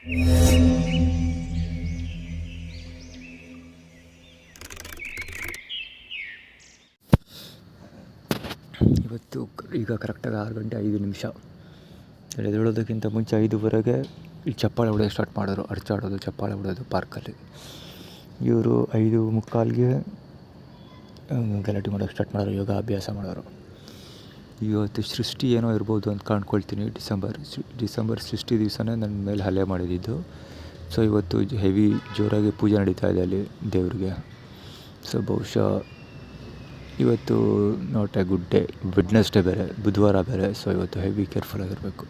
ಇವತ್ತು ಈಗ ಕರೆಕ್ಟಾಗಿ 6:05 ಎದ್ದೇಳೋದಕ್ಕಿಂತ ಮುಂಚೆ 5:15ಗೆ ಇಲ್ಲಿ ಚಪ್ಪಾಳೆ ಹೊಡೆಯೋದು ಸ್ಟಾರ್ಟ್ ಮಾಡೋರು, ಅರ್ಚಾಡೋದು, ಚಪ್ಪಾಳೆ ಹೊಡೆಯೋದು ಪಾರ್ಕಲ್ಲಿ. ಇವರು 5:45ಗೆ ಗಲಾಟೆ ಮಾಡೋಕ್ಕೆ ಸ್ಟಾರ್ಟ್ ಮಾಡೋರು, ಯೋಗ ಅಭ್ಯಾಸ ಮಾಡೋರು. ಇವತ್ತು ಸೃಷ್ಟಿ ಏನೋ ಇರ್ಬೋದು ಅಂತ ಕಾಣ್ಕೊಳ್ತೀನಿ. ಡಿಸೆಂಬರ್ ಸೃಷ್ಟಿ ದಿವಸನೇ ನನ್ನ ಮೇಲೆ ಹಲ್ಲೆ ಮಾಡಿದ್ದು. ಸೊ ಇವತ್ತು ಹೆವಿ ಜೋರಾಗಿ ಪೂಜೆ ನಡೀತಾ ಇದೆ ಅಲ್ಲಿ ದೇವ್ರಿಗೆ. ಸೊ ಬಹುಶಃ ಇವತ್ತು not A good day, Wednesday ಬೇರೆ, ಬುಧವಾರ ಬೇರೆ. ಸೊ ಇವತ್ತು ಹೆವಿ ಕೇರ್ಫುಲ್ ಆಗಿರಬೇಕು.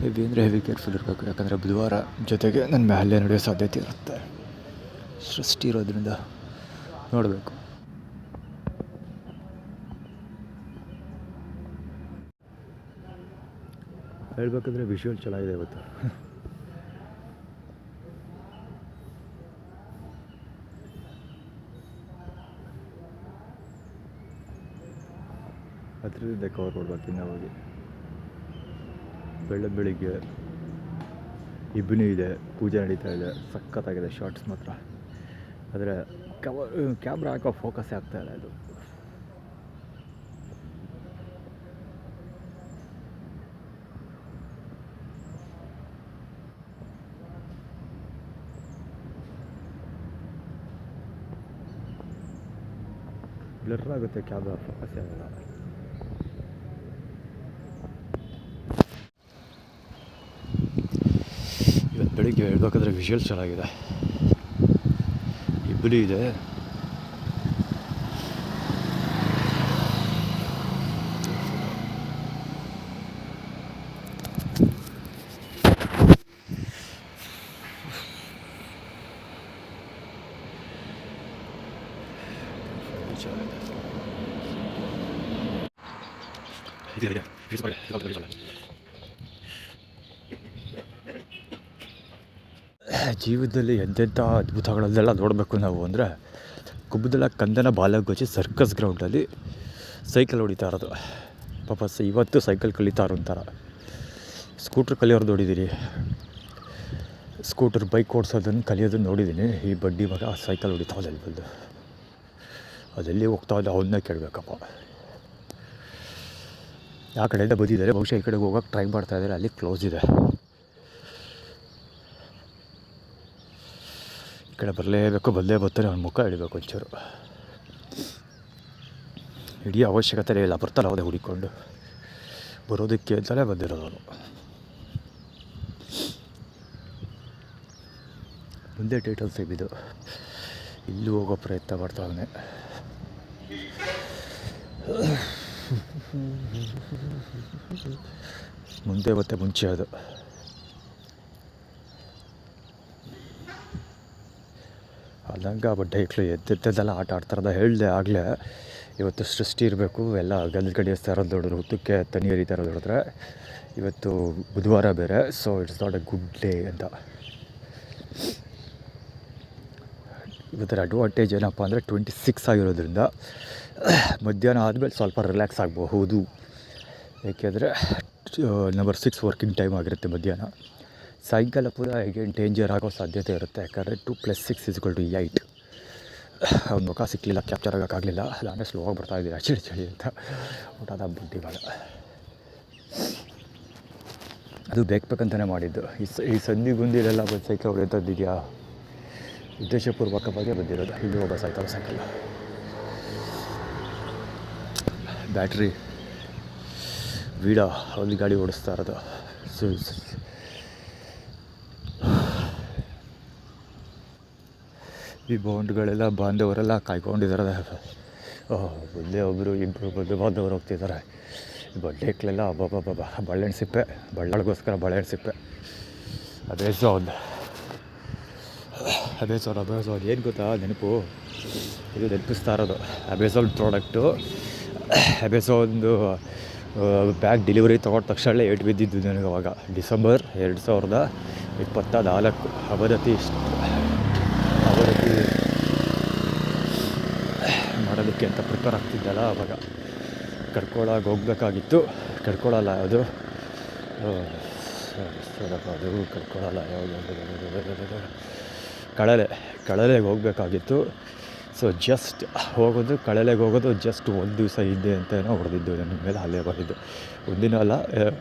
ಹೆವಿ ಅಂದರೆ ಹೆವಿ ಕೇರ್ಫುಲ್ ಇರಬೇಕು, ಯಾಕಂದರೆ ಬುಧವಾರ ಜೊತೆಗೆ ನನ್ನ ಮೇಲೆ ಹಲ್ಲೆ ನಡೆಯೋ ಸಾಧ್ಯತೆ ಇರುತ್ತೆ. ಸೃಷ್ಟಿ ಇರೋದ್ರಿಂದ ನೋಡಬೇಕು. ಹೇಳ್ಬೇಕಂದ್ರೆ ವಿಷುವಲ್ ಚೆನ್ನಾಗಿದೆ ಇವತ್ತು. ಹತ್ರದಿಂದ ಕವರ್ ಮಾಡ್ಬೇಕು. ಇನ್ನು ಹೋಗಿ ಬೆಳಗ್ಗೆ ಇಬ್ಬನಿ ಇದೆ, ಪೂಜೆ ನಡೀತಾ ಇದೆ, ಸಖತ್ತಾಗಿದೆ ಶಾರ್ಟ್ಸ್ ಮಾತ್ರ. ಆದರೆ ಕ್ಯಾಮ್ರಾ ಹಾಕೋ ಫೋಕಸ್ಸೇ ಆಗ್ತಾಯಿಲ್ಲ ಅದು. ಬ್ಲರ್ ಆಗುತ್ತೆ, ಕ್ಯಾಮ್ರಾ ಫೋಕಸ್ಸೇ ಆಗಲ್ಲ. ಇವತ್ತು ಬೆಳಿಗ್ಗೆ ಹೇಳ್ಬೇಕಾದ್ರೆ ವಿಷುವಲ್ ಚೆನ್ನಾಗಿದೆ, ಇಬ್ಬನಿ ಇದೆ. ಜೀವನದಲ್ಲಿ ಎಂತೆಂಥ ಅದ್ಭುತಗಳನ್ನೆಲ್ಲ ನೋಡಬೇಕು ನಾವು ಅಂದರೆ, ಕುಬ್ಬದಲ್ಲ ಕಂದನ ಬಾಲಗೋಚಿ ಸರ್ಕಸ್ ಗ್ರೌಂಡಲ್ಲಿ ಸೈಕಲ್ ಹೊಡಿತಾ ಇರೋದು. ಪಾಪ ಇವತ್ತು ಸೈಕಲ್ ಕಲಿತಾರೋ ಒಂಥರ. ಸ್ಕೂಟ್ರ್ ಕಲಿಯೋರು ನೋಡಿದ್ದೀನಿ, ಸ್ಕೂಟರ್ ಬೈಕ್ ಓಡಿಸೋದನ್ನು ಕಲಿಯೋದನ್ನು ನೋಡಿದ್ದೀನಿ. ಈ ಬಡ್ಡಿ ಮಗ ಸೈಕಲ್ ಹೊಡಿತಾ ಅಲ್ಲಿ ಬಂದು ಅದೆಲ್ಲಿ ಹೋಗ್ತಾ ಇದ್ದ ಅವನ್ನ ಕೇಳಬೇಕಪ್ಪ. ಆ ಕಡೆಯಿಂದ ಬಂದಿದ್ದಾರೆ, ಬಹುಶಃ ಈ ಕಡೆಗೆ ಹೋಗೋಕ್ಕೆ ಟ್ರೈ ಮಾಡ್ತಾಯಿದ್ದಾರೆ. ಅಲ್ಲಿ ಕ್ಲೋಸ್ ಇದೆ. ಈ ಕಡೆ ಬರಲೇಬೇಕು, ಬಂದೇ ಬರ್ತಾರೆ. ಅವ್ನ ಮುಖ ಹಿಡಿಬೇಕು ಒಂಚೂರು. ಹಿಡಿಯೋ ಅವಶ್ಯಕತೆ ಇಲ್ಲ, ಬರ್ತಾರೆ ಅವದೇ ಹುಡಿಕೊಂಡು ಬರೋದಕ್ಕೆ ಅಂತಲೇ ಬಂದಿರೋದು ಅವನು. ಮುಂದೆ ಟೈಟಲ್ ಸಿಗಿದ್ದು ಇಲ್ಲೂ ಹೋಗೋ ಪ್ರಯತ್ನ ಮಾಡ್ತಾವನೆ. ಮುಂದೆ ಮತ್ತೆ ಮುಂಚೆ ಅದು ಅಲ್ಲಂಗ ಬಡ್ಡೆ ಇಕ್ಳು ಎದ್ದೆದ್ದೆಲ್ಲ ಆಟ ಆಡ್ತಾರದ ಹೇಳಿದೆ ಆಗಲೇ. ಇವತ್ತು ಸೃಷ್ಟಿ ಇರಬೇಕು, ಎಲ್ಲ ಗಲ್ ಕಡಿಸ್ತಾ ಇರೋದು ನೋಡಿದ್ರು, ಹುತ್ತಕ್ಕೆ ತನಿ ಹರಿತಾ ಇರೋದು ನೋಡಿದ್ರೆ. ಇವತ್ತು ಬುಧವಾರ ಬೇರೆ, so it's not A good day ಅಂತ. ಇವತ್ತರ ಅಡ್ವಾಂಟೇಜ್ ಏನಪ್ಪ ಅಂದರೆ 26 ಆಗಿರೋದ್ರಿಂದ ಮಧ್ಯಾಹ್ನ ಆದಮೇಲೆ ಸ್ವಲ್ಪ ರಿಲ್ಯಾಕ್ಸ್ ಆಗಬಹುದು. ಏಕೆಂದರೆ ನಂಬರ್ 6 ವರ್ಕಿಂಗ್ ಟೈಮ್ ಆಗಿರುತ್ತೆ ಮಧ್ಯಾಹ್ನ. ಸಾಯಂಕಾಲ ಪೂರ ಹೇಗೇನು ಡೇಂಜರ್ ಆಗೋ ಸಾಧ್ಯತೆ ಇರುತ್ತೆ, ಯಾಕಂದರೆ 2 + 6 = 8. ಅವ್ನ ಮುಖ ಸಿಕ್ಕಲಿಲ್ಲ, ಕ್ಯಾಪ್ಚರ್ ಆಗೋಕ್ಕಾಗಲಿಲ್ಲ. ನಾನೇ ಸ್ಲೋ ಆಗಿ ಬರ್ತಾಯಿದ್ದೀನಿ ಚಳಿ ಅಂತ ಊಟದ ಬುದ್ಧಿಗಳ. ಅದು ಬೇಕಂತಲೇ ಮಾಡಿದ್ದು. ಈ ಸಂಧಿ ಗುಂದಿಲೆಲ್ಲ ಬಂದು ಸೈಕಲ್ ಹೊಡೆಯೋದಿದೆಯಾ, ಉದ್ದೇಶಪೂರ್ವಕವಾಗಿ ಬಂದಿರೋದು. ಇಲ್ಲಿ ಹೋಗೋ ಸೈಕಲ್ ಬ್ಯಾಟ್ರಿ ವೀಡ ಅಲ್ಲಿ ಗಾಡಿ ಓಡಿಸ್ತಾ ಇರೋದು. ಈ ಬೌಂಡ್ಗಳೆಲ್ಲ ಬಾಂಧವರೆಲ್ಲ ಕಾಯ್ಕೊಂಡಿದ್ದಾರೆ. ಒಂದೇ ಒಬ್ಬರು ಇಬ್ಬರು ಬಂದು ಬಾಂಧವರು ಹೋಗ್ತಿದ್ದಾರೆ. ಬಡ್ಡೆಕ್ಲೆಲ್ಲ ಅಬ್ಬಬ್ಬಬ್ಬ ಬಳ್ಳೆಹಣ್ಣು ಸಿಪ್ಪೆ, ಬಳ್ಳಾಳಿಗೋಸ್ಕರ ಬಳ್ಳೆಹಣ್ಣು ಸಿಪ್ಪೆ. ಅಮೆಝಾನ್ ಏನು ಗೊತ್ತಾ ನೆನಪು, ಇದು ನೆನಪಿಸ್ತಾ ಇರೋದು. ಅಮೆಝಾನ್ ಪ್ರಾಡಕ್ಟು, ಅಮೆಝಾನ್ದು ಬ್ಯಾಗ್ ಡೆಲಿವರಿ ತೊಗೊಂಡ ತಕ್ಷಣ ಏಟು ಬಿದ್ದಿದ್ದು ನನಗೆ ಅವಾಗ. ಡಿಸೆಂಬರ್ 2024 ಅವರತಿ ಮಾಡೋದಕ್ಕೆ ಅಂತ ಪ್ರಿಪೇರ್ ಆಗ್ತಿದ್ದಲ್ಲ. ಆವಾಗ ಕರ್ಕೊಳಗೆ ಹೋಗ್ಬೇಕಾಗಿತ್ತು. ಕಟ್ಕೊಳ್ಳಲ್ಲ ಅದು ಅದು ಕಟ್ಕೊಳ್ಳಲ್ಲ ಕಳಲೆಗೆ ಹೋಗಬೇಕಾಗಿತ್ತು. ಸೊ ಜಸ್ಟ್ ಕಳಲೆಗೆ ಹೋಗೋದು ಜಸ್ಟ್ ಒಂದು ದಿವಸ ಹಿಂದೆ ಅಂತೇನೋ ಹೊಡೆದಿದ್ದು ನನ್ನ ಮೇಲೆ ಅಲ್ಲೇ ಬಂದಿದ್ದು. ಒಂದಿನ ಅಲ್ಲ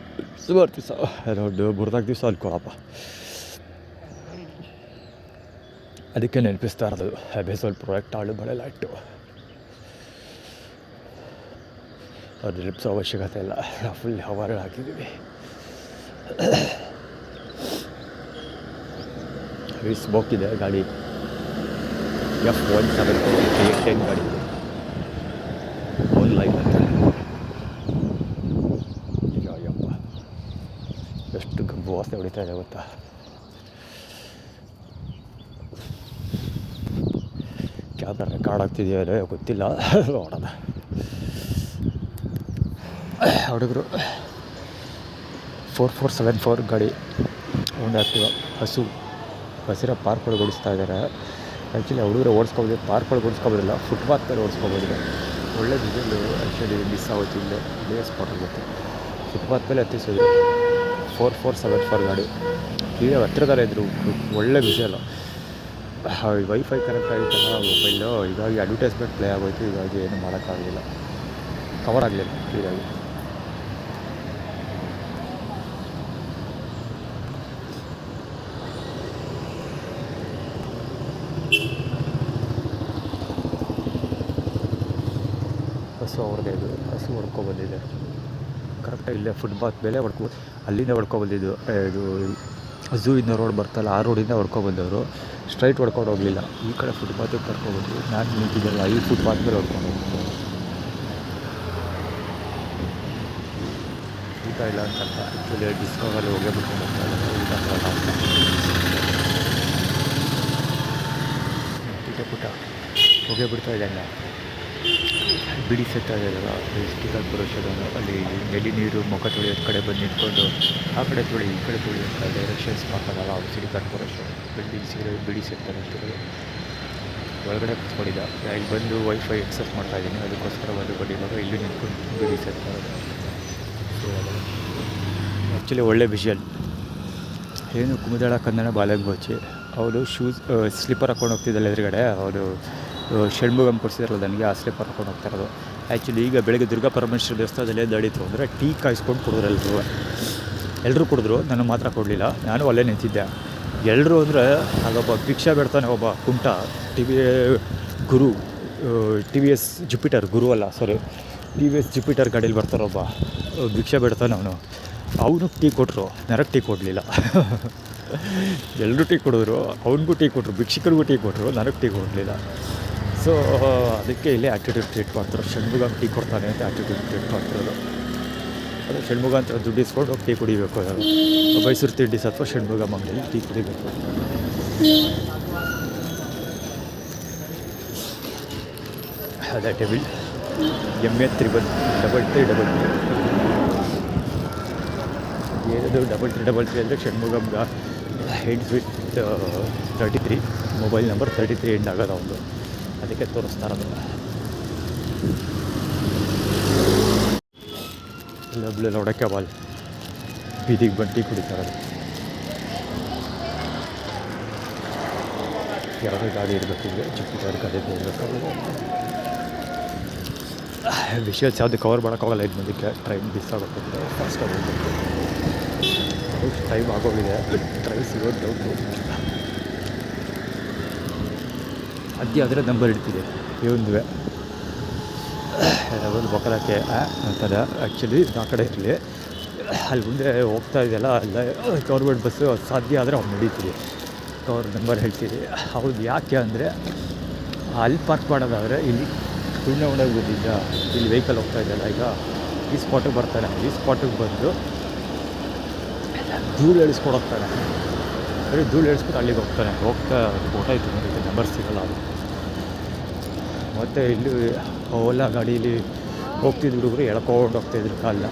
ಸುಮಾರು ದಿವಸ, ಒಂದು 3-4 ದಿವಸ ಅನ್ಕೊಳಪ್ಪ. ಅದಕ್ಕೆ ನೆನಪಿಸ್ತಾ ಇರೋದು ಸ್ವಲ್ಪ ಪ್ರಾಡಕ್ಟ್ ಆಳು ಬಳೆ ಲೈಟು ಅದು ನೆನಪಿಸೋ ಅವಶ್ಯಕತೆ ಇಲ್ಲ. ಫುಲ್ ಹವರ್ ಹಾಕಿದ್ದೀವಿ. ಸ್ಮೋಕ್ ಇದೆ ಗಾಡಿ. F170 ಗಾಡಿ ಒಂದು ಲೈನ್ ಅಂತ. ಅಯ್ಯಪ್ಪ ಎಷ್ಟು ಗಬ್ಬು ವಾಸನೆ ಹೊಡಿತಾ ಇದೆ ಗೊತ್ತಾ. ಕ್ಯಾಮ್ರಾ ರೆಕಾರ್ಡ್ ಆಗ್ತಿದೆಯೋ ಗೊತ್ತಿಲ್ಲ, ನೋಡೋಣ. ಹುಡುಗರು 4474 ಗಾಡಿ ಒಂದು ಆಗ್ತೀವ ಹಸಿರ ಪಾರ್ಕ್ಗಳು ಓಡಿಸ್ತಾ ಇದ್ದಾರೆ. ಆ್ಯಕ್ಚುಲಿ ಹುಡುಗರು ಓಡಿಸ್ಕೋಬೋದು, ಪಾರ್ಕ್ಗಳು ಓಡಿಸ್ಕೋಬೋದಿಲ್ಲ, ಫುಟ್ಪಾತ್ ಮೇಲೆ ಓಡಿಸ್ಕೋಬೋದಿದೆ. ಒಳ್ಳೆ ವಿಷಯಗಳು ಆ್ಯಕ್ಚುಲಿ ಮಿಸ್ ಆಗುತ್ತೆ. ಇಲ್ಲೇ ಸ್ಪಾಟ್ ಆಗುತ್ತೆ. ಫುಟ್ಪಾತ್ ಮೇಲೆ ಹತ್ತಿಸೋದು 4474 ಗಾಡಿ ಈಗ ಹತ್ತಿರದಲ್ಲೇ ಇದ್ದರು. ಒಳ್ಳೆ ವಿಷಯಲ್ಲ. ವೈಫೈ ಕನೆಕ್ಟ್ ಆಗಿತ್ತಲ್ಲ ಮೊಬೈಲು, ಹೀಗಾಗಿ ಅಡ್ವರ್ಟೈಸ್ಮೆಂಟ್ ಪ್ಲೇ ಆಗೋಯ್ತು. ಹೀಗಾಗಿ ಏನು ಮಾಡೋಕ್ಕಾಗಲಿಲ್ಲ, ಕವರ್ ಆಗಲಿಲ್ಲ ಹೀಗಾಗಿ. ಹಸು ಅವ್ರದ್ದೇ ಇದು, ಹಸು ಹೊಡ್ಕೊಬಂದಿದೆ ಕರೆಕ್ಟಾಗಿ. ಇಲ್ಲೇ ಫುಟ್ಪಾತ್ ಮೇಲೆ ಅಲ್ಲಿಂದ ಹೊಡ್ಕೊಬಂದಿದ್ದು. ಇದು ಝೂ ಇಂದ ರೋಡ್ ಬರ್ತಲ್ಲ, ಆ ರೋಡಿಂದ ಹೊಡ್ಕೊಬಂದವರು. ಸ್ಟ್ರೈಟ್ ಹೊಡ್ಕೊಂಡು ಹೋಗಲಿಲ್ಲ, ಈ ಕಡೆ ಫುಟ್ಪಾತಿಗೆ ಕರ್ಕೊಬಂದ್ವಿ. ನಾನು ನಿಂತಿದ್ದಲ್ಲ, ಈ ಫುಟ್ಪಾತ್ ಮೇಲೆ ಹೊಡ್ಕೊಂಡು ಹೋಗ್ಬೋದು. ಊಟ ಇಲ್ಲ ಅಂತ ಆ್ಯಕ್ಚುಲಿ ಡಿಸ್ಕವಲ್ಲಿ ಹೋಗೇ ಬಿಟ್ಕೊಂಡು ಹೋಗ್ತಾ ಇದ್ದಾರೆ. ಊಟ ಬರಲ್ಲ ಅಂತ ಪುಟ ಹೋಗೇ ಬಿಡ್ತಾ ಇದ್ದಂಗೆ. ಬಿಡಿ ಸೆಟ್ ಆಗಿರಲ್ಲ, ಸ್ಟಿಕರ್ ಬರೋಷನ್ ಅಲ್ಲಿ ನೆಲಿ ನೀರು ಮುಖ ತೊಳೆಯೋದು ಕಡೆ ಬಂದು ನಿಂತ್ಕೊಂಡು ಆ ಕಡೆ ತೊಳಿ ಈ ಕಡೆ ತೊಳಿ ಅಂತ ಡೈರೆಕ್ಷನ್ಸ್ ಮಾಡ್ತಾರಲ್ಲ, ಅವ್ರು ಸಿಡಿ ಕಾರ್ಪೊರೇಷನ್ ಬಿಡಿ ಸೆಟ್ ಅಂತಿರೋದು. ಒಳಗಡೆ ಕೂತ್ಕೊಂಡಿದ್ದ. ಇಲ್ಲಿ ಬಂದು ವೈಫೈ ಎಕ್ಸೆಸ್ ಮಾಡ್ತಾಯಿದ್ದೀನಿ, ಅದಕ್ಕೋಸ್ಕರ ಬಂದು ಇವಾಗ ಇಲ್ಲಿ ನಿಂತ್ಕೊಂಡು ಬಿಡಿ ಸೆಟ್ ಮಾಡೋದು. ಸೊ ಆ್ಯಕ್ಚುಲಿ ಒಳ್ಳೆ ವಿಷುವಲ್. ಏನು ಕುಮುದಳ ಕನ್ನಡ ಬಾಲೆಗೆ ಬಚ್ಚಿ ಅವರು ಸ್ಲಿಪ್ಪರ್ ಹಾಕ್ಕೊಂಡು ಹೋಗ್ತಿದ್ದಲ್ಲ ಎದುರುಗಡೆ. ಅವರು ಷಣ್ಮುಗಮ್ ಕೊಡಿಸಿದ್ರಲ್ಲ ನನಗೆ, ಆ ಸ್ಲಿಪ್ಪರ್ ಹಾಕ್ಕೊಂಡು ಹೋಗ್ತಾ ಇರೋದು. ಆ್ಯಕ್ಚುಲಿ ಈಗ ಬೆಳಗ್ಗೆ ದುರ್ಗಾ ಪರಮೇಶ್ವರ ದೇವಸ್ಥಾನದಲ್ಲಿ ನಡೀತು ಅಂದರೆ ಟೀ ಕಾಯಿಸ್ಕೊಂಡು ಕುಡಿದ್ರು ಎಲ್ಲರೂ ಕುಡಿದ್ರು, ನನಗೆ ಮಾತ್ರ ಕೊಡಲಿಲ್ಲ. ನಾನು ಅಲ್ಲೇ ನಿಂತಿದ್ದೆ. ಎಲ್ಲರೂ ಅಂದರೆ ಅಲ್ಲೊಬ್ಬ ಭಿಕ್ಷಾ ಬೇಡ್ತಾನೆ, ಒಬ್ಬ ಕುಂಟ ಟಿ ವಿ ಎಸ್ ಜುಪಿಟರ್ ಗಾಡೀಲಿ ಬರ್ತಾರೊಬ್ಬ ಭಿಕ್ಷಾ ಬೇಡ್ತಾನೆ. ಅವನು ಟೀ ಕೊಟ್ಟರು, ನನಗೆ ಟೀ ಕೊಡಲಿಲ್ಲ. ಎಲ್ಲರೂ ಟೀ ಕೊಡಿದ್ರು, ಅವ್ನಿಗೂ ಟೀ ಕೊಟ್ಟರು, ಭಿಕ್ಷಕರಿಗೂ ಟೀ ಕೊಟ್ಟರು, ನನಗೆ ಟೀ ಕೊಡಲಿಲ್ಲ. ಸೊ ಅದಕ್ಕೆ ಇಲ್ಲೇ ಆ್ಯಟಿಟ್ಯೂಡ್ ಟ್ರೀಟ್ ಮಾಡ್ತಾರೆ. ಷಣ್ಮುಗ ಟೀ ಕೊಡ್ತಾನೆ ಅಂತ ಆ್ಯಟಿಟ್ಯೂಡ್ ಟ್ರೀಟ್ ಮಾಡ್ತಿರೋದು. ಅದು ಷಣ್ಮುಗ ಅಂತ ದುಡ್ಡು ಇಸ್ಕೊಂಡು ಟೀ ಕುಡಿಬೇಕು. ಮೈಸೂರು ತಿಂಡಿ ಅಥವಾ ಷಣ್ಮುಗ ಅಂಗಡಿಯಲ್ಲಿ ಟೀ ಕುಡಿಬೇಕು. ಅದೇ ಟೇಬಲ್ MA 333 ಏನದು 3333 ಅಂದರೆ ಷಣ್ಮುಗಮ್ಗ heads with 33 mobile number 33 end ಆಗೋದು ಅವನು, ಅದಕ್ಕೆ ತೋರಿಸ್ತಾ ಇರೋದು. ಇಲ್ಲೊಬ್ಳು ನೋಡೋಕ್ಕೆ ಬಾಲ್ ಬೀದಿಗೆ ಬಂದು ಕುಡಿತಾ ಇರೋದು. ಯಾವುದೇ ಗಾಡಿ ಇರಬೇಕಿದ್ರೆ ಚಿಕ್ಕ ಗಾಡಿ ಇರಬೇಕು. ವಿಷಯಸ್ ಯಾವುದು ಕವರ್ ಮಾಡೋಕ್ಕಾಗಲ್ಲ. ಇದು ಮುಂದಕ್ಕೆ ಟ್ರೈನ್ ಮಿಸ್ ಆಗುತ್ತೆ, ಫಾಸ್ಟಾಗಿ ಹೋಗ್ಬೇಕು. ಟೈಮ್ ಆಗೋಗಿದೆ, ಟ್ರೈನ್ ಸಿಗೋದು ಡೌಟು. ಅದೇ ಆದರೆ ನಂಬರ್ ಇಡ್ತಿದೆ ಇವೊಂದುವೆ ಒಂದು ಬೊಕ್ಕಲಕ್ಕೆ ಅಂತಾರೆ. ಆ್ಯಕ್ಚುಲಿ ಆ ಕಡೆ ಇರಲಿ, ಅಲ್ಲಿ ಮುಂದೆ ಹೋಗ್ತಾ ಇದೆಯಲ್ಲ, ಅಲ್ಲ ಗೌರ್ಮೆಂಟ್ ಬಸ್ಸು ಸಾಧ್ಯ ಆದರೆ ಅವ್ನು ನಡೀತೀವಿ. ಅವ್ರ ನಂಬರ್ ಹೇಳ್ತೀವಿ. ಹೌದು, ಯಾಕೆ ಅಂದರೆ ಅಲ್ಲಿ ಪಾರ್ಕ್ ಮಾಡೋದಾದರೆ ಇಲ್ಲಿ ತುಳ್ನೊಳಗೆ ಬಂದಿದ್ದ ಇಲ್ಲಿ ವೆಹಿಕಲ್ ಹೋಗ್ತಾ ಇದೆಯಲ್ಲ, ಈಗ ಈ ಸ್ಪಾಟಿಗೆ ಬರ್ತಾನೆ. ಈ ಸ್ಪಾಟಿಗೆ ಬಂದು ಧೂಳು ಎಳಿಸ್ಕೊಂಡು ಹೋಗ್ತಾನೆ. ಬರೀ ಧೂಳು ಎಳಿಸ್ಬಿಟ್ಟು ಅಲ್ಲಿಗೆ ಹೋಗ್ತಾನೆ. ಹೊಟ್ಟೋಯ್ತು ನನಗೆ ನಂಬರ್ ಸಿಗೋಲ್ಲ ಅದು. ಮತ್ತು ಇಲ್ಲಿ ಓಲಾ ಗಾಡೀಲಿ ಹೋಗ್ತಿದ್ದು ಹುಡುಗರು ಎಳ್ಕೊಂಡು ಹೋಗ್ತಾಯಿದ್ರು ಕಾಲನ್ನ.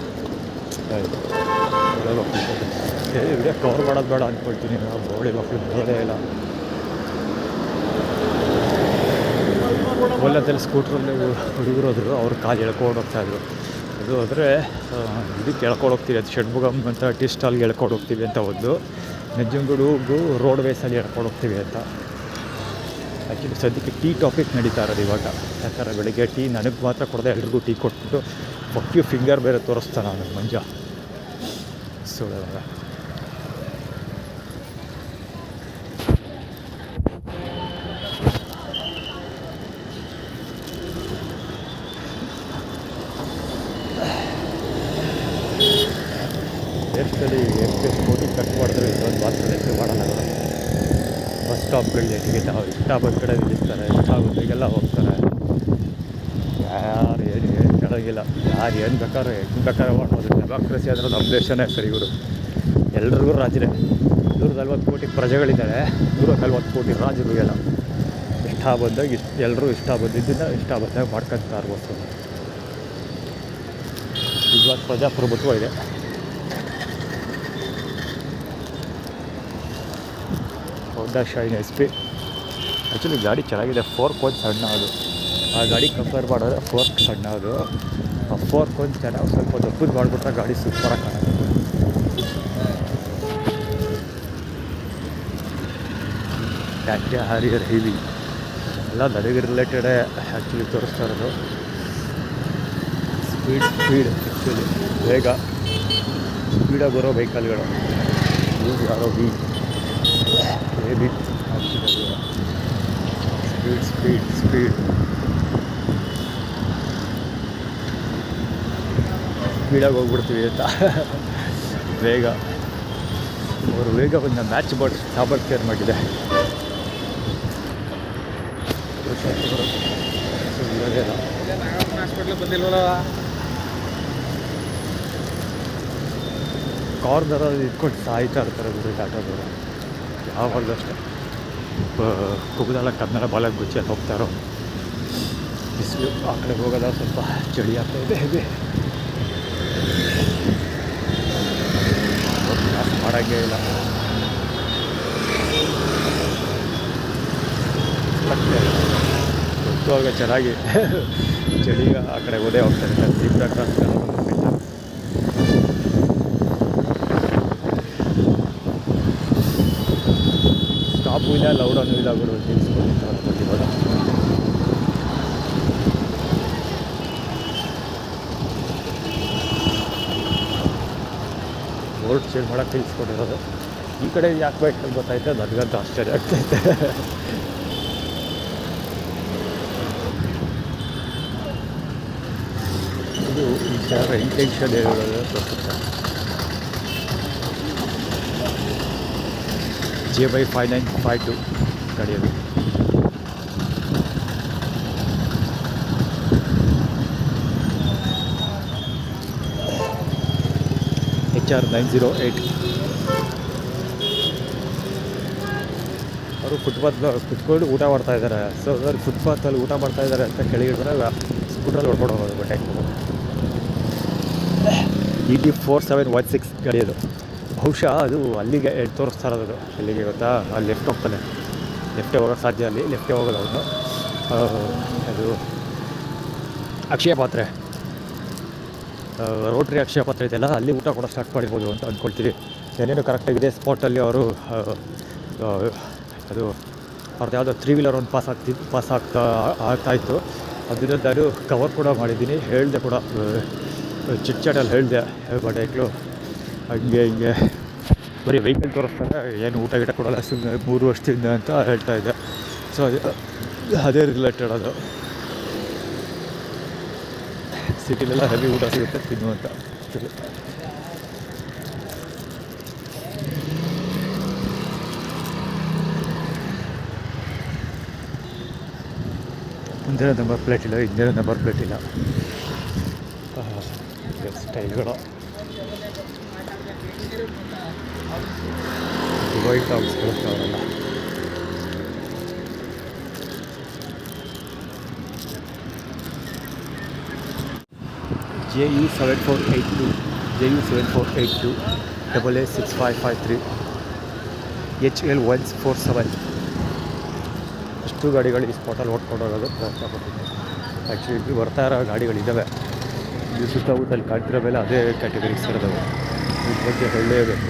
ವಿಡಿಯೋ ಕವರ್ ಮಾಡೋದು ಬೇಡ ಅಂದ್ಕೊಳ್ತೀನಿ. ಬೋಳಿ ಮಕ್ಕಳು ಬರೋದೇ ಇಲ್ಲ. ಓಲಾದಲ್ಲಿ ಸ್ಕೂಟ್ರಲ್ಲಿ ಹುಡುಗರು ಹೋದ್ರು, ಅವ್ರು ಕಾಲು ಎಳ್ಕೊಂಡು ಹೋಗ್ತಾಯಿದ್ರು. ಅದು ಆದರೆ ಇದಕ್ಕೆ ಎಳ್ಕೊಂಡು ಹೋಗ್ತೀವಿ, ಅದು ಷಣ್ಮುಗಮ್ ಅಂತ ಟೀ ಸ್ಟಾಲ್ಗೆ ಎಳ್ಕೊಂಡು ಹೋಗ್ತೀವಿ ಅಂತ ಒಂದು, ನಂಜನಗೂಡಿಗೂ ರೋಡ್ ವೇಸಲ್ಲಿ ಎಳ್ಕೊಂಡು ಹೋಗ್ತೀವಿ ಅಂತ. ಆ್ಯಕ್ಚುಲಿ ಸದ್ಯಕ್ಕೆ ಟೀ ಟಾಪಿಕ್ ನಡೀತಾ ಇರೋದು ಇವಾಗ. ಯಾಕಂದರೆ ಬೆಳಗ್ಗೆ ಟೀ ನನಗೆ ಮಾತ್ರ ಕೊಡದೆ ಎಲ್ರಿಗೂ ಟೀ ಕೊಟ್ಬಿಟ್ಟು ಫಕ್ಯು ಫಿಂಗರ್ ಬೇರೆ ತೋರಿಸ್ತಾನೆ ಅವನಿಗೆ ಮಂಜ ಸುಳ್ಳುವಾಗ. ದೇಶದಲ್ಲಿ ಎಷ್ಟು ಕೋಟಿ ಖರ್ಚು ಮಾಡಿದ್ರೆ ಇದೊಂದು ಮಾತ್ರ ಎಷ್ಟು ಮಾಡೋಣ. ಬಸ್ ಸ್ಟಾಪ್ಗಳಲ್ಲಿ ಟಿಕೆಟ್ ಇಷ್ಟ ಬಂದ ಕಡೆ ನಿಲ್ಲಿಸ್ತಾರೆ, ಇಷ್ಟ ಬಂದಾಗೆಲ್ಲ ಹೋಗ್ತಾರೆ. ಯಾರು ಏನು ಕೇಳೋಂಗಿಲ್ಲ, ಯಾರು ಏನು ಬೇಕಾದ್ರೆ ಹೆಂಗೆ ಬೇಕಾದ್ರೆ ಮಾಡ್ಬೋದು. ಡೆಮಾಕ್ರಸಿ ಅಂದರೆ ನಮ್ಮ ದೇಶನೇ ಸರಿ. ಇವರು ಎಲ್ರಿಗೂ ರಾಜರೇ. 140 ಕೋಟಿ ಪ್ರಜೆಗಳಿದ್ದಾರೆ, 140 ಕೋಟಿ ರಾಜರು ಎಲ್ಲ. ಇಷ್ಟ ಬಂದಾಗ ಎಲ್ಲರೂ ಇಷ್ಟ ಬಂದಿದ್ದನ್ನು ಇಷ್ಟ ಬಂದಾಗ ಮಾಡ್ಕೊತಾ ಇರ್ಬೋದು. ಇವಾಗ ಪ್ರಜಾಪ್ರಭುತ್ವ ಇದೆ. ಹೋಂಡಾ ಶೈನ್ SP. ಆ್ಯಕ್ಚುಲಿ ಗಾಡಿ ಚೆನ್ನಾಗಿದೆ. ಫೋರ್ಕ್ ಒಂದು ಸಣ್ಣ, ಅದು ಆ ಗಾಡಿ ಕಂಪೇರ್ ಮಾಡಿದ್ರೆ ಫೋರ್ಕ್ ಸಣ್ಣ, ಅದು ಆ ಫೋರ್ಕ್ ಒಂದು ಚೆನ್ನಾಗಿ ಸ್ವಲ್ಪ ದಪ್ಪದು ಮಾಡಿಬಿಟ್ರೆ ಗಾಡಿ ಸೂಪರಾಗಿ ಕಾಣುತ್ತೆ. ಟ್ಯಾಕ್ಟರ್ ಹ್ಯಾರಿಯರ್ ಹೆವಿ ಎಲ್ಲ ನನಗೆ ರಿಲೇಟೆಡೇ ಆ್ಯಕ್ಚುಲಿ ತೋರಿಸ್ತಾ ಇರೋದು. ಸ್ಪೀಡ್ ಆ್ಯಕ್ಚುಲಿ ಬೇಗ ಸ್ಪೀಡಾಗಿ ಬರೋ ವೆಹಿಕಲ್ಗಳು ಯೂಸ್ ಯಾರೋ ಸ್ಪೀಡ್ ಸ್ಪೀಡಾಗಿ ಹೋಗ್ಬಿಡ್ತೀವಿ ಅಂತ. ಬೇಗ ಅವರು ವೇಗವನ್ನು ಮ್ಯಾಚ್ ಸಾಮರ್ಥ್ಯ ಮಾಡಿದೆ. ಕಾರ್ನರಲ್ಲಿ ಇಟ್ಕೊಂಡು ಸಾಯ್ತಾ ಇರ್ತಾರೆ ಗುರು ಆಟೋದವರು ಯಾವಾಗಲೂ ಅಷ್ಟೇ. ಕುಗ್ದಲ್ಲ ಕನ್ನಡ ಬಾಲಕ್ಕೆ ಗುಚ್ಚಲ್ಲಿ ಹೋಗ್ತಾರೋ. ಬಿಸಿಲು ಆ ಕಡೆ ಹೋಗೋದ ಸ್ವಲ್ಪ ಚಳಿ ಆಗ್ತಾ ಇದೆ. ಮಾಡೋಂಗೇ ಇಲ್ಲ. ಗೊತ್ತುವಾಗ ಚೆನ್ನಾಗಿ ಚಳಿಗ ಆ ಕಡೆ ಓದೇ ಹೋಗ್ತಾರೆ. ಜೀಬ್ರಾ ಕ್ರಾಸ್ ಸ್ಟಾಪು ಇಲ್ಲ, ಲೌಡನ್ನು ಇಲ್ಲ ಗುರು. ನಿಲ್ಲಿಸ್ಕೊಂಡಿರೋದು ಬೋರ್ಡ್ ಚೇಂಜ್ ಮಾಡೋಕ್ಕೆ ನಿಲ್ಲಿಸ್ಕೊಂಡಿರೋದು. ಈ ಕಡೆ ಯಾಕೆ ಬೈಕಲ್ಲಿ ಗೊತ್ತಾಯ್ತು ನನಗಂತೂ ಆಶ್ಚರ್ಯ ಆಗ್ತೈತೆ. ಇದು ಈ ಥರ ಇಂಟೆನ್ಷನ್ ಹೇಳಿರೋದು ತೋರಿಸುತ್ತೆ. JY5952 ಗಾಡಿಯದು. HR908. ಅವರು ಫುಟ್ಪಾತ್ ಕುತ್ಕೊಂಡು ಊಟ ಮಾಡ್ತಾಯಿದ್ದಾರೆ. ಸೊ ಅವ್ರು ಫುಟ್ಪಾತಲ್ಲಿ ಊಟ ಮಾಡ್ತಾಯಿದ್ದಾರೆ ಅಂತ ಕೆಳಗಿಡ್ರೆ ಸ್ಕೂಟ್ರಲ್ಲಿ ಹೊಡ್ಕೊಂಡು ಹೋಗೋದು ಬಟ್ಟೆ. ET4716 ಗಾಡಿಯದು. ಬಹುಶಃ ಅದು ಅಲ್ಲಿಗೆ ತೋರಿಸ್ತಾ ಇರೋದು. ಎಲ್ಲಿಗೆ ಗೊತ್ತಾ, ಅಲ್ಲಿ ಲೆಫ್ಟ್ ಹೋಗ್ತಾನೆ. ಲೆಫ್ಟೇ ಹೋಗೋಕ್ಕೆ ಸಾಧ್ಯ, ಅಲ್ಲಿ ಲೆಫ್ಟೇ ಹೋಗೋದು ಅವನು. ಅದು ಅಕ್ಷಯ ಪಾತ್ರೆ, ರೋಟ್ರಿ ಅಕ್ಷಯ ಪಾತ್ರೆ ಇದೆಯಲ್ಲ, ಅಲ್ಲಿ ಊಟ ಕೂಡ ಸ್ಟಾರ್ಟ್ ಮಾಡಿರ್ಬೋದು ಅಂತ ಅಂದ್ಕೊಳ್ತೀವಿ. ಏನೇನು ಕರೆಕ್ಟಾಗಿದೆ ಸ್ಪಾಟಲ್ಲಿ ಅವರು. ಅದು ಅವ್ರದ್ದು ಯಾವುದೋ 3 ವೀಲರ್ ಒಂದು ಪಾಸ್ ಆಗ್ತಾಯಿತ್ತು. ಅದನ್ನು ನಾನು ಕವರ್ ಕೂಡ ಮಾಡಿದ್ದೀನಿ, ಹೇಳಿದೆ ಕೂಡ, ಚಿಟ್ಚಾಟಲ್ಲಿ ಹೇಳಿದೆ. ಬಟ್ ಏಕ್ಲು ಹಂಗೆ ಹಿಂಗೆ ಬರೀ ವೆಹಿಕಲ್ ತೋರಿಸ್ತಾರೆ, ಏನು ಊಟ ಗಿಟ ಕೊಡೋಲ್ಲ, ಸುಮ್ಮನೆ 3 ವರ್ಷದಿಂದ ಅಂತ ಹೇಳ್ತಾಯಿದ್ದೆ. ಸೊ ಅದೇ ರಿಲೇಟೆಡ್ ಅದು. ಸಿಟಿಲೆಲ್ಲ ಹೆವಿ ಊಟ ಸಿಗುತ್ತೆ ತಿನ್ನುವಂತ. ಮುಂದಿನ ನಂಬರ್ ಪ್ಲೇಟ್ ಇಲ್ಲ, ಹಿಂದಿನ ನಂಬರ್ ಪ್ಲೇಟ್ ಇಲ್ಲ. ಸ್ಟೈಲ್ಗಳು ವೈಟ್ ಟಾಪ್ಸ್ ಕಳಿಸ್ತಾವರಲ್ಲ. JU7482 AA6553 HL147. ಇಷ್ಟು ಗಾಡಿಗಳು ಈ ಸ್ಪಾಟಲ್ಲಿ ಓಡ್ಕೊಂಡು ಹೋಗೋದು ಪ್ರಯತ್ನ ಪಡ್ತೀನಿ. ಆ್ಯಕ್ಚುಲಿ ಬರ್ತಾ ಇರೋ ಗಾಡಿಗಳಿದ್ದಾವೆ. ಇದು ಸುತ್ತಮುತ್ತಲ್ಲಿ ಕಾಣ್ತಿರೋ ಮೇಲೆ ಅದೇ ಕ್ಯಾಟಗರಿಗೆ ಸೇರಿದವು. ಇದ್ರ ಬಗ್ಗೆ ಹೇಳಲೇಬೇಕು.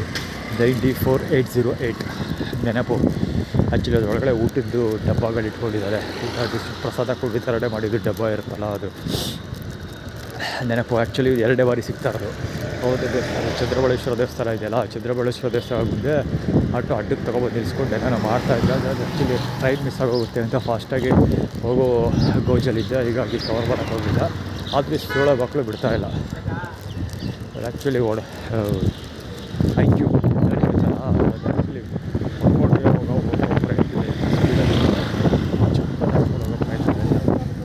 94808 ನೆನಪು. ಆ್ಯಕ್ಚುಲಿ ಅದು ಒಳಗಡೆ ಊಟದ್ದು ಡಬ್ಬಗಳು ಇಟ್ಕೊಂಡಿದ್ದಾರೆ. ಊಟ ಪ್ರಸಾದ ವಿತರಣೆ ಮಾಡಿದ್ದು ಡಬ್ಬ ಇರುತ್ತಲ್ಲ ಅದು ನೆನಪು. ಆ್ಯಕ್ಚುಲಿ 2 ಬಾರಿ ಸಿಗ್ತಾ ಇರೋದು. ಹೌದು, ದೇವಸ್ಥಾನ ಚಂದ್ರಬಾಳೇಶ್ವರ ದೇವಸ್ಥಾನ ಇದೆಯಲ್ಲ, ಚಂದ್ರಬಾಳೇಶ್ವರ ದೇವಸ್ಥಾನ ಮುಂದೆ ಆಟೋ ಅಡ್ಡಕ್ಕೆ ತೊಗೊಬಂದು ನಿಲ್ಸ್ಕೊಂಡು ನಾನು ಮಾಡ್ತಾಯಿದ್ದೆ. ಅದು ಆ್ಯಕ್ಚುಲಿ ಟ್ರೈನ್ ಮಿಸ್ ಆಗೋಗುತ್ತೆ ಅಂತ ಫಾಸ್ಟಾಗಿ ಹೋಗೋ ಗೋಜಲ್ಲಿದ್ದೆ, ಹೀಗಾಗಿ ಕವರ್ ಮಾಡೋಕ್ಕೆ ಹೋಗಿಲ್ಲ. ಆದರೆ ಸ್ಲೋಳ ಮಕ್ಕಳು ಬಿಡ್ತಾಯಿಲ್ಲ. ಅದು ಆ್ಯಕ್ಚುಲಿ IQ ಆ್ಯಕ್ಚುಲಿ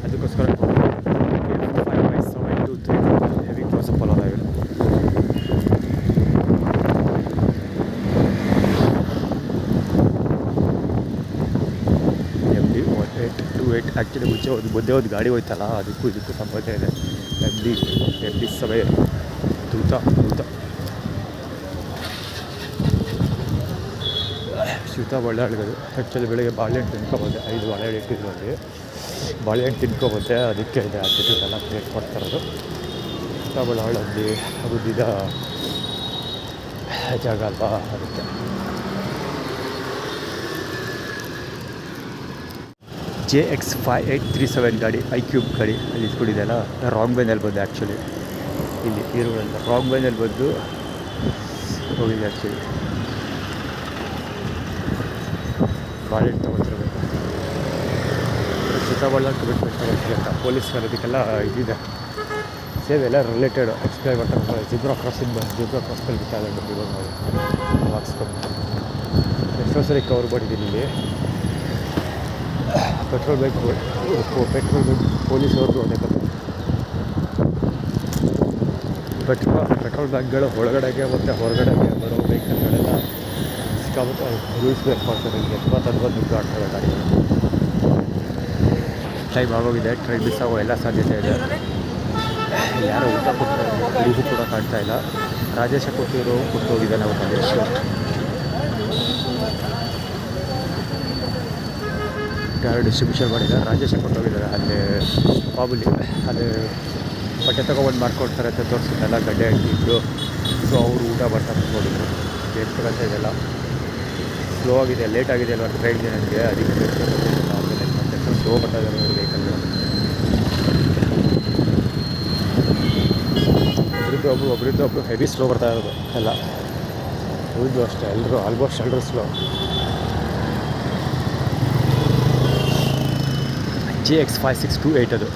ಅದಕ್ಕೋಸ್ಕರ ಹೆವಿ ಕ್ಲೋಸ್ ಫಾಲೋ ಆಗಿದೆ. MD 1828 ಆ್ಯಕ್ಚುಲಿ ಮುಂದೆ ಒಂದು ಗಾಡಿ ಹೋಯ್ತಲ್ಲ, ಅದಕ್ಕೂ ಸಂಬಂಧ ಇದೆ. MD ಸಮಯ ದೂತ ಶೀತ ಬಳ್ಳಾಳಿಗದು. ಆ್ಯಕ್ಚುಲಿ ಬೆಳಗ್ಗೆ ಬಾಳೆಹಣ್ಣು ತಿನ್ಕೊಬೋದೆ, 5 ಬಾಳೆಹಣ್ಣು ಇಟ್ಟಿದ್ರು ಅಲ್ಲಿ. ಬಾಳೆಹಣ್ಣು ತಿನ್ಕೊಬೋದೆ, ಅದಕ್ಕೆ ಇದೆ ಆ್ಯಕ್ಟಿಟ್ಯೂಡ್ ಎಲ್ಲ ಕ್ರಿಯೇಟ್ ಮಾಡ್ತಾರೋದು. ಶೀತ ಬಳ್ಳಾಳಲ್ಲಿ ಬುದ್ಧಿದ ಜಾಗ ಅಲ್ವಾ, ಅದಕ್ಕೆ. JX5837 ಗಾಡಿ, iQube ಗಾಡಿ ಅಲ್ಲಿ ಇಟ್ಕೊಂಡಿದೆಯಲ್ಲ, ರಾಂಗ್ ವೇನಲ್ಲಿ ಬಂದೆ. ಆ್ಯಕ್ಚುಲಿ ಇಲ್ಲಿ ಈರುಗಳಿಂದ ರಾಂಗ್ ವೇನಲ್ಲಿ ಬಂದು ಹೋಗಿದೆ. ಆ್ಯಕ್ಚುಲಿ ಬಾಳೆಹಣ್ಣು ತೊಗೊತಿರ್ಬೇಕು. ಚಿತ್ರಬಳ್ಳಾರಿ ಬಿಟ್ಬಿಟ್ಟು ಪೊಲೀಸ್ ಅದಕ್ಕೆಲ್ಲ ಇದಿದೆ, ಸೇವೆ ಎಲ್ಲ ರಿಲೇಟೆಡ್ ಎಕ್ಸ್ಪ್ಲೈನ್ ಮಾಡ್ತಾರೆ. ಜಿಬ್ರಾ ಕ್ರಾಸಿಂಗ್ ಬಂದು ಜಿಬ್ರಾ ಕ್ರಾಸ್ನಲ್ಲಿ ಬಿಟ್ಟಾಗಬೇಕು. ಇವಾಗ ನಾವು ಹಾಕ್ಸ್ಕೊಂಡು ಎಷ್ಟೋ ಸರಿ ಕವರ್ ಮಾಡಿದ್ದೀನಿ. ಇಲ್ಲಿ ಪೆಟ್ರೋಲ್ ಬಂಕ್ ಪೊಲೀಸವ್ರದ್ದು ಅದೇ ಕಥೆ. ಪೆಟ್ರೋಲ್ ಬ್ಯಾಂಕ್ಗಳು ಒಳಗಡೆಗೆ ಮತ್ತು ಹೊರಗಡೆಗೆ ಬರೋ ವೆಹಿಕಲ್ಗಳೆಲ್ಲ ಸಿಕ್ಕಾಬಿಟ್ಟು ರೂಲ್ಸ್ ಬೇಕು ಮಾಡ್ತಾರೆ. ಇಲ್ಲಿ 20-60 ದುಡ್ಡು ಆಡ್ತಾರೆ ಗಾಡಿಗಳು. ಟೈಮ್ ಆಗೋಗಿದೆ, ಟ್ರೈನ್ ಮಿಸ್ ಆಗೋ ಎಲ್ಲ ಸಾಧ್ಯತೆ ಇದೆ. ಯಾರೋ ಊಟ ಕೊಡ್ತಾರೆ, ಹುಡುಗು ಕೂಡ ಕಾಣ್ತಾ ಇಲ್ಲ. ರಾಜೇಶ ಕೊಟ್ಟಿರೋ ಕೊಟ್ಟೋಗಿದ್ದಾನೆ ಊಟ. ಯಾರು ಡಿಸ್ಟ್ರಿಬ್ಯೂಷನ್ ಮಾಡಿದ್ದಾರೆ, ರಾಜೇಶ ಕೊಟ್ಟೋಗಿದ್ದಾರೆ. ಅಲ್ಲಿ ಬಾಬುಲಿ ಅದು ಬಟ್ಟೆ ತೊಗೊಬಂದು ಮಾಡ್ಕೊಡ್ತಾರೆ ಅಂತ ತೋರಿಸಿದ್ದೆಲ್ಲ ಗಡ್ಡೆ ಹಾಕಿದ್ದು. ಸೊ ಅವರು ಊಟ ಬರ್ತಾರೆ ನೋಡಿದ್ರು. ಏನು ಕೊಡುತ್ತೆ ಇದೆಲ್ಲ ಸ್ಲೋ ಆಗಿದೆ, ಲೇಟ್ ಆಗಿದೆ ಅಲ್ವ ಟ್ರೈನ್ಗೆ. ನನಗೆ ಅದಕ್ಕೆ ಆಮೇಲೆ ಮತ್ತೆ ಸ್ಲೋ ಬರ್ತಾ ಇದ್ದಾರೆ ನೋಡಿ ವೆಹಿಕಲ್ಗಳು. ಒಬ್ರಿದ್ದೊಬ್ರು ಹೆವಿ ಸ್ಲೋ ಬರ್ತಾ ಇರೋದು ಎಲ್ಲ. ಉಳಿದು ಅಷ್ಟೇ, ಆಲ್ಮೋಸ್ಟ್ ಎಲ್ಲರೂ ಸ್ಲೋ. JX5628 ಅದು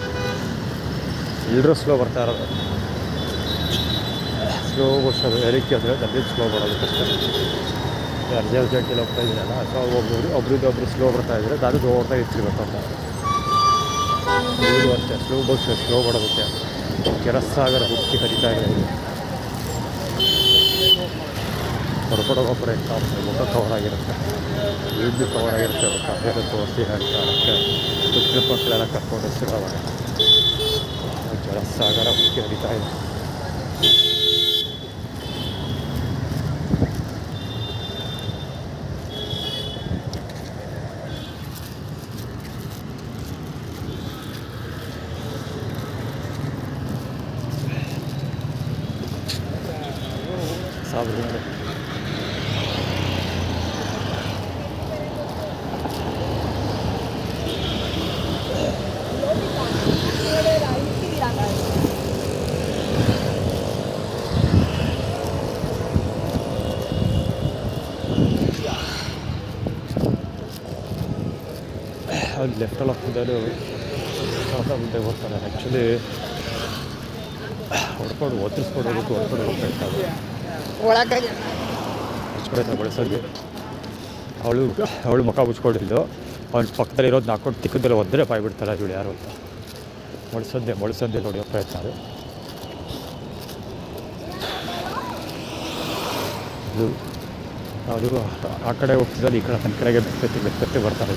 ಎಲ್ಲರೂ ಸ್ಲೋ ಬರ್ತಾ ಇರೋದು. ಸ್ಲೋ ಅದು ಏನಕ್ಕೆ ಅಂದರೆ ಡಬ್ಬಿಂಗ್ ಸ್ಲೋ ಮಾಡೋದು ಕಷ್ಟ. ಅರ್ಜೆಂಟಲ್ಲಿ ಹೋಗ್ತಾ ಇದ್ದೀನಲ್ಲ, ಸೊ ಒಬ್ರಿದ್ದೊಬ್ರು ಸ್ಲೋ ಬರ್ತಾ ಇದ್ದಾರೆ. ನಾನು ಓಡ್ತಾ ಇರ್ತಿರ್ಬೇಕು ಅಂತ. ಇದು ಅಷ್ಟೇ ಸ್ಲೋ ಮಾಡೋದಕ್ಕೆ ಕೆರಸ್ಸಾಗರ ಹುಕ್ಕಿ ಕರೀತಾ ಇದೆ. ಹೊರಗಡೆ ಇರ್ತಾ ಮುಖ ಕವರ್ ಆಗಿರುತ್ತೆ, ಇದ್ದು ಕವರ್ ಆಗಿರುತ್ತೆ. ಬೇರೆ ತೋರಿಸಿ ಹೇಳ್ತಾ ಅದಕ್ಕೆ ಸುತ್ತ ಮಕ್ಕಳೆಲ್ಲ ಕರ್ಕೊಂಡು ಹೋಗ್ತಿರೋವಾಗ ಕೆರಸ್ಸಾಗರ ಹುಕ್ಕಿ ಹರಿತಾ ಇದೆ. ಸಾಬ್ ಅಲ್ಲಿ ಲೆಫ್ಟಲ್ಲಿ ಹೋಗ್ತಿದ್ದರು ಮುಂದೆ ಹೋಗ್ತಾರೆ. ಆ್ಯಕ್ಚುಲಿ ಹೊಡ್ಕೊಂಡು ಒತ್ತಿಸ್ಕೊಂಡು ಹೊಡ್ಕೊಂಡು ಹೋಗ್ಬೇಕಾಗ್ತದೆ. ಹಚ್ಕೊಳ್ತಾ ಬಳಸೋದು. ಅವಳು ಮುಖ ಮುಚ್ಕೊಂಡಿದ್ದು, ಅವ್ನ ಪಕ್ಕದಲ್ಲಿ ಇರೋದು ಹಾಕೊಂಡು ತಿಕ್ಕದಲ್ಲಿ ಒದ್ದರೆ ಬಾಯ್ ಬಿಡ್ತಾರೆ. ಅದು ಯಾರು ಅಂತ ಮೊಳಸಂದೆ ನೋಡಿ ಪ್ರಯತ್ನ ಅದು ಆ ಕಡೆ ಹೋಗ್ತಿದ್ದಲ್ಲಿ ಈ ಕಡೆ ನನ್ನ ಕಡೆಗೆ ಬೆಕ್ಕತ್ತಿ ಬರ್ತಾರೆ.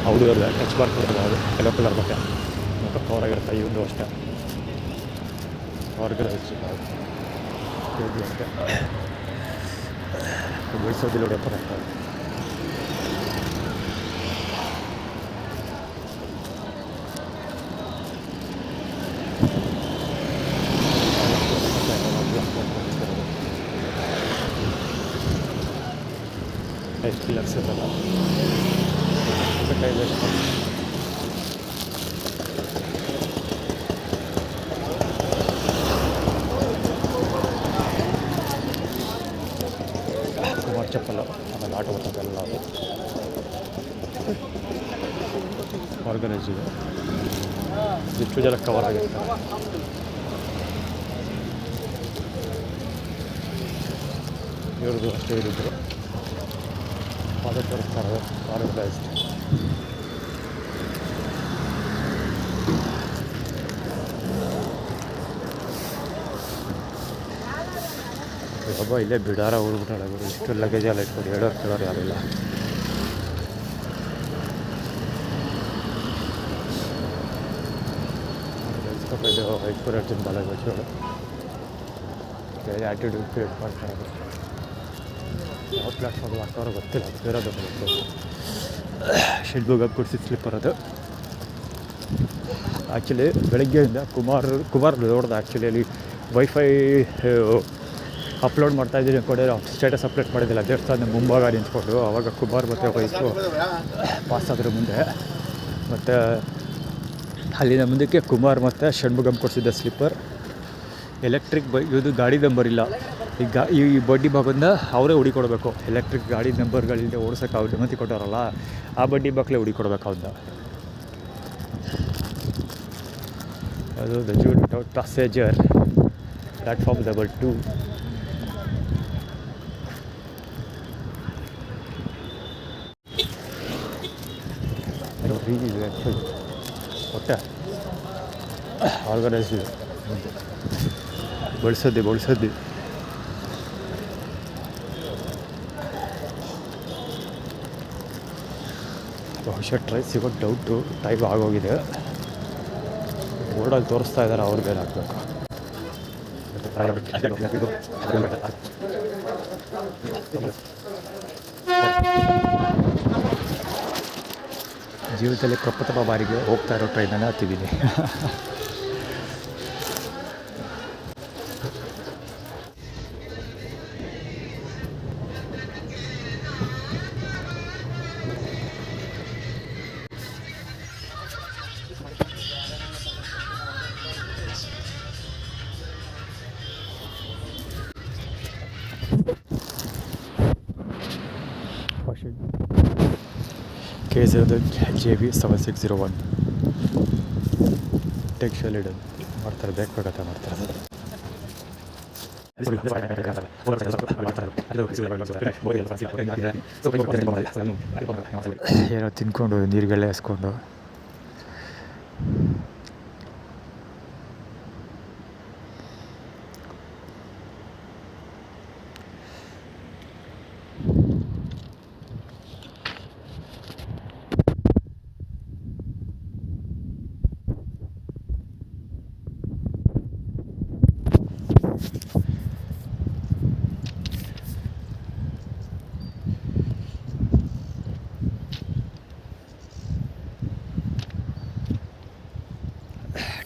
ಹೌದು ಅವ್ರಿಗೆ ಟಚ್ ಮಾಡ್ಕೊಡೋದು. ಅದು ಯೆಲ್ಲೋ ಕಲರ್ ಬಟ್ಟೆ ಮುಖ ಕವರ್ ಆಗಿರುತ್ತೆ. ಇವೊಂದು ಅಷ್ಟೇ ಹೊರಗಡೆ ಅಂತ ಬೆಳೆಸೋದಿಲ್ಲ ಹೊಡೆಯಪ್ಪ ಆಗ್ತದೆ. ಟೈರ್ ಕಿಲ್ಲರ್ಸ್ ಇರಲ್ಲ, ಟೈರ್ ವೇಸ್ಟ್ ಮಾಡಿ. ಕುಮಾರ್ ಚಪ್ಪಲ್ ಆಮೇಲೆ ಆಟೋ ಬರ್ತದೆಲ್ಲ ಅದು ಆರ್ಗನೈಸ್ ಇದೆ, ಎಷ್ಟು ಜನ ಕವರ್ ಆಗಿರ್ತಾರೆ. ಇವ್ರದ್ದು ಅಷ್ಟೇ ಇರಿದ್ರು ಅದೇ ತೋರಿಸ್ತಾರೆ ಆರ್ಗನೈಸ್ಡ್. ಒಬ್ಬ ಇಲ್ಲೇ ಬಿಡಾರ ಹೋಗ್ಬಿಟ್ಟಾಳೆ ಗುರು, ಇಷ್ಟು ಲಗೇಜ್ ಎಲ್ಲ ಇಟ್ಕೊಂಡು ಹೇಳೋರು ಯಾರಿಲ್ಲ. ಇದು ಎಕ್ಸ್ಪೋರ್ಟೇಷನ್ ಬಾಲಗಳು ಬೇರೆ ಆ್ಯಟಿಟ್ಯೂಡ್ ಕ್ರಿಯೇಟ್ ಮಾಡ್ತಾರೆ. ಯಾವ ಪ್ಲ್ಯಾಟ್ಫಾರ್ಮ್ ಆಗ್ತಾರೋ ಗೊತ್ತಿಲ್ಲ, ಅದು ಬೇರೆ ಗೊತ್ತು. ಶಿಲ್ಬುಗ ಕುಡಿಸಿ ಸ್ಲಿಪ್ಪರ್ ಅದು ಆ್ಯಕ್ಚುಲಿ ಬೆಳಗ್ಗೆಯಿಂದ ಕುಮಾರ್ ನೋಡ್ದೆ. ಆ್ಯಕ್ಚುಲಿ ಅಲ್ಲಿ ವೈಫೈ ಅಪ್ಲೋಡ್ ಮಾಡ್ತಾಯಿದ್ದೀನಿ ಕೊಡಿ, ಸ್ಟೇಟಸ್ ಅಪ್ಲೋಡ್ ಮಾಡಿದ್ದಿಲ್ಲ. ದೇವಸ್ಥಾನ ಮುಂಭಾಗ ನಿಂತ್ಕೊಂಡು ಆವಾಗ ಕುಮಾರ್ ಮತ್ತು ವೈಫು ಪಾಸ್ ಆದ್ರ ಮುಂದೆ, ಮತ್ತು ಅಲ್ಲಿನ ಮುಂದಕ್ಕೆ ಕುಮಾರ್ ಮತ್ತು ಷಣ್ಮುಗಮ್ ಕೊಡಿಸಿದ್ದ ಸ್ಲಿಪ್ಪರ್ ಎಲೆಕ್ಟ್ರಿಕ್ ಇದು ಗಾಡಿ ನಂಬರ್ ಇಲ್ಲ. ಈಗ ಈ ಬಡ್ಡಿ ಬಾಗಂದ ಅವರೇ ಹುಡಿಕೊಡ್ಬೇಕು. ಎಲೆಕ್ಟ್ರಿಕ್ ಗಾಡಿ ನಂಬರ್ಗಳಿಂದ ಓಡಿಸೋಕೆ ಅವ್ರು ಅನುಮತಿ ಕೊಟ್ಟಾರಲ್ಲ, ಆ ಬಡ್ಡಿ ಬಾಕ್ಲೇ ಹುಡಿಕೊಡ್ಬೇಕು ಅವ್ನ. ಅದು the jute without passenger platform number 2. ಇದೆ ಆ್ಯಕ್ಚುಲಿ ಒಟ್ಟೆ ಆರ್ಗನೈಸ್ ಇದೆ, ಬಳಸೋದು ಬಹುಶಃ ಟ್ರೈ ಸಿಗೋದು ಡೌಟು. ಟೈಮ್ ಆಗೋಗಿದೆ, ಬೋರ್ಡಲ್ಲಿ ತೋರಿಸ್ತಾ ಇದ್ದಾರೆ ಅವ್ರಿಗೆ ಏನಾಗಬೇಕು. ಜೀವಿತದಲ್ಲಿ ಪ್ರಪ್ರಥಮ ಬಾರಿಗೆ ಹೋಗ್ತಾ ಇರೋ ಟ್ರೈನನ್ನು ಹತ್ತಿದ್ದೀನಿ. KZ JV 7601 ಟೆಕ್ಸ್ಟೈಲ್ ಇಡೋದು ಮಾಡ್ತಾರೆ, ಬೇಕಾಗತ್ತೆ ಮಾಡ್ತಾರೆ. ಏನೋ ತಿನ್ಕೊಂಡು ನೀರುಗಳೇ ಹಸ್ಕೊಂಡು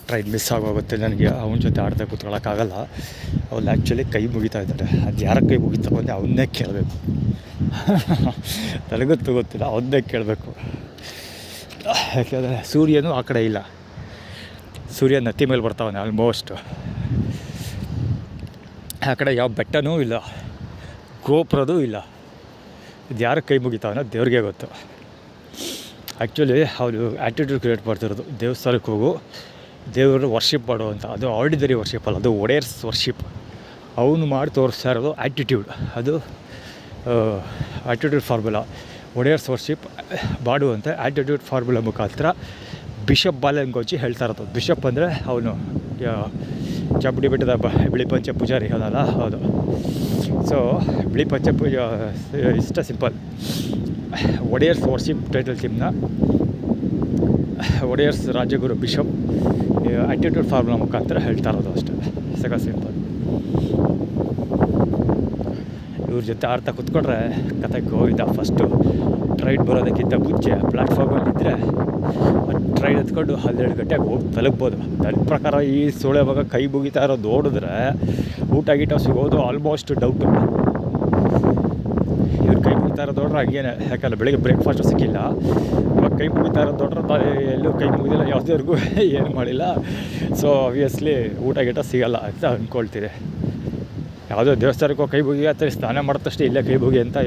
ಟ್ರೈನ್ ಮಿಸ್ ಆಗೋಗುತ್ತೆ ನನಗೆ. ಅವನ ಜೊತೆ ಆಡ್ತಾ ಕೂತ್ಕೊಳ್ಳೋಕ್ಕಾಗಲ್ಲ. ಅವ್ರು ಆ್ಯಕ್ಚುಲಿ ಕೈ ಮುಗಿತಾ ಇದ್ದಾರೆ. ಅದು ಯಾರ ಕೈ ಮುಗಿತಾ ಬಂದೆ ಅವನ್ನೇ ಕೇಳಬೇಕು. ನನಗೊತ್ತು ಗೊತ್ತಿಲ್ಲ, ಅವನ್ನೇ ಕೇಳಬೇಕು. ಯಾಕೆಂದರೆ ಸೂರ್ಯನೂ ಆ ಕಡೆ ಇಲ್ಲ, ಸೂರ್ಯ ನತ್ತಿ ಮೇಲೆ ಬರ್ತಾವನೆ ಆಲ್ಮೋಸ್ಟ್. ಆ ಕಡೆ ಯಾವ ಬೆಟ್ಟನೂ ಇಲ್ಲ, ಗೋಪುರದೂ ಇಲ್ಲ. ಇದು ಯಾರ ಕೈ ಮುಗಿತಾವನ ದೇವ್ರಿಗೆ ಗೊತ್ತು. ಆ್ಯಕ್ಚುಲಿ ಅವರು ಆ್ಯಟಿಟ್ಯೂಡ್ ಕ್ರಿಯೇಟ್ ಮಾಡ್ತಿರೋದು, ದೇವಸ್ಥಾನಕ್ಕೆ ಹೋಗು ದೇವರು ವರ್ಷಿಪ್ ಮಾಡೋ ಅಂತ. ಅದು ಆರ್ಡಿನರಿ ವರ್ಷಿಪ್ ಅಲ್ಲ, ಅದು ಒಡೆಯರ್ಸ್ ವರ್ಷಿಪ್. ಅವನು ಮಾಡಿ ತೋರಿಸ್ತಾ ಇರೋದು ಆ್ಯಟಿಟ್ಯೂಡ್. ಅದು ಆ್ಯಟಿಟ್ಯೂಡ್ ಫಾರ್ಮುಲಾ. ಒಡೆಯರ್ಸ್ ವರ್ಷಿಪ್ ಮಾಡುವಂಥ ಆ್ಯಟಿಟ್ಯೂಡ್ ಫಾರ್ಮುಲಾ ಮುಖಾಂತರ ಬಿಷಪ್ ಬಾಲಂಗೋಚಿ ಹೇಳ್ತಾ ಇರೋದು. ಬಿಷಪ್ ಅಂದರೆ ಅವನು ಚಾಮುಂಡಿ ಬೆಟ್ಟದ ಬಿಳಿ ಪಂಚ ಪೂಜಾರಿ ಅವನಲ್ಲ, ಹೌದು. ಸೊ ಬಿಳಿ ಪಂಚ ಪೂಜಾ ಇಷ್ಟ ಸಿಂಪಲ್. ಒಡೆಯರ್ಸ್ ವರ್ಷಿಪ್ ಟೈಟಲ್ ಥೀಮ್ನ ಒಡೆಯರ್ಸ್ ರಾಜಗುರು ಬಿಷಪ್ ಆ್ಯಟಿಟ್ಯೂಡ್ ಫಾರ್ಮುಲಾ ಮುಖಾಂತರ ಹೇಳ್ತಾ ಇರೋದು ಅಷ್ಟೇ, ಸಗ ಸಿಂಪಲ್. ಇವ್ರ ಜೊತೆ ಆಡ್ತಾ ಕೂತ್ಕೊಂಡ್ರೆ ಕತೆ ಗೋವಿಂದ. ಫಸ್ಟು ಟ್ರೈನ್ ಬರೋದಕ್ಕಿಂತ ಮುಂಚೆ ಪ್ಲ್ಯಾಟ್ಫಾರ್ಮಲ್ಲಿದ್ದರೆ ಟ್ರೈನ್ ಎತ್ಕೊಂಡು 12 ಗಂಟೆಗೆ ಹೋಗಿ ತಲುಪ್ಬೋದು. ನನ್ನ ಪ್ರಕಾರ ಈ ಸೋಳೆವಾಗ ಕೈ ಮುಗಿತಾ ಇರೋದು ನೋಡಿದ್ರೆ ಊಟ ಗೀಟ ಸಿಗೋದು ಆಲ್ಮೋಸ್ಟ್ ಡೌಟು. ಇವ್ರ ಕೈ ಮುಗಿತಾ ಇರೋದು ನೋಡ್ರೆ ಹಂಗೇನೆ, ಯಾಕಂದರೆ ಬೆಳಿಗ್ಗೆ ಬ್ರೇಕ್ಫಾಸ್ಟು ಸಿಕ್ಕಿಲ್ಲ. ಇವಾಗ ಕೈ ಮುಗಿತಾ ಇರೋದು ನೋಡ್ರೆ ಎಲ್ಲೂ ಕೈ ಮುಗಿದಿಲ್ಲ, ಯಾವುದೇವ್ರಿಗೂ ಏನು ಮಾಡಿಲ್ಲ. ಸೊ ಆಬ್ವಿಯಸ್ಲಿ ಊಟ ಗೀಟ ಸಿಗೋಲ್ಲ ಅಂತ ಅಂದ್ಕೊಳ್ತೀರಿ. ಯಾವುದೋ ದೇವಸ್ಥಾನಕ್ಕೋ ಕೈ ಮುಗಿ ಅಥವಾ ಸ್ನಾನ ಮಾಡಿದಷ್ಟೇ ಇಲ್ಲೇ ಕೈ ಮುಗಿ ಅಂತ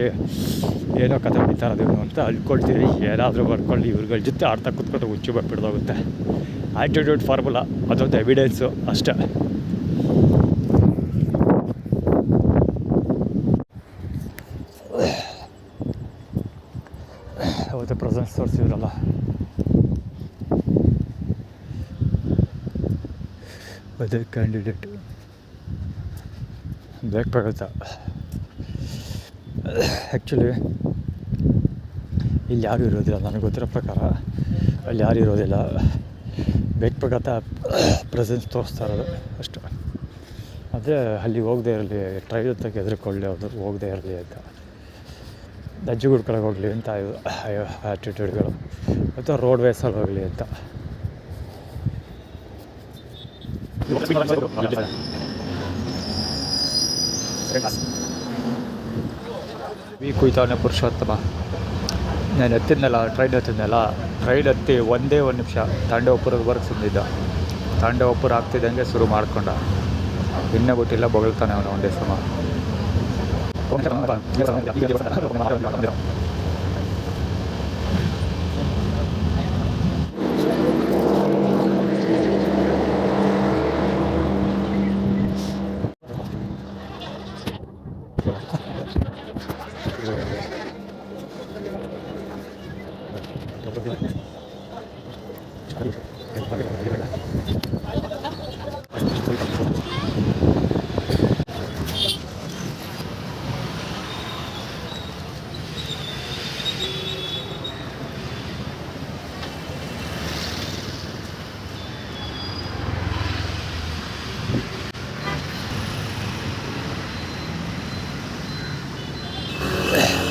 ಏನೋ ಕಥೆ ಬಿಡ್ತಾರದೇನು ಅಂತ ಅಂದ್ಕೊಳ್ತೀರಿ. ಏನಾದರೂ ಬರ್ಕೊಳ್ಳಿ, ಇವ್ರುಗಳ ಜೊತೆ ಆಡ್ತಾ ಕೂತ್ಕೊಂಡ್ರೆ ಹುಚ್ಚು ಬಿಡೋಗುತ್ತೆ. ಆ್ಯಟಿಟ್ಯೂಡ್ ಫಾರ್ಮುಲಾ ಅದೊಂದು ಎವಿಡೆನ್ಸು ಅಷ್ಟೇ. ಅವತ್ತು ಪ್ರೆಸೆನ್ಸ್ ತೋರಿಸಿದ್ರಲ್ಲ, ಅದೇ ಕ್ಯಾಂಡಿಡೇಟ್ ಬ್ಯಾಕ್ ಪಗತ. ಆ್ಯಕ್ಚುಲಿ ಇಲ್ಲಿ ಯಾರೂ ಇರೋದಿಲ್ಲ, ನನಗೆ ಗೊತ್ತಿರೋ ಪ್ರಕಾರ ಅಲ್ಲಿ ಯಾರೂ ಇರೋದಿಲ್ಲ. ಬೆಕ್ ಪಗತ ಪ್ರೆಸೆನ್ಸ್ ತೋರಿಸ್ತಾ ಇರೋದು ಅಷ್ಟು. ಅದೇ ಅಲ್ಲಿ ಹೋಗದೆ ಇರಲಿ, ಟ್ರೈಲ್ ಹೊತ್ತಾಗ ಹೆದರ್ಕೊಳ್ಳಿ, ಅವರು ಹೋಗದೆ ಇರಲಿ ಅಂತ, ದಜ್ಜು ಗುಡ್ಕೊಳಗೆ ಹೋಗಲಿ ಅಂತ ಇದು ಆ್ಯಟಿಟ್ಯೂಡ್ಗಳು, ಅಥವಾ ರೋಡ್ ವೇಸಲ್ಲಿ ಹೋಗಲಿ ಅಂತ. ಕುಯ್ತವನೇ ಪುರುಷೋತ್ತಮ. ನಾನು ಟ್ರೈನ್ ಹತ್ತಿ ಒಂದೇ ಒಂದು ನಿಮಿಷ ತಾಂಡವಪುರಕ್ಕೆ ಬರೋಕ್ಕೆ ಸುಮ್ಮನಿದ್ದ. ತಾಂಡವಪುರ ಆಗ್ತಿದ್ದಂಗೆ ಶುರು ಮಾಡ್ಕೊಂಡ, ಇನ್ನೂ ಗೊತ್ತಿಲ್ಲ ಬೊಗಳ್ತಾನೆ ಅವನು ಒಂದೇ ಸಮ.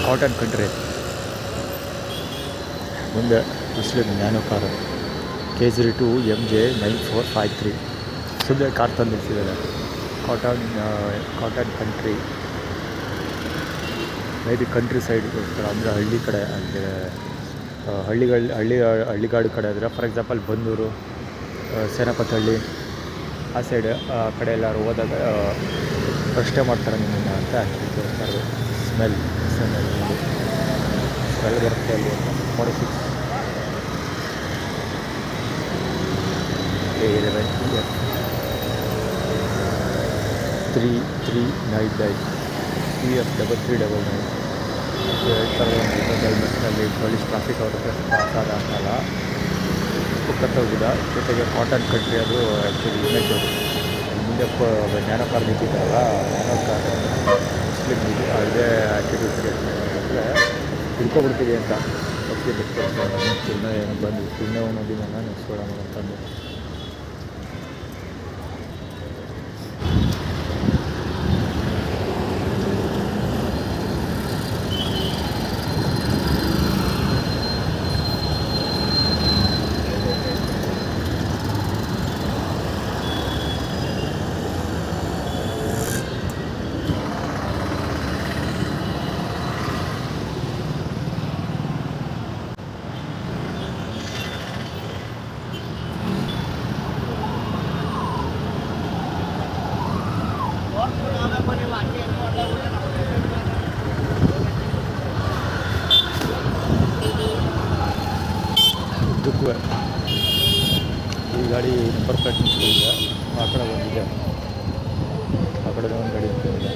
ಕಾಟನ್ ಕಂಟ್ರಿ ಮುಂದೆ ಮುಸ್ಲಿಂ ನ್ಯಾನೋ ಕಾರು ಕೇಸರಿ 2 MJ 9453 ಸುಮ್ಮನೆ ಕಾರ್ ತಂದು ನಿಲ್ಸಿದ್ದಾರೆ. Cotton country may be country ಸೈಡ್ಗೋಸ್ಕರ, ಅಂದರೆ ಹಳ್ಳಿ ಕಡೆ, ಅಂದರೆ ಹಳ್ಳಿಗಾಡು ಕಡೆ ಆದರೆ, ಫಾರ್ ಎಕ್ಸಾಂಪಲ್ ಬಂದೂರು, ಸೇನಾಪತಹಳ್ಳಿ ಆ ಸೈಡ್ ಆ ಕಡೆ ಎಲ್ಲರೂ ಹೋದಾಗ ಪ್ರಶ್ನೆ ಮಾಡ್ತಾರೆ ನಿಮ್ಮನ್ನು ಅಂತ ಹೇಳ್ತಾರೆ. ಸ್ಮೆಲ್ ಬರುತ್ತೆ ಅಲ್ಲಿ. 46 A11 EF 3399 EF 3399 ಹೇಳ್ತಾರೆ. ಹೆಲ್ಮೆಟ್ನಲ್ಲಿ ಪೊಲೀಸ್ ಟ್ರಾಫಿಕ್ ಅವ್ರಿಗೆ ಪಾಸ್ ಆದ ಅಂತಲ್ಲ, ಕುಕ್ಕತ್ತೋಗಿದ. ಜೊತೆಗೆ ಕಾಟನ್ ಕಂಟ್ರಿ ಅದು ಆ್ಯಕ್ಚುಲಿ ಇಮೇಜ್. ಮುಂದೆ ನ್ಯಾನೋ ಕಾರ್ ನಿಂತಿದ್ದಾರಲ್ಲ, ನ್ಯಾನೋ ಕಾರ್ ಮುಸ್ಲಿಮ್ ಅದೇ ಆ್ಯಕ್ಟಿವಿಟಿ ಅಂದರೆ ತಿಳ್ಕೊಬಿಡ್ತೀವಿ ಅಂತ ಅದಕ್ಕೆ ಬಿಟ್ಟು ಸುಮ್ಮನೆ ಏನು ಬಂದು ಸುಮ್ಮನೆ ಒಂದೊಂದಿನ ನೆನೆಸ್ಕೊಳ್ಳೋಣ ಅಂತಂದು. ಉದ್ದಕ್ಕೂ ಈ ಗಾಡಿ ನಂಬರ್ ಪ್ಲೇಟ್ ನಿಂತಿದೆ, ಆ ಕಡೆ ಬಂದಿದೆ, ಆ ಕಡೆ ಒಂದು ಗಾಡಿ ನಿಂತಿದೆ.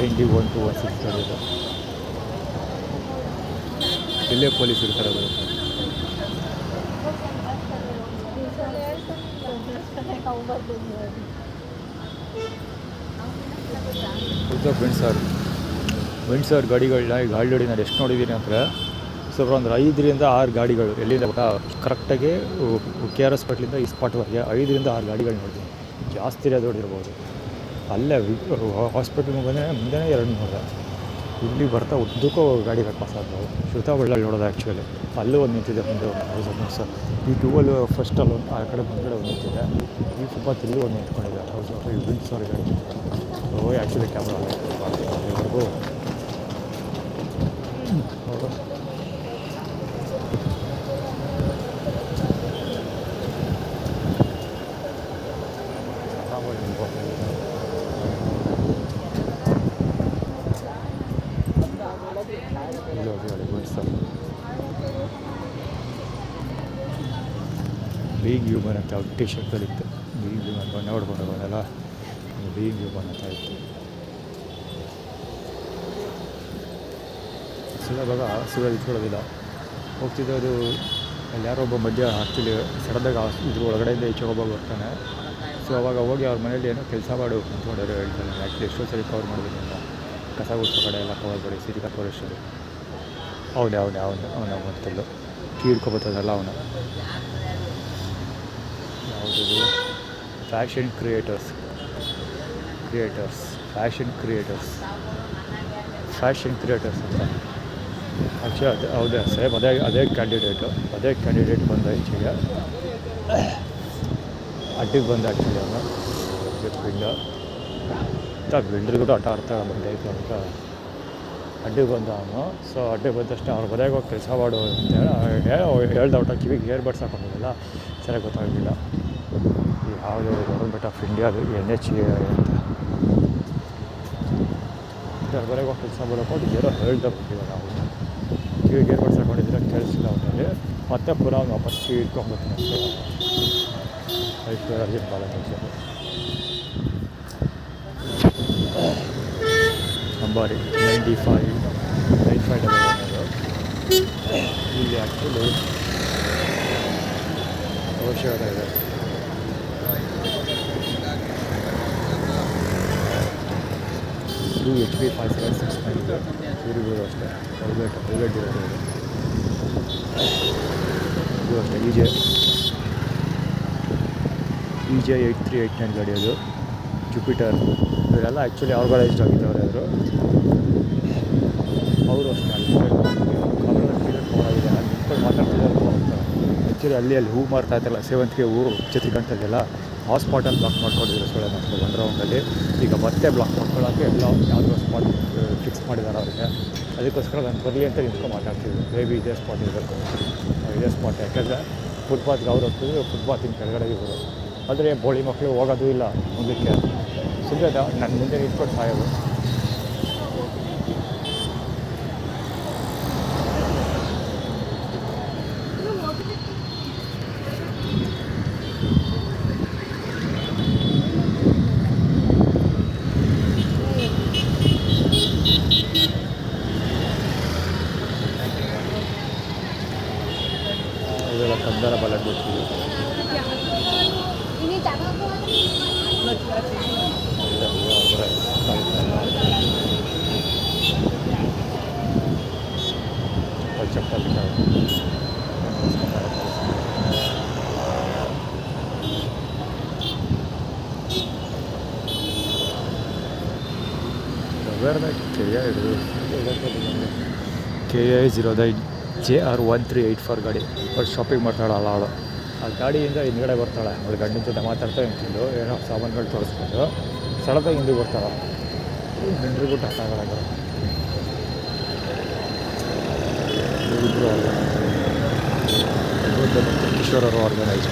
ಇಂಡಿ 1216 ಗಾಡಿ ಇದೆ. ಇಲ್ಲೇ ಪೊಲೀಸ್ ಇರ್ತಾರೆ ಅವರು. ವಿಂಡ್ಸರ್ ಗಾಡಿಗಳನ್ನ ಈಗ ಆಲ್ರೆಡಿ ನಾನು ಎಷ್ಟು ನೋಡಿದ್ದೀನಿ ಅಂದರೆ ಸುಮಾರು ಒಂದು 5ರಿಂದ 6 ಗಾಡಿಗಳು ಎಲ್ಲಿಂದ ಕರೆಕ್ಟಾಗಿ KR ಹಾಸ್ಪಿಟ್ಲಿಂದ ಈ ಸ್ಪಾಟ್ವರೆಗೆ 5ರಿಂದ 6 ಗಾಡಿಗಳು ನೋಡಿದ್ದೀನಿ. ಜಾಸ್ತಿ ದೊಡ್ಡಿರ್ಬೋದು. ಅಲ್ಲೇ ಹಾಸ್ಪಿಟ್ಲಿಗೆ ಬಂದರೆ ಮುಂದೆ 2 ನೋಡಿದೆ. ಇಲ್ಲಿ ಬರ್ತಾ ಉದ್ದಕ್ಕೂ ಗಾಡಿಗಳು ಪಾಸ್ ಆದವು. ಶ್ರುತಾ ಬಳ್ಳಾಳಿ ನೋಡೋದು ಆ್ಯಕ್ಚುಲಿ ಅಲ್ಲೂ ಒಂದು ನಿಂತಿದೆ. ಮುಂದೆ ಒಂದು ಸರ್ ಈ 2 ಫಸ್ಟಲ್ಲಿ ಒಂದು ಆ ಕಡೆ ಮುಂದೆ ಒಂದು ನಿಂತಿದೆ. ಈ ಫುಟ್ಪಾತ್ ಇಲ್ಲೂ ಒಂದು ನಿಂತ್ಕೊಂಡಿದೆ. ಈ ವಿಂಡ್ಸರ್ ಗಾಡಿ ಆ್ಯಕ್ಚುಲಿ ಕ್ಯಾಮ್ರಾ ಅಲ್ಲಿವರೆಗೂ ಬೀಯಿಂಗ್ ಹ್ಯೂಮನ್ ಅಂತ ಅವ್ರ ಟಿ ಶರ್ಟ್ಗಳಿತ್ತು. ಬೀಯಿಂಗ್ ಹ್ಯೂಮನ್ ಬಣ್ಣ ಹೊಡ್ಕೊಂಡು ಹೋಗೋದಲ್ಲ, ಬೀಯಿಂಗ್ ಹ್ಯೂಮನ್ ಅಂತ ಇತ್ತು. ಇವಾಗ ಸುಳ್ಳು ಇಟ್ಕೊಳ್ಳೋದಿಲ್ಲ. ಹೋಗ್ತಿದ್ದವರು ಅಲ್ಲಿ ಯಾರೋ ಒಬ್ಬ ಮಧ್ಯ ಆ್ಯಕ್ಚುಲಿ ಸಡನ್ನಾಗಿ ಇದ್ರ ಒಳಗಡೆಯಿಂದ ಈಚೆ ಒಬ್ಬ ಬರ್ತಾನೆ. ಸೊ ಅವಾಗ ಹೋಗಿ ಅವ್ರ ಮನೇಲಿ ಏನೋ ಕೆಲಸ ಮಾಡು ಅಂದ್ಕೊಂಡವರು ಹೇಳ್ತಾನೆ. ಆ್ಯಕ್ಚುಲಿ ಎಷ್ಟೋ ಸರಿ ಕವರ್ ಮಾಡಿದ್ದೀನಿ ಅಂತ, ಕಸ ಗುಡಿಸೋ ಕಡೆ ಎಲ್ಲ ಕವರ್ ಮಾಡಿ ಸಿರಿಕಾ ಫಾರೆಸ್ಟಲ್ಲಿ. ಅವನ ಮತ್ತೆಲ್ಲೋ ಕೀ ಹಿಡ್ಕೊಬತ್ತದಲ್ಲ ಅವನು. ಯಾವುದದು ಫ್ಯಾಷನ್ ಕ್ರಿಯೇಟರ್ಸ್ ಅಂತ. ಆ್ಯಕ್ಚುಲಿ ಹೌದೇ ಸೇಮ್ ಅದೇ ಕ್ಯಾಂಡಿಡೇಟ್ ಬಂದ ಈಚೆಗೆ ಅಡ್ಡಿಗೆ ಬಂದ. ಆ್ಯಕ್ಚುಲಿ ಅವನು ಬಿಲ್ಡ್ರಿಗೂ ಆಟ ಆಡ್ತಾಳೆ ಬಂದೈತೆ ಅಂತ ಅಡ್ಡಿಗೆ ಬಂದ ಅವನು. ಸೊ ಅಡ್ಡಿಗೆ ಬಂದ ತಕ್ಷಣ ಅವ್ರ ಮನೆಗೆ ಹೋಗಿ ಕೆಲಸ ಮಾಡು ಅಂತೇಳಿ ಹೇಳ್ದ. ಒಟ್ಟ ಕಿವಿಗೆ ಏರ್ ಬಡ್ಸ್ ಹಾಕೊಂಡಿಲ್ಲ, ಸರಿಯಾಗಿ ಗೊತ್ತಾಗಲಿಲ್ಲ. ಯಾವುದು ಗೌರ್ಮೆಂಟ್ ಆಫ್ ಇಂಡಿಯಾದು NHA ಅಂತ ಅವ್ರ ಮನೆಗೆ ಹೋಗಿ ಕೆಲಸ ಮಾಡೋಕೊಂಡು ಏನೋ ಹೇಳ್ದ ಬಿಟ್ಟಿದ್ದಾನೆ. ಅವನು ಕಿವಿಗೆ ಏರ್ ಬಡ್ಸ್ ಹಾಕೊಂಡಿದ್ರೆ ಕೇಳಿಸಿಲ್ಲ ಅವನಲ್ಲಿ. ಮತ್ತೆ ಪುನಃ ಅವ್ನು ವಾಪಸ್ ಕಿವಿ ಇಟ್ಕೊಂಡ್ಬರ್ತೀನಿ ಅಷ್ಟೇ. ಐಶ್ವರ್ಯ ಭಾಳ ನಂಬರ್ 95 ಇಲ್ಲಿ ಆ್ಯಕ್ಚುಲಿ ಅವಶ್ಯಕತೆ ಇದೆ. ಇದು HP 5769 ಇದೆ. ಇವ್ರಿಗೂ ಅಷ್ಟೇ ಪ್ರೈವೇಟ್ ಇರೋದು ಇದು ಅಷ್ಟೇ. EJ 8389 ಗಾಡಿ ಅದು. ಜುಪಿಟರ್ ಇವರೆಲ್ಲ ಆ್ಯಕ್ಚುಲಿ ಅವ್ರುಗಳ ಇಷ್ಟ ಆಗಿದ್ದವ್ರೆ. ಅವರು ಅಷ್ಟೇ ಆಗಿದೆ. ನಾನು ನಿಂತ್ಕೊಂಡು ಮಾತಾಡ್ತಿದ್ದಾರೆ. ಆ್ಯಕ್ಚುಲಿ ಅಲ್ಲಿ ಹೂ ಮಾರ್ತಾ ಇತ್ತಲ್ಲ, ಸೇವಂತಿಗೆ ಹೂ ಚಿತ್ರೀಕರಣದಲ್ಲೆಲ್ಲ ಆ ಸ್ಪಾಟಲ್ಲಿ ಬ್ಲಾಕ್ ಮಾಡ್ಕೊಂಡಿದ್ರು. ಸೊಳ್ಳೆ ಮಾಡ್ಕೊಂಡು 1 ರೌಂಡಲ್ಲಿ. ಈಗ ಮತ್ತೆ ಬ್ಲಾಕ್ ಮಾಡ್ಕೊಳ್ಳೋಕ್ಕೆ ಎಲ್ಲ ಯಾವುದೋ ಸ್ಪಾಟ್ ಫಿಕ್ಸ್ ಮಾಡಿದ್ದಾರೆ ಅವರಿಗೆ. ಅದಕ್ಕೋಸ್ಕರ ನಾನು ಬರಲಿ ಅಂತ ನಿಂತ್ಕೊಂಡು ಮಾತಾಡ್ತಿದ್ದೆ. ಮೇಬಿ ಇದೇ ಸ್ಪಾಟ್ ಇರಬೇಕು, ಇದೇ ಸ್ಪಾಟ್. ಯಾಕೆಂದರೆ ಫುಟ್ಪಾತ್ಗೆ ಅವ್ರು ಹೋಗ್ತಿದ್ರು, ಫುಟ್ಪಾತಿನ ಕೆಳಗಡೆ ಇವರು. ಆದರೆ ಬೋಳಿ ಮಕ್ಕಳು ಹೋಗೋದು ಇಲ್ಲ ಮುಂದಕ್ಕೆ. ಸುಮ್ಮನೆ ನನ್ನ ಮುಂದೆ ನಿಂತ್ಕೊಂಡು ಸಾಯೋದು. ಇದೆಲ್ಲ ಕಂದರ ಬಲ ಗೊತ್ತಿದೆ. चप्पल KA 09 JR1384 ಗಾಡಿ. ಬಟ್ ಶಾಪಿಂಗ್ ಮಾಡ್ತಾಳಲ್ಲ ಅವಳು. ಆ ಗಾಡಿಯಿಂದ ಹಿಂದ್ಗಡೆ ಬರ್ತಾಳೆ. ಅವಳು ಗಂಡಿನ ಜೊತೆ ಮಾತಾಡ್ತಾ ನಿಂತಿದ್ದು ಏನೋ ಸಾಮಾನುಗಳು ತೋರಿಸ್ಕೊಂಡು ಸಡನ್ನಾಗಿ ಹಿಂದೆ ಬರ್ತಾಳೆ. ಗಂಡ್ರಿಗೂ ಟಾಟ ಆಗಲ್ಲ. ಇಬ್ಬರು ಕಿಶೋರ್ ಅವರು ಆರ್ಗನೈಸ್.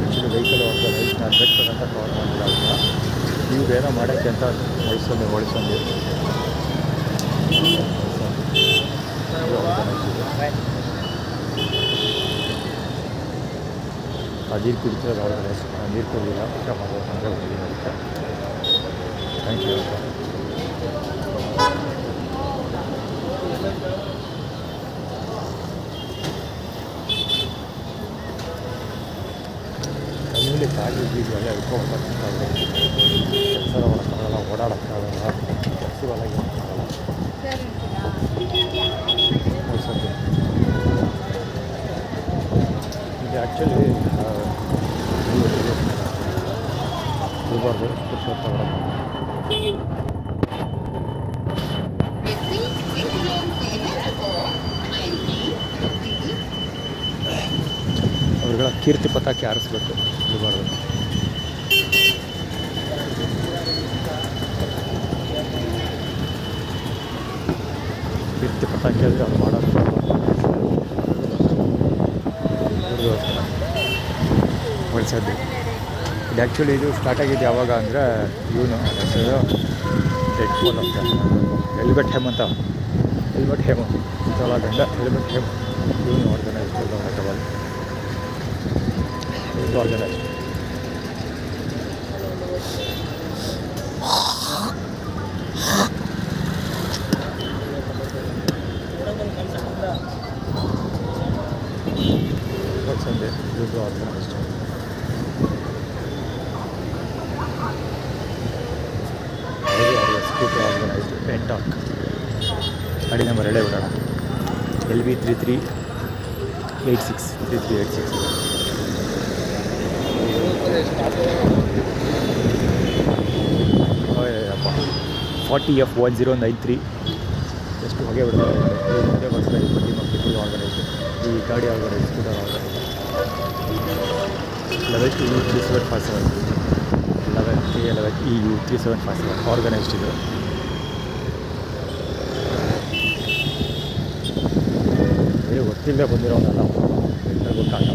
ಆ್ಯಕ್ಚುಲಿ ವೆಹಿಕಲ್ ಆರ್ಗನೈಸ್ ನಾನು ಬೆಟ್ಟದಂತ ಕವರ್ ಮಾಡಿಲ್ಲ. ಅವ್ರನ್ನ ಇವ್ರೇನೋ ಮಾಡೋಕ್ಕೆ ಅಂತ ಹೊಳಿಸೊಂದು ನೀರು ಕುಡಿತಿರೋದು ಆರ್ಗನೈಸ್. ನೀರು ಕುಡಿದಿಲ್ಲ, ಊಟ ಮಾಡಬೇಕಂದ್ರೆ ಹೋಗಿ ಅದಕ್ಕೆ. ಥ್ಯಾಂಕ್ ಯು ಅಂತ ಕಮ್ಮಿ ಗಾಡಿ ಎಲ್ಲ ಇಟ್ಕೊಳ್ಬೇಕಾಗ್ತದೆ. ಕೆಲಸ ಮಾಡೋಕ್ಕಾಗಲ್ಲ, ಓಡಾಡೋಕ್ಕಾಗಲ್ಲ, ಫೆಸ್ಟಿವಲ್ ಆಗಿ ಮಾಡೋಕ್ಕಾಗಲ್ಲ. ಇದು ಆ್ಯಕ್ಚುಲಿ ಇರಬಾರ್ದು. ಅವ್ರಿಗೆಲ್ಲ ಕೀರ್ತಿ ಪತಾಕೆ ಹಾರಿಸ್ಬೇಕು. ಇರಬಾರ್ದು. ಕೀರ್ತಿ ಪಟಾಕಿ ಆದರೆ ಅವ್ರು ಮಾಡೋದು ಹೊಳ್ಸೋದು. ಇದು ಆ್ಯಕ್ಚುಲಿ ಇದು ಸ್ಟಾರ್ಟ್ ಆಗಿದ್ದು ಯಾವಾಗ ಅಂದರೆ ಇವನು ಹೆಸರು ಡೆಡ್ ಫೋಲ್ ಅಂತ ಹೆಲ್ಮೆಟ್ ಹೇಮಂತ ಇಷ್ಟಲ್ಲ ಗಂಡ ಹೆಲ್ಮೆಟ್ ಹೇಮ್ ಇವನು ಆರ್ಗನೈಸ್ ಟಬಲ್ ಇದು ಆರ್ಗನೈಸ್. ಸಂಡೆ ಇದು ಆರ್ಗನೈಸ್ಡ್. ಸ್ಕೂಟರ್ ಆರ್ಗನೈಸ್ಡ್ ಪೆಂಟಾಕ್ ಗಾಡಿ ನಂಬರ್ ಹೇಳೇ ಬಿಡೋಣ. LV 3386 ಅಪ್ಪ 40F1093 ಎಷ್ಟು ಹೊಗೆ ಬಿಡ್ತಾರೆ. ಮುಂದೆ ಬರ್ತಾರೆ ಆರ್ಗನೈಸ್ಡ್. ಈ ಗಾಡಿ organised, scooter organised. 11EU 3757 11EU 3757 organised ಇದು. ಗೊತ್ತಿಲ್ಲದೆ ಬಂದಿರೋನಲ್ಲ ಗೊತ್ತಾಗಲ್ಲ.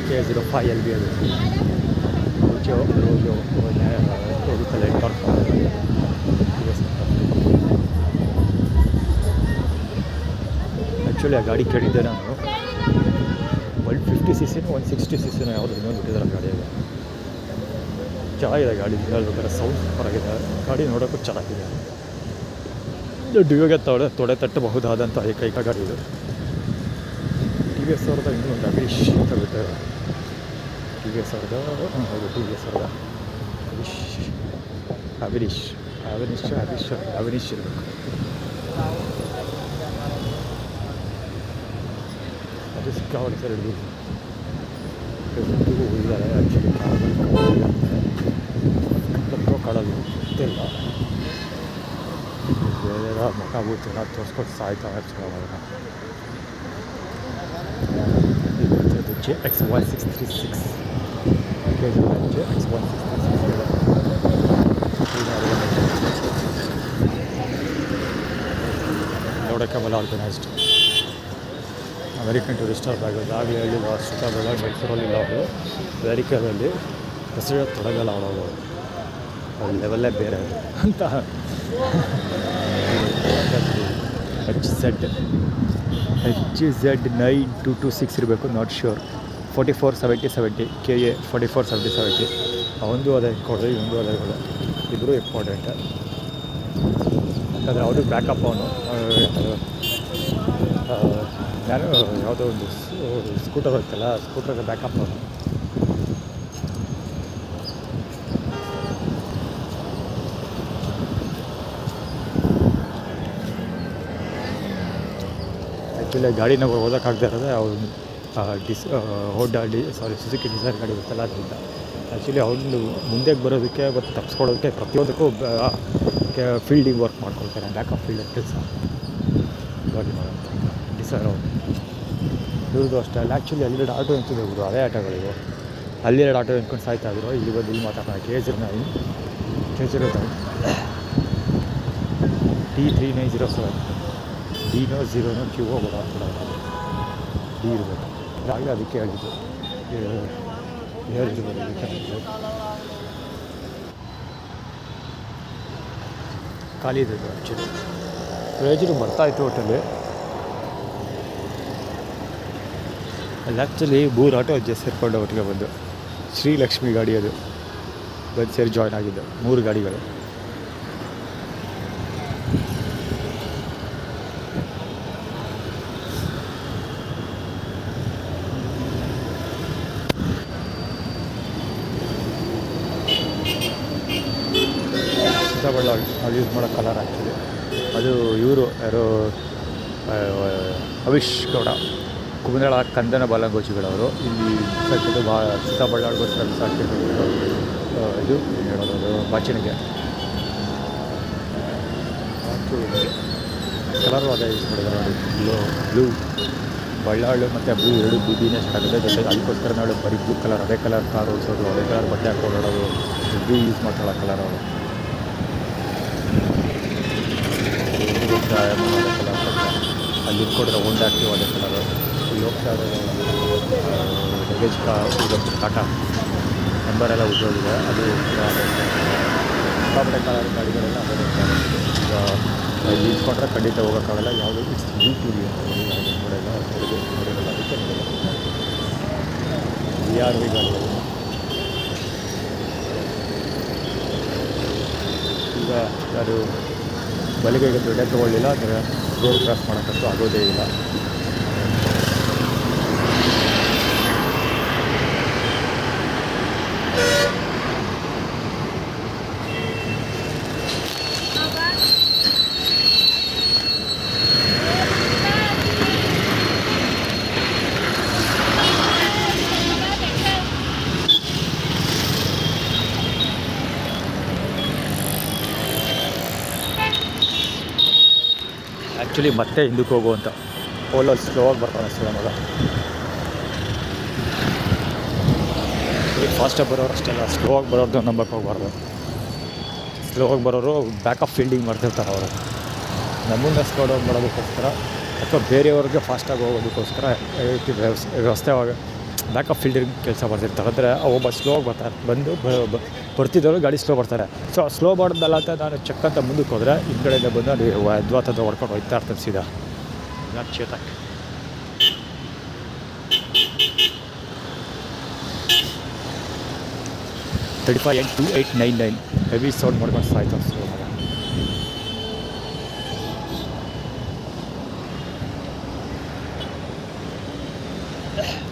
K05LB ಅದು ಆ್ಯಕ್ಚುಲಿ ಆ ಗಾಡಿ ಕೇಳಿದ್ದೆ ನಾನು. 150cc 160cc ಯಾವುದು ಇನ್ನೊಂದು ಬಿಟ್ಟಿದ್ದಾರೆ ಗಾಡಿಯಾಗ. ಚೆನ್ನಾಗಿದೆ ಗಾಡಿ ಹೇಳ್ಬೇಕಾದ್ರೆ, ಸೌಂಡ್ ಸೂಪರಾಗಿದೆ. ಗಾಡಿ ನೋಡೋಕ್ಕೂ ಚೆನ್ನಾಗಿದೆ. ಡ್ಯೂಗೆ ತೊಡೆ ತಟ್ಟಬಹುದಾದಂಥ ಏಕೈಕ ಗಾಡಿ ಇದು. TVS ಅವ್ರದ ಇನ್ನೂ ಒಂದು ಅವಿಶ್ ಅಂತ ಬಿಟ್ಟಾರೆ. TVS ಅವ್ರದ ಹೌದು TVS ಅವ್ರದ ಅವಿನಿಶ್ ಇರಬೇಕು. ಅದು ಸಿಕ್ಕಾವಳಿ ಸರ್ ಹಿಡಿದು ಹೋಗಿದ್ದಾರೆ. ಆ್ಯಕ್ಚುಲಿ ಕಾಡೋದು ಗೊತ್ತಿಲ್ಲ. ಬೇರೆ ಮುಖ ಬೂತು ತೋರಿಸ್ಕೊಟ್ಟು ಸಾಯ್ತಾ ಇರ್ತಾರೆ. JX1636 ನೋಡೋಕ್ಕೆ ಬಲ್ಲ ಆರ್ಗನೈಸ್ಡ್. ಅಮೆರಿಕನ್ ಟೂರಿಸ್ಟರ್ ಬ್ಯಾಗ್ ಆಗಲೇ ಹೇಳಿಲ್ಲ. ಅಷ್ಟೊತ್ತಾಗಲ್ಲ ಮೈಸೂರಲ್ಲಿಲ್ಲ ಅವರು ಅಮೆರಿಕಾದಲ್ಲಿ ಹೆಸರು ತೊಡಗಲ್ಲ ಅವಳು. ಅವ್ರ ಲೆವೆಲ್ಲೇ ಬೇರೆ ಅಂತ. HZ9226 ಇರಬೇಕು, ನಾಟ್ ಶ್ಯೂರ್. 447070 KA 447070 ಒಂದು ಅದೇ ಕೊಡಿ, ಒಂದು ಅದೇ ಕೊಡಿ. ಇಬ್ಬರು ಇಂಪಾರ್ಟೆಂಟ್. ಯಾಕಂದರೆ ಅವರು ಬ್ಯಾಕಪ್ ಅವನು. ನಾನು ಯಾವುದೋ ಒಂದು ಸ್ಕೂಟರ್ ಹೋಗ್ತಲ್ಲ, ಸ್ಕೂಟ್ರಿಗೆ ಬ್ಯಾಕಪ್ ಅವನು. ಆ್ಯಕ್ಚುಲಿ ಗಾಡಿ ನಾವು ಓದೋಕ್ಕಾಗದೇ ಇರೋದೇ ಅವ್ರು ಸುಜುಕಿ ಡಿಸೈರ್ ಗಾಡಿ ಗೊತ್ತಲ್ಲ ಅದರಿಂದ. ಆ್ಯಕ್ಚುಲಿ ಅವ್ನು ಮುಂದೆ ಬರೋದಕ್ಕೆ ಮತ್ತು ತಪ್ಪಿಸ್ಕೊಳ್ಳೋದಕ್ಕೆ ಪ್ರತಿಯೊಂದಕ್ಕೂ ಫೀಲ್ಡಿಂಗ್ ವರ್ಕ್ ಮಾಡ್ಕೊಳ್ತಾರೆ. ಬ್ಯಾಕಪ್ ಫೀಲ್ಡ್ ಕೆಲಸ ಗಾಡಿ ಮಾಡೋಂಥ ಡಿಸೈರ್ ಅವರು. ಇವ್ರದ್ದು ಅಷ್ಟೇ ಅಲ್ಲ. ಆ್ಯಕ್ಚುಲಿ ಅಲ್ಲೆರಡು ಆಟೋ ನಿಂತಿದ್ದು ಹೋಗೋದು, ಅದೇ ಆಟೋಗಳಿವೆ. ಅಲ್ಲೆರಡು ಆಟೋ ನಿಂತ್ಕೊಂಡು ಸಾಯ್ತಾಯಿದ್ರು. ಇಲ್ಲಿ ಬಂದು ಇಲ್ಲಿ ಮಾತಾಡೋಣ. K09 T3907 D0 ಕ್ಯೂ ಹೋಗೋದು ಡಿ ಇರಬೇಕು. ಆಗಲೇ ಅದಕ್ಕೆ ಹೇಳಿದ್ದು ಹೇಳಿರ್ಬೋದು. ಖಾಲಿ ಇದೆ ಆ್ಯಕ್ಚುಲಿ. ರೇಜರು ಬರ್ತಾಯಿತ್ತು ಹೋಟೆಲ್ಲಿ. ಅಲ್ಲಿ ಆ್ಯಕ್ಚುಲಿ 3 ಆಟೋ ಅಡ್ಜಸ್ಟ್ ಸೇರಿಕೊಂಡು ಒಟ್ಟಿಗೆ ಬಂದು ಶ್ರೀಲಕ್ಷ್ಮಿ ಗಾಡಿ ಅದು ಬಂದು ಸೇರಿ ಜಾಯ್ನ್ ಆಗಿದ್ದು 3 ಗಾಡಿಗಳು. ಸೀತಾಬಳ್ಳ ಅವ್ರು ಯೂಸ್ ಮಾಡೋ ಕಲರ್ ಆ್ಯಕ್ಚುಲಿ ಅದು ಇವರು ಯಾರೋ ಅವಿಶ್ ಗೌಡ ಕುಮದಳ ಕಂದನ ಬಾಲಗೋಚಿಗಳವರು ಇಲ್ಲಿ ಸಾಕಿದ್ದು ಸೀತಾಬಳ್ಳಾರ್ಗೋಸ್ಕರ ಸಾಕಿದ್ದು ಇದು ಏನು ಹೇಳೋದು ಬಾಚಿನಿಗೆ ಕಲರು ಅದೇ ಯೂಸ್ ಮಾಡಿದ್ದಾರೆ ನೋಡಿ ಬ್ಲೂ ಬಳ್ಳಾಳು ಮತ್ತು ಬ್ಲೂ ಎರಡು ಬಿಬಿನೇ ಸ್ಟಾರ್ಟ್ ಆಗಿದೆ ಜೊತೆಗೆ ಅದಕ್ಕೋಸ್ಕರ ನೋಡಿ ಬರೀ ಬ್ಲೂ ಕಲರ್ ಅದೇ ಕಲರ್ ಕಾರ್ ಓಡಿಸೋದು ಅದೇ ಕಲರ್ ಬಟ್ಟೆ ಹಾಕೊಂಡು ಓಡೋದು ಬಿ ಯೂಸ್ ಮಾಡ್ತಾಳೆ ಕಲರ್ ಅವರು ಅದೇ ಕಲರ್ ಅಲ್ಲಿ ಇಟ್ಕೊಡ್ರೆ ಒಂದು ಆ್ಯಕ್ಟಿವ್ ಅದೇ ಕಲರು ಇಲ್ಲಿ ಹೋಗ್ತಾ ಇರೋದು ಲಗೇಜ್ ಟಾಟಾ ನಂಬರೆಲ್ಲ ಉದ್ಯೋಗಿದೆ ಅದು ಸಿಕ್ಕಾಪಟ್ಟೆ ಕಲರ್ ಗಾಡಿಗಳೆಲ್ಲ ಅದೇ ಈಗ ಇಲ್ಲಿ ಇಟ್ಕೊಂಡ್ರೆ ಖಂಡಿತ ಹೋಗೋಕ್ಕಾಗಲ್ಲ ಯಾವುದೂ ಇಟ್ಸ್ ಯೂಟ್ಯೂಬ್ ನೋಡಲ್ಲ ನೋಡಿರಲ್ಲ ಅದಕ್ಕೆ ಯಾರು ವಿ ಗಾಡಿಗಳು ಈಗ ಯಾರು ಬಲಿಗೆಗೆ ದುಡ್ಡೇ ತೊಗೊಳ್ಳಿಲ್ಲ ಅಂದರೆ ರೋಡ್ ಕ್ರಾಸ್ ಮಾಡೋಕ್ಕಂತೂ ಆಗೋದೇ ಇಲ್ಲ. ಆ್ಯಕ್ಚುಲಿ ಮತ್ತೆ ಹಿಂದಕ್ಕೆ ಹೋಗುವಂಥ ಪೋಲಲ್ಲಿ ಸ್ಲೋ ಆಗಿ ಬರ್ತಾನೆ ಅಷ್ಟೇ ಮಗ. ಫಾಸ್ಟಾಗಿ ಬರೋರು ಅಷ್ಟೆಲ್ಲ ಸ್ಲೋ ಆಗಿ ಬರೋದು ನಂಬಕ್ಕೆ ಹೋಗ್ಬಾರ್ದು. ಸ್ಲೋ ಆಗಿ ಬರೋರು ಬ್ಯಾಕಪ್ ಫೀಲ್ಡಿಂಗ್ ಮಾಡ್ತಿರ್ತಾರೆ ಅವರು. ನಮ್ಮನ್ನ ಸ್ಲೋ ಆಗಿ ಮಾಡೋದಕ್ಕೋಸ್ಕರ ಅಥವಾ ಬೇರೆಯವ್ರಿಗೆ ಫಾಸ್ಟಾಗಿ ಹೋಗೋದಕ್ಕೋಸ್ಕರ ವ್ಯವಸ್ಥೆ ಬ್ಯಾಕಪ್ ಫೀಲ್ಡಿಂಗ್ ಕೆಲಸ ಮಾಡ್ತಿರ್ತಾರೆ. ಅಂದರೆ ಒಬ್ಬ ಸ್ಲೋ ಆಗಿ ಬರ್ತಾರೆ, ಬಂದು ಬರ್ತಿದ್ದವರು ಗಾಡಿ ಸ್ಲೋ ಬರ್ತಾರೆ. ಸೊ ಸ್ಲೋ ಮಾಡೋದಲ್ಲ ಅಂತ ನಾನು ಚೆಕ್ ಅಂತ ಮುಂದಕ್ಕೆ ಹೋದರೆ ಹಿಂದ್ಗಡೆಯಿಂದ ಬಂದು ಅಲ್ಲಿ ಅದ್ವಾತದ ಹೊಡ್ಕೊಂಡು ಹೋಗ್ತಾ ಇರ್ತಾರೆ ಸೀದಾ. ನಾನು ಚೇತಕ್ 35N2899 ಹೆವಿ ಸೌಂಡ್ ಮಾಡ್ಕೊಂಡು ಸಾಯ್ತು ಸ್ಲೋ ಮಗ.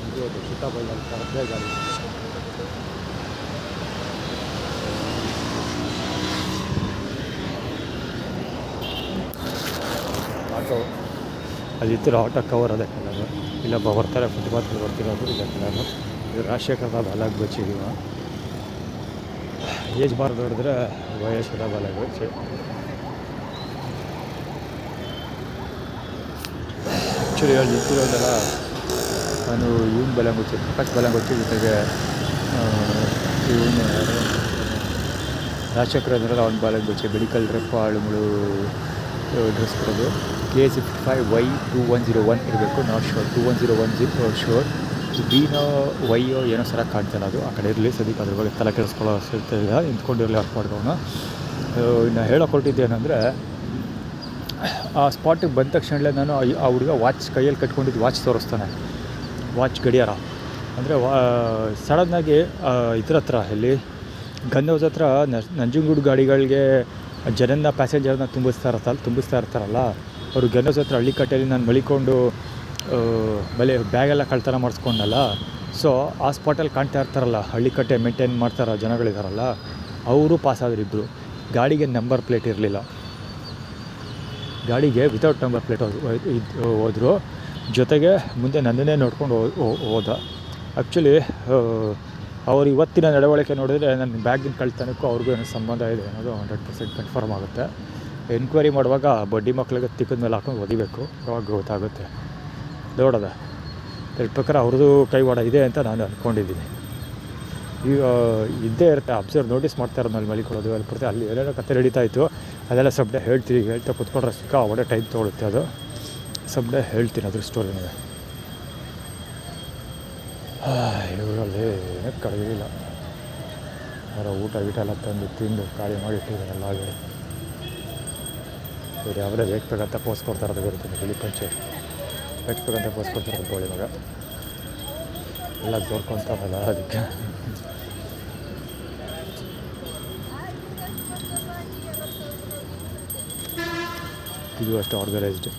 ಇದು ಸೀತಾಬಳ್ಳಾರಿ ಕರದೇ ಗಾಡಿ. ಆಟೋ ಅದಿತ್ತು ಆಟೋ ಕವರ್ ಅದೇ ಕಲರು. ಇಲ್ಲೊಬ್ಬ ಬರ್ತಾರೆ ಫುಟ್ಪಾತ್ ಬರ್ತಿರೋದು ಇದೆ ಕಲರು. ಇದು ರಾಜಶೇಖರ ಬಾಲಾಗ್ ಬಚ್ಚಿದೀವ. ಏಜ್ ಬಾರ್ ನೋಡಿದ್ರೆ ವಯಸ್ಸದ ಬಾಲಾಗ್ ಬಚ್ಚಿ. ಆ್ಯಕ್ಚುಲಿ ಅಲ್ಲಿ ನಿಂತಿರೋದೆಲ್ಲ ನಾನು ಇವನ್ ಬಲಂಗೊಚ್ಚಿ ಪ್ರಕಾಶ್ ಬಲಂಗೊಚ್ಚಿ ಜೊತೆಗೆ ಇವನು ರಾಜಶೇಖರ ಅಂದ್ರೆ ಅವ್ನ ಬಾಲಂಗೊಚ್ಚಿ ಬೆಳಿಕಲ್ ರೆಪ್ಪ ಆಳುಗಳು ಡ್ರೆಸ್ ಕೊಡೋದು. KA65Y2101 ಇರಬೇಕು, ನಾಟ್ ಶೋರ್. 2101 ಶೋರ್. ಬಿನೋ ವೈಯೋ ಏನೋ ಸರ ಕಾಣ್ತಾಯಿಲ್ಲ, ಅದು ಆ ಕಡೆ ಇರಲಿ ಸದ್ಯಕ್ಕೆ ಅದ್ರ ಬಗ್ಗೆ ತಲೆ ಕೆಡಿಸ್ಕೊಳ್ಳೋ ಇಲ್ಲ, ನಿಂತ್ಕೊಂಡಿರಲಿ ಅರ್ಥ ಮಾಡ್ಕೋಣ. ಇನ್ನು ಹೇಳೋಕೊಟ್ಟಿದ್ದೇನೆಂದರೆ ಆ ಸ್ಪಾಟಿಗೆ ಬಂದ ತಕ್ಷಣಲೇ ನಾನು ಆ ಹುಡುಗ ವಾಚ್ ಕೈಯಲ್ಲಿ ಕಟ್ಕೊಂಡಿದ್ದು ವಾಚ್ ತೋರಿಸ್ತಾನೆ, ವಾಚ್ ಗಡಿಯಾರ. ಅಂದರೆ ಸಡನ್ನಾಗಿ ಇದ್ರ ಹತ್ರ ಎಲ್ಲಿ ಗನ್ ಹೌಸ್ ಹತ್ರ ನಂಜನಗೂಡು ಗಾಡಿಗಳಿಗೆ ಜನನ ಪ್ಯಾಸೆಂಜರ್ನ ತುಂಬಿಸ್ತಾ ಇರ್ತಾರಲ್ಲ ಅವರು ಗನ್ ಹೌಸ್ ಹತ್ರ ಹಳ್ಳಿಕಟ್ಟೆಯಲ್ಲಿ ನಾನು ಮಲಿಕೊಂಡು ಬ್ಯಾಗೆಲ್ಲ ಕಳ್ತನ ಮಾಡಿಸ್ಕೊಂಡಲ್ಲ. ಸೊ ಆ ಸ್ಪಾಟಲ್ಲಿ ಕಾಣ್ತಾ ಇರ್ತಾರಲ್ಲ ಹಳ್ಳಿಕಟ್ಟೆ ಮೇಂಟೈನ್ ಮಾಡ್ತಾರೋ ಜನಗಳಿದಾರಲ್ಲ, ಅವರು ಪಾಸಾದ್ರಿಬ್ಬರು. ಗಾಡಿಗೆ ನಂಬರ್ ಪ್ಲೇಟ್ ಇರಲಿಲ್ಲ, ಗಾಡಿಗೆ ವಿತೌಟ್ ನಂಬರ್ ಪ್ಲೇಟ್ ಹೋದರು. ಜೊತೆಗೆ ಮುಂದೆ ನನ್ನನ್ನೇ ನೋಡ್ಕೊಂಡು ಹೋದ. ಆ್ಯಕ್ಚುಲಿ ಅವ್ರು ಇವತ್ತಿನ ನಡವಳಿಕೆ ನೋಡಿದ್ರೆ ನನ್ನ ಬ್ಯಾಗಿನ ಕಳ್ತನಕ್ಕೂ ಅವ್ರಿಗೂ ಏನೋ ಸಂಬಂಧ ಇದೆ ಅನ್ನೋದು 100% ಕನ್ಫರ್ಮ್ ಆಗುತ್ತೆ. ಎನ್ಕ್ವೈರಿ ಮಾಡುವಾಗ ಬಡ್ಡಿ ಮಕ್ಕಳಿಗೆ ತಿಕ್ಕದ ಮೇಲೆ ಹಾಕೊಂಡು ಒದಿಬೇಕು, ಅವಾಗ ಗೊತ್ತಾಗುತ್ತೆ. ನೋಡೋದ ಪ್ರಕಾರ ಅವ್ರದ್ದು ಕೈವಾಡ ಇದೆ ಅಂತ ನಾನು ಅಂದ್ಕೊಂಡಿದ್ದೀನಿ. ಈಗ ಇದ್ದೇ ಇರುತ್ತೆ, ಅಬ್ಸರ್ವ್ ನೋಟಿಸ್ ಮಾಡ್ತಾ ಇರೋದು ಅಲ್ಲಿ ಮಲಿಕೊಳ್ಳೋದು ಅಲ್ಲಿ ಬರ್ತೆ, ಅಲ್ಲಿ ಏನೇನೋ ಕತೆ ನಡೀತಾಯಿತ್ತು. ಅದೆಲ್ಲ ಸಬ್ಡೆ ಹೇಳ್ತಾ ಕೂತ್ಕೊಂಡ್ರೆ ಸಿಕ್ಕಾಪಟ್ಟೆ ಟೈಮ್ ತೊಗೊಳುತ್ತೆ. ಅದು ಸಬ್ಡೆ ಹೇಳ್ತೀನಿ ಅದ್ರ ಸ್ಟೋರಿನಿಗೆ. ಇವರಲ್ಲಿ ಏನಕ್ಕೆ ಕಡಗಿಲ್ಲ, ಅವರ ಊಟ ಎಲ್ಲ ತಂದು ತಿಂದು ಖಾಲಿ ಮಾಡಿಟ್ಟಿದ್ದಾರಲ್ಲ. ಹಾಗೆ ಇವ್ರು ಯಾವರೇ ಬೇಕಂತ ಪೋಸ್ ಕೊಡ್ತಾರದು ಬರುತ್ತೆ, ಬಿಳಿ ಪಂಚೆ ಬೇಕಂತ ಪೋಸ್ ಕೊಡ್ತಾರದು ಗೋಳಿ ಮಗ ಎಲ್ಲ ತೋರ್ಕೊತಾರಲ್ಲ. ಅದಕ್ಕೆ ಇದು ಅಷ್ಟು ಆರ್ಗನೈಸ್ಡ್.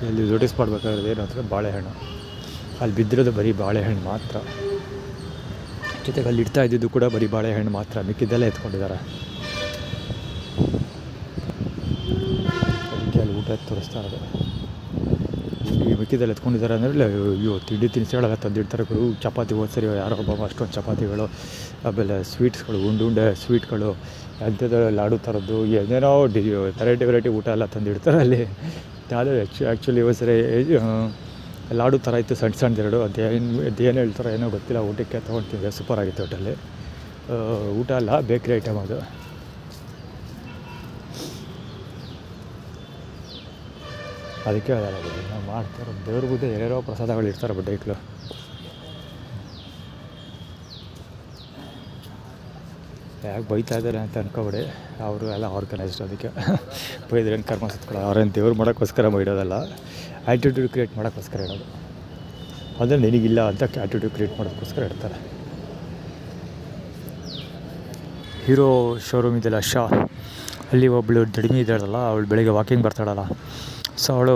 ಇಲ್ಲಿ ನೋಟಿಸ್ ಮಾಡಬೇಕಾದ್ರೆ ಏನು ಅಂದರೆ ಬಾಳೆಹಣ್ಣು ಅಲ್ಲಿ ಬಿದ್ದಿರೋದು ಬರೀ ಬಾಳೆಹಣ್ಣು ಮಾತ್ರ, ಜೊತೆಗೆ ಅಲ್ಲಿ ಇಡ್ತಾ ಇದ್ದಿದ್ದು ಕೂಡ ಬರೀ ಬಾಳೆಹಣ್ಣು ಮಾತ್ರ, ಮಿಕ್ಕಿದ್ದೆಲ್ಲ ಎತ್ಕೊಂಡಿದ್ದಾರೆ. ಅದಕ್ಕೆ ಅಲ್ಲಿ ಊಟ ತೋರಿಸ್ತಾ ಇರೋದು. ಮಿಕ್ಕಿದ್ದೆಲ್ಲ ಎತ್ಕೊಂಡಿದ್ದಾರೆ ಅಂದರೆ ಅಯ್ಯೋ ತಿಂಡಿ ತಿನಿಸುಗಳೆಲ್ಲ ತಂದಿಡ್ತಾರೆ ಗುರು. ಚಪಾತಿ ಸರಿ ಯಾರೋ ಒಬ್ಬ ಅಷ್ಟೊಂದು ಚಪಾತಿಗಳು, ಆಮೇಲೆ ಸ್ವೀಟ್ಸ್ಗಳು, ಉಂಡೆ ಸ್ವೀಟ್ಗಳು, ಅಂಥದ್ದು ಲಾಡು ಥರದ್ದು ಏನೇನೋ ವೆರೈಟಿ ಊಟ ಎಲ್ಲ ತಂದಿಡ್ತಾರೆ ಅಲ್ಲಿ. ಯಾವುದೋ ಆ್ಯಕ್ಚುಲಿ ಸರಿ ಲಾಡು ಥರ ಇತ್ತು, ಸಣ್ಣದೆರಡು. ಅದೇನು ಹೇಳ್ತಾರೋ ಏನೋ ಗೊತ್ತಿಲ್ಲ. ಊಟಕ್ಕೆ ತೊಗೊಳ್ತಿದ್ದೆ, ಸೂಪರಾಗಿತ್ತು ಹೋಟೆಲ್ಲಿ. ಊಟ ಅಲ್ಲ, ಬೇಕ್ರಿ ಐಟಮ್ ಅದು. ಅದಕ್ಕೆ ನಾವು ಮಾಡ್ತಾರೆ ದೇವ್ರ ಬುದ್ಧಿ ಏನೇನೋ ಪ್ರಸಾದಗಳು ಇರ್ತಾರೆ ಬಡ್ಡೈಕ್ಳು. ಯಾಕೆ ಬೈತಾ ಇದ್ದಾರೆ ಅಂತ ಅನ್ಕೋಬೇಡಿ, ಅವರು ಎಲ್ಲ ಆರ್ಗನೈಸ್ಡ್. ಅದಕ್ಕೆ ಬೈದ್ರೇನು ಕರ್ಮ ಸುತ್ಕೊಳ್ಳೋ, ಅವ್ರೇನು ದೇವ್ರು ಮಾಡೋಕ್ಕೋಸ್ಕರ ಇಡೋದಲ್ಲ, ಆ್ಯಟಿಟ್ಯೂಡ್ ಕ್ರಿಯೇಟ್ ಮಾಡೋಕ್ಕೋಸ್ಕರ ಇಡೋದು. ಅಂದರೆ ನಿನಗಿಲ್ಲ ಅಂತ ಆ್ಯಟಿಟ್ಯೂಡ್ ಕ್ರಿಯೇಟ್ ಮಾಡೋಕ್ಕೋಸ್ಕರ ಇಡ್ತಾರೆ. ಹೀರೋ ಶೋರೂಮ್ ಇದೆಯಲ್ಲ ಶಾ, ಅಲ್ಲಿ ಒಬ್ಬಳು ದಡಿಮೆ ಇದ್ದಾಳಲ್ಲ, ಅವಳು ಬೆಳಿಗ್ಗೆ ವಾಕಿಂಗ್ ಬರ್ತಾಳಲ್ಲ, ಸೊ ಅವಳು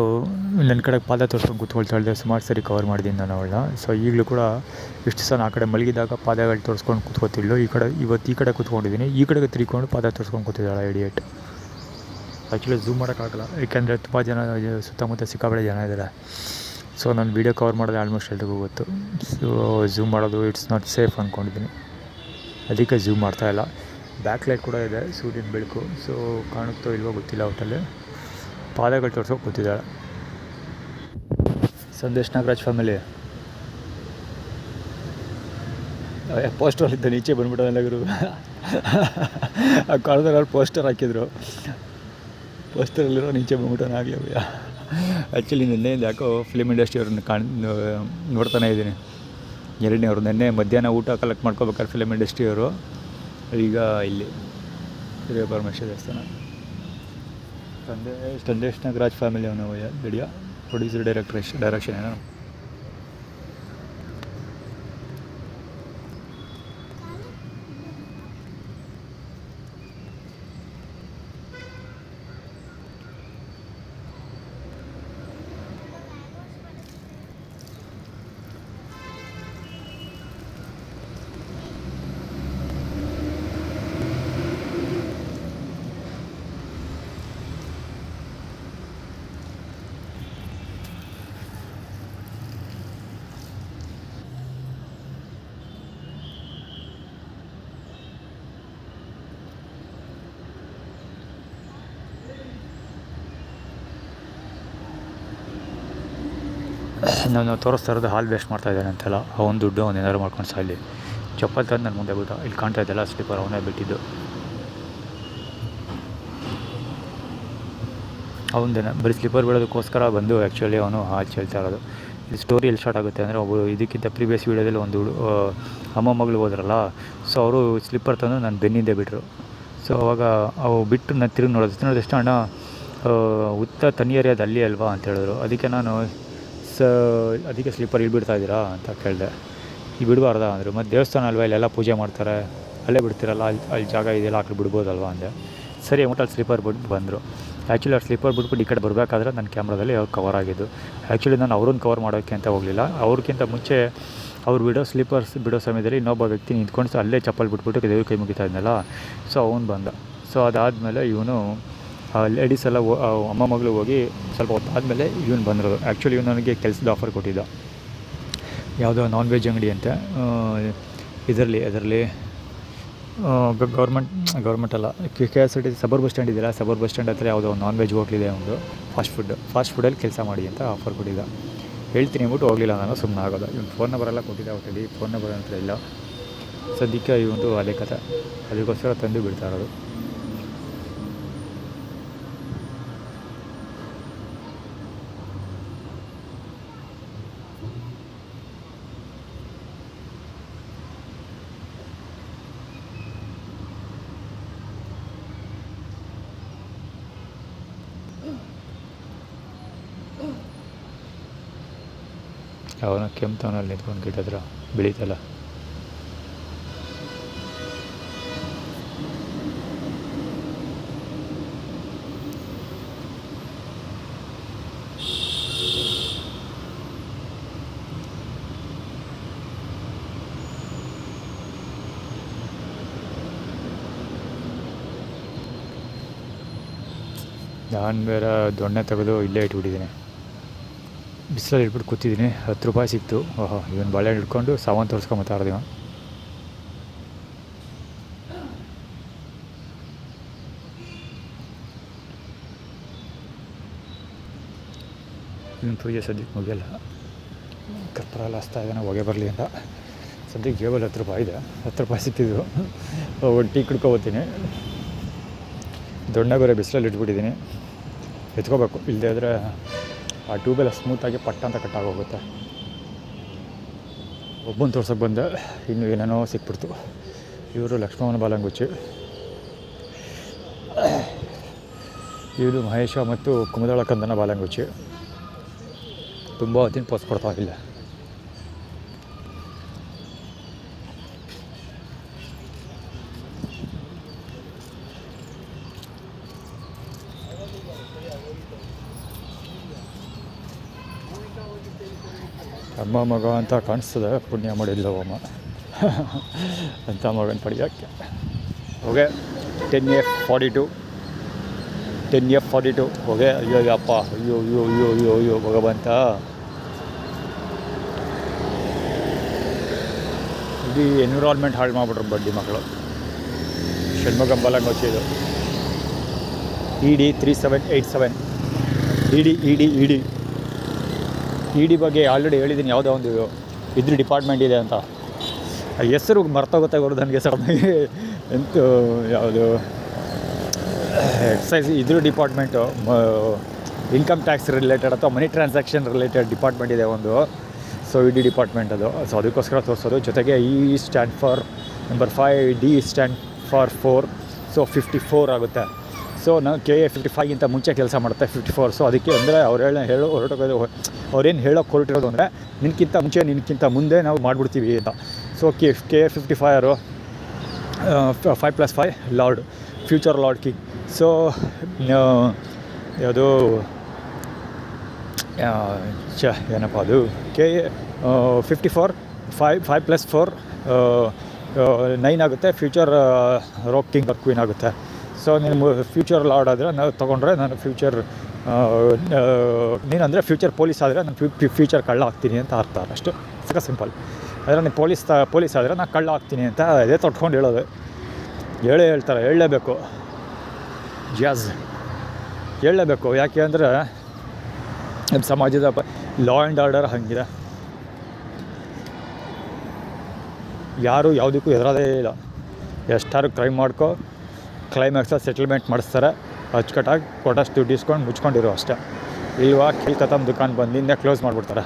ನನ್ನ ಕಡೆ ಪಾದ ತೋರಿಸ್ಕೊಂಡು ಕೂತ್ಕೊಳ್ತಾಳೆ. ಸುಮಾರು ಸರಿ ಕವರ್ ಮಾಡಿದ್ದೀನಿ ನಾನು ಅವಳನ್ನ. ಸೊ ಈಗಲೂ ಕೂಡ ಇಷ್ಟು ದಿವಸ ಆ ಕಡೆ ಮಲಗಿದಾಗ ಪಾದಗಳು ತೋರಿಸ್ಕೊಂಡು ಕೂತ್ಕೋತಿದ್ಳು. ಇವತ್ತು ಈ ಕಡೆ ಕೂತ್ಕೊಂಡಿದ್ದೀನಿ, ಈ ಕಡೆಗೆ ತಿರ್ಕೊಂಡು ಪಾದ ತೋರಿಸ್ಕೊಂಡು ಕೂತಿದ್ದಾಳೆ ಇಡಿಯೇಟ್. ಆ್ಯಕ್ಚುಲಿ ಝೂಮ್ ಮಾಡೋಕ್ಕಾಗಲ್ಲ, ಏಕೆಂದರೆ ತುಂಬ ಜನ ಸುತ್ತಮುತ್ತ ಸಿಕ್ಕಾಬಳೆ ಜನ ಇದ್ದಾರೆ. ಸೊ ನಾನು ವೀಡಿಯೋ ಕವರ್ ಮಾಡೋದು ಆಲ್ಮೋಸ್ಟ್ ಎಲ್ರಿಗೂ ಗೊತ್ತು. ಸೊ ಝೂಮ್ ಮಾಡೋದು ಇಟ್ಸ್ ನಾಟ್ ಸೇಫ್ ಅಂದ್ಕೊಂಡಿದ್ದೀನಿ, ಅದಕ್ಕೆ ಝೂಮ್ ಮಾಡ್ತಾಯಿಲ್ಲ. ಬ್ಯಾಕ್ ಲೈಟ್ ಕೂಡ ಇದೆ, ಸೂರ್ಯನ ಬೆಳಕು. ಸೊ ಕಾಣುತ್ತೋ ಇಲ್ವೋ ಗೊತ್ತಿಲ್ಲ. ಒಟ್ಟಲ್ಲಿ ಪಾದಗಳು ತೋರಿಸೋಕೆ ಕೂತಿದ್ದಾಳೆ. ಸಂದೇಶ್ ನಾಗರಾಜ್ ಫ್ಯಾಮಿಲಿ ಪೋಸ್ಟರ್ ಇದ್ದ ನೀಚೆ ಬಂದ್ಬಿಟ್ಟೋಲ್ಲ ಗುರು. ಆ ಕಾಲದಲ್ಲಿ ಅವ್ರು ಪೋಸ್ಟರ್ ಹಾಕಿದ್ರು, ಪೋಸ್ಟರಲ್ಲಿರೋ ನೀಚೆ ಬಂದ್ಬಿಟ್ಟೋನ ಆಗಲಿ ಭಯ್ಯ. ಆ್ಯಕ್ಚುಲಿ ನಿನ್ನೆಯಿಂದ ಯಾಕೋ ಫಿಲ್ಮ್ ಇಂಡಸ್ಟ್ರಿ ಅವ್ರನ್ನ ನೋಡ್ತಾನೆ ಇದ್ದೀನಿ. ಎರಡನೇ ಅವರು ನಿನ್ನೆ ಮಧ್ಯಾಹ್ನ ಊಟ ಕಲೆಕ್ಟ್ ಮಾಡ್ಕೋಬೇಕಾದ್ರೆ ಫಿಲ್ಮ್ ಇಂಡಸ್ಟ್ರಿಯವರು, ಈಗ ಇಲ್ಲಿ ಹಿರಿಯ ಪರಮೇಶ್ವರ ದೇವಸ್ಥಾನ. ಸಂದೇಶ್ ನಾಗರಾಜ್ ಫ್ಯಾಮಿಲಿ ಅವನು ವಿಡಿಯೋ ಪ್ರೊಡ್ಯೂಸರ್ ಡೈರೆಕ್ಷನ್ ಏನೋ. ನಾವು ತೋರಿಸ್ತಾ ಇರೋದು ಹಾಲು ವೇಸ್ಟ್ ಮಾಡ್ತಾಯಿದ್ದಾನೆ ಅಂತೆಲ್ಲ. ಅವನ ದುಡ್ಡು ಅವ್ನು ಏನಾದ್ರು ಮಾಡ್ಕೊಂಡು ಸಾಯಲಿ. ಚಪ್ಪಲ್ ತಂದು ನನ್ನ ಮುಂದೆ ಬಿಟ್ಟು, ಇಲ್ಲಿ ಕಾಣ್ತಾ ಇದ್ದಲ್ಲ ಸ್ಲಿಪ್ಪರ್, ಅವನೇ ಬಿಟ್ಟಿದ್ದು. ಅವನದೇನೆ ಬರೀ ಸ್ಲಿಪ್ಪರ್ ಬಿಡೋದಕ್ಕೋಸ್ಕರ ಬಂದು ಆ್ಯಕ್ಚುಲಿ ಅವನು ಹಾಲು ಚೆಲ್ತಾ ಇರೋದು. ಇಲ್ಲಿ ಸ್ಟೋರಿ ಎಲ್ಲಿ ಸ್ಟಾರ್ಟ್ ಆಗುತ್ತೆ ಅಂದರೆ, ಒಬ್ಬರು ಇದಕ್ಕಿಂತ ಪ್ರೀವಿಯಸ್ ವೀಡಿಯೋದಲ್ಲಿ ಒಂದು ಅಮ್ಮ ಮಗಳು ಹೋದ್ರಲ್ಲ, ಸೊ ಅವರು ಸ್ಲಿಪ್ಪರ್ ತಂದು ನಾನು ಬೆನ್ನಿಂದೆ ಬಿಟ್ಟರು. ಸೊ ಅವಾಗ ಅವು ಬಿಟ್ಟು ನಾನು ತಿರುಗಿ ನೋಡೋದು ಅಣ್ಣ ಉತ್ತ ತಣ್ಣೀರು ಅದು ಅಲ್ಲಿ ಅಲ್ವಾ ಅಂತ ಹೇಳಿದ್ರು. ಅದಕ್ಕೆ ನಾನು ಅದಕ್ಕೆ ಸ್ಲಿಪ್ಪರ್ ಇಲ್ಲಿ ಬಿಡ್ತಾ ಇದ್ದೀರಾ ಅಂತ ಕೇಳಿದೆ. ಈಗ ಬಿಡಬಾರ್ದಾ ಅಂದರು. ಮತ್ತು ದೇವಸ್ಥಾನ ಅಲ್ವಾ, ಇಲ್ಲೆಲ್ಲ ಪೂಜೆ ಮಾಡ್ತಾರೆ, ಅಲ್ಲೇ ಬಿಡ್ತಿರಲ್ಲ, ಅಲ್ಲಿ ಜಾಗ ಇದೆಯಲ್ಲ, ಆ ಕಡೆ ಬಿಡ್ಬೋದಲ್ವಾ ಅಂದೆ. ಸರಿ ಅಮೌಂಟ್ ಅಲ್ಲಿ ಸ್ಲಿಪ್ಪರ್ ಬಿಟ್ಟು ಬಂದರು. ಆ್ಯಕ್ಚುಲಿ ಅವ್ರು ಸ್ಲಿಪ್ಪರ್ ಬಿಟ್ಬಿಟ್ಟು ಈ ಕಡೆ ಬರಬೇಕಾದ್ರೆ ನನ್ನ ಕ್ಯಾಮ್ರಾದಲ್ಲಿ ಅವ್ರು ಕವರ್ ಆಗಿದ್ದು. ಆ್ಯಕ್ಚುಲಿ ನಾನು ಅವ್ರನ್ನ ಕವರ್ ಮಾಡೋಕ್ಕೆ ಅಂತ ಹೋಗಲಿಲ್ಲ. ಅವ್ರಿಗಿಂತ ಮುಂಚೆ ಅವ್ರು ಸ್ಲಿಪ್ಪರ್ಸ್ ಬಿಡೋ ಸಮಯದಲ್ಲಿ ಇನ್ನೊಬ್ಬ ವ್ಯಕ್ತಿ ನಿಂತ್ಕೊಂಡು ಅಲ್ಲೇ ಚಪ್ಪಲ್ ಬಿಟ್ಬಿಟ್ಟು ದೇವ್ರ ಕೈ ಮುಗಿತಾ ಇದ್ನಲ್ಲ, ಸೊ ಅವನು ಬಂದ. ಸೊ ಅದಾದಮೇಲೆ ಇವನು ಲೇಡೀಸ್ ಎಲ್ಲ ಅಮ್ಮ ಮಗಳು ಹೋಗಿ ಸ್ವಲ್ಪ ಹೊತ್ತು ಆದಮೇಲೆ ಇವನು ಬಂದರು. ಆ್ಯಕ್ಚುಲಿ ಇವನು ನನಗೆ ಕೆಲಸದ ಆಫರ್ ಕೊಟ್ಟಿದ್ದ, ಯಾವುದೋ ನಾನ್ ವೆಜ್ ಅಂಗಡಿ ಅಂತೆ, ಇದರಲ್ಲಿ ಗೌರ್ಮೆಂಟ್ ಅಲ್ಲ, KSRTC ಸಬರ್ ಬಸ್ ಸ್ಟ್ಯಾಂಡ್ ಇದೆಯಲ್ಲ, ಸಬರ್ ಬಸ್ ಸ್ಟ್ಯಾಂಡ್ ಹತ್ರ ಯಾವುದೋ ನಾನ್ ವೆಜ್ ಹೋಟ್ಲಿದೆ, ಒಂದು ಫಾಸ್ಟ್ ಫುಡ್ಡಲ್ಲಿ ಕೆಲಸ ಮಾಡಿ ಅಂತ ಆಫರ್ ಕೊಟ್ಟಿದ್ದ. ಹೇಳ್ತೀನಿ ಅಂದ್ಬಿಟ್ಟು ಹೋಗಲಿಲ್ಲ, ನಾನು ಸುಮ್ಮನೆ ಆಗೋದು. ಇವನು ಫೋನ್ ನಂಬರೆಲ್ಲ ಕೊಟ್ಟಿದ್ದ, ಹೋಟೆಲಿ ಫೋನ್ ನಂಬರ್ ಅಂತ ಇಲ್ಲ. ಸದ್ಯಕ್ಕೆ ಇವನು ಅದೇ ಕಥೆ, ಅದಕ್ಕೋಸ್ಕರ ತಂದು ಬಿಡ್ತಾ ಇರೋದು. ಅವನ ಕೆಮ್ತವನಲ್ಲಿ ನಿಂತ್ಕೊಂಡು ಗಿಡ ಹತ್ರ ಬೆಳೀತಲ್ಲ. ನಾನು ಬೇರೆ ದೊಣ್ಣೆ ತೆಗೆದು ಇಲ್ಲೇ ಇಟ್ಬಿಟ್ಟಿದ್ದೀನಿ. ಬಿಸಿಲಲ್ಲಿ ಇಟ್ಬಿಟ್ಟು ಕೂತಿದ್ದೀನಿ. 10 ರೂಪಾಯಿ ಸಿಕ್ತು. ಓಹೋ, ಇವನು ಬಾಳೆ ಹಿಡ್ಕೊಂಡು ಸಾಮಾನು ತೋರಿಸ್ಕೊಂಬತ್ತಾರ್ದೀವ. ಇವನು ಪೂಜೆ ಸದ್ಯಕ್ಕೆ ಮುಗಿಯಲ್ಲ. ಕರ್ಪೂರ ಎಲ್ಲ ಹಚ್ತಾ ಇದ್ದಾನೆ ಹೊಗೆ ಬರಲಿ ಅಂತ. ಸದ್ಯಕ್ಕೆ ಜೇಬಲ್ಲಿ 10 ರೂಪಾಯಿ ಇದೆ. 10 ರೂಪಾಯಿ ಸಿಕ್ಕಿದ್ದು. ಒಂದು ಟೀ ಕುಡ್ಕೊಬೋತೀನಿ. ದೊಣ್ಣೆ ಬೇರೆ ಬಿಸಿಲಲ್ಲಿ ಇಟ್ಬಿಟ್ಟಿದ್ದೀನಿ. ಎತ್ಕೋಬೇಕು, ಇಲ್ಲದೆ ಆದರೆ ಆ ಟ್ಯೂಬೆಲ್ಲ ಸ್ಮೂತಾಗಿ ಪಟ್ಟ ಅಂತ ಕಟ್ಟಾಗೋಗುತ್ತೆ. ಒಬ್ಬನ ತೋರ್ಸೋಕ್ಕೆ ಬಂದೆ, ಇನ್ನು ಏನೇನೋ ಸಿಕ್ಬಿಡ್ತು. ಇವರು ಲಕ್ಷ್ಮಣ ಬಾಲಂಗುಚ್ಚಿ, ಇವರು ಮಹೇಶ ಮತ್ತು ಕುಮುದಳ ಕಂದನ ಬಾಲಂಗುಚ್ಚಿ. ತುಂಬ ಹೊತ್ತಿನ ಪೋಸ್ ಕೊಡ್ತಾ ಇಲ್ಲ. ಅಮ್ಮ ಮಗ ಅಂತ ಕಾಣಿಸ್ತದೆ, ಪುಣ್ಯ ಮಾಡಿಲ್ಲವಮ್ಮ ಅಂತ ಮಗನ ಪಡೆಯೋಕ್ಕೆ. ಹೋಗೆ 10F42 ಹೋಗೆ. ಅಯ್ಯೋ ಅಪ್ಪ, ಅಯ್ಯೋ ಅಯ್ಯೋ ಅಯ್ಯೋ ಅಯ್ಯೋ ಅಯ್ಯೋ ಭಗವಂತ. ಇದು ಎನ್ವಿರಾನ್ಮೆಂಟ್ ಹಾಳು ಮಾಡಿಬಿಟ್ರು ಬಡ್ಡಿ ಮಕ್ಕಳು. ಷಣ್ಮುಗಂ ಬಾಲಂಗುಚ್ಚಿ ಇದು. ED 3787 ED ಬಗ್ಗೆ ಆಲ್ರೆಡಿ ಹೇಳಿದ್ದೀನಿ. ಯಾವುದೋ ಒಂದು ಇದ್ರ ಡಿಪಾರ್ಟ್ಮೆಂಟ್ ಇದೆ ಅಂತ. ಹೆಸರು ಮರ್ತೋಗುತ್ತೆ ಅವರು ನನಗೆ ಸಡನ್ನಾಗಿ. ಎಂತ ಯಾವುದು ಎಕ್ಸೈಸ್ ಇದ್ರ ಡಿಪಾರ್ಟ್ಮೆಂಟು, ಇನ್ಕಮ್ ಟ್ಯಾಕ್ಸ್ ರಿಲೇಟೆಡ್ ಅಥವಾ ಮನಿ ಟ್ರಾನ್ಸಾಕ್ಷನ್ ರಿಲೇಟೆಡ್ ಡಿಪಾರ್ಟ್ಮೆಂಟ್ ಇದೆ ಒಂದು. ಸೊ ED ಡಿಪಾರ್ಟ್ಮೆಂಟ್ ಅದು. ಸೊ ಅದಕ್ಕೋಸ್ಕರ ತೋರಿಸೋದು. ಜೊತೆಗೆ E stand for number 5, D stand for 4. So 54 ಆಗುತ್ತೆ. ಸೊ ನಾವು KA 55ಗಿಂತ ಮುಂಚೆ ಕೆಲಸ ಮಾಡುತ್ತೆ 54. ಸೊ ಅದಕ್ಕೆ ಅಂದರೆ ಅವ್ರೇನು ಹೇಳೋಕೆ ಹೊರಟಿರೋದು ಅಂದರೆ ನಿನ್ಕಿಂತ ಮುಂಚೆ ನಿನ್ಕಿಂತ ಮುಂದೆ ನಾವು ಮಾಡಿಬಿಡ್ತೀವಿ ಅಂತ. So KA 55 5+5 lord, future lord ಕಿ. ಸೊ ಯಾವುದು ಏನಪ್ಪ ಅದು KA 54 5+4 9 ಆಗುತ್ತೆ. ಫ್ಯೂಚರ್ ರಾಕ್ ಕಿಂಗ್ ಕ್ವೀನ್ ಆಗುತ್ತೆ. ಸೊ ನೀನು ಫ್ಯೂಚರ್ ಲಾರ್ಡ್ ಆದರೆ ನಾವು ತೊಗೊಂಡ್ರೆ ನಾನು ಫ್ಯೂಚರ್, ನೀನಂದರೆ ಫ್ಯೂಚರ್ ಪೊಲೀಸ್ ಆದರೆ ನಾನು ಫ್ಯೂಚರ್ ಕಳ್ಳ ಆಗ್ತೀನಿ ಅಂತ ಅರ್ಥ. ಅಷ್ಟು ಸಾಕ ಸಿಂಪಲ್. ಆದರೆ ನೀನು ಪೊಲೀಸ್ ಆದರೆ ನಾನು ಕಳ್ಳ ಆಗ್ತೀನಿ ಅಂತ ಅದೇ ತೊಟ್ಕೊಂಡು ಹೇಳೋದು. ಹೇಳ್ತಾರೆ, ಹೇಳಲೇಬೇಕು. ಜಾಸ್ ಹೇಳಲೇಬೇಕು. ಯಾಕೆ ಅಂದರೆ ನಮ್ಮ ಸಮಾಜದ ಲಾ ಆ್ಯಂಡ್ ಆರ್ಡರ್ ಹಾಗಿದೆ. ಯಾರು ಯಾವುದಕ್ಕೂ ಹೆದರೋದೇ ಇಲ್ಲ. ಎಷ್ಟಾರು ಕ್ರೈಮ್ ಮಾಡ್ಕೊ, ಕ್ಲೈಮ್ಯಾಕ್ಸಲ್ಲಿ ಸೆಟಲ್ಮೆಂಟ್ ಮಾಡಿಸ್ತಾರೆ. ಅಚ್ಚುಕಟ್ಟಾಗಿ ಕೊಟ್ಟಷ್ಟು ದುಡ್ಡು ಇಸ್ಕೊಂಡು ಮುಚ್ಕೊಂಡಿರೋ ಅಷ್ಟೇ. ಇಲ್ವಾ ತಮ್ಮ ದುಕಾನ್ ಬಂದು ನಿನ್ನೆ ಕ್ಲೋಸ್ ಮಾಡಿಬಿಡ್ತಾರೆ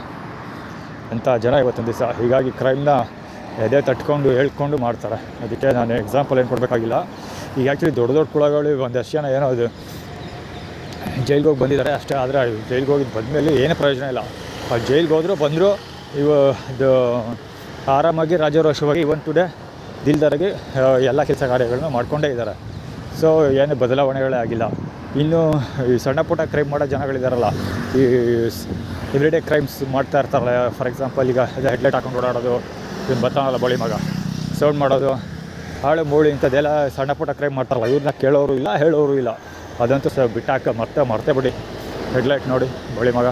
ಅಂಥ ಜನ ಇವತ್ತೊಂದು ದಿವಸ. ಹೀಗಾಗಿ ಕ್ರೈಮ್ನ ಎದೆ ತಟ್ಕೊಂಡು ಹೇಳ್ಕೊಂಡು ಮಾಡ್ತಾರೆ. ಅದಕ್ಕೆ ನಾನು ಎಕ್ಸಾಂಪಲ್ ಏನು ಕೊಡಬೇಕಾಗಿಲ್ಲ. ಈಗ ಆ್ಯಕ್ಚುಲಿ ದೊಡ್ಡ ಕುಳಗಳು ಒಂದಷ್ಟು ಜನ ಏನೋ ಅದು ಜೈಲಿಗೆ ಹೋಗಿ ಬಂದಿದ್ದಾರೆ ಅಷ್ಟೇ. ಆದರೆ ಜೈಲಿಗೆ ಹೋಗಿದ್ದು ಬಂದಮೇಲೆ ಏನೂ ಪ್ರಯೋಜನ ಇಲ್ಲ. ಆ ಜೈಲಿಗೆ ಹೋದರೂ ಬಂದರೂ ಇದು ಆರಾಮಾಗಿ ರಾಜಾರೋಷವಾಗಿ ಟುಡೇ ದಿಲ್ದಾರಾಗಿ ಎಲ್ಲ ಕೆಲಸ ಕಾರ್ಯಗಳನ್ನ ಮಾಡ್ಕೊಂಡೇ ಇದ್ದಾರೆ. ಸೊ ಏನು ಬದಲಾವಣೆಗಳೇ ಆಗಿಲ್ಲ. ಇನ್ನು ಈ ಸಣ್ಣ ಪುಟ್ಟ ಕ್ರೈಮ್ ಮಾಡೋ ಜನಗಳಿದಾರಲ್ಲ, ಈ ಎವ್ರಿಡೇ ಕ್ರೈಮ್ಸ್ ಮಾಡ್ತಾ ಇರ್ತಾರಲ್ಲ. ಫಾರ್ ಎಕ್ಸಾಂಪಲ್ ಈಗ ಹೆಡ್ಲೈಟ್ ಹಾಕೊಂಡು ಓಡಾಡೋದು, ಇವ್ನು ಬರ್ತಾನಲ್ಲ ಬಳಿ ಮಗ, ಸೌಂಡ್ ಮಾಡೋದು, ಹಾಳು ಮೂಳಿ ಇಂಥದ್ದೆಲ್ಲ ಸಣ್ಣ ಪುಟ್ಟ ಕ್ರೈಮ್ ಮಾಡ್ತಾರಲ್ಲ. ಇವ್ರನ್ನ ಕೇಳೋರು ಇಲ್ಲ, ಹೇಳೋರು ಇಲ್ಲ. ಅದಂತೂ ಬಿಟ್ಟಾಕ ಮರ್ತೇ ಬಿಡಿ. ಹೆಡ್ಲೈಟ್ ನೋಡಿ ಬಳಿ ಮಗ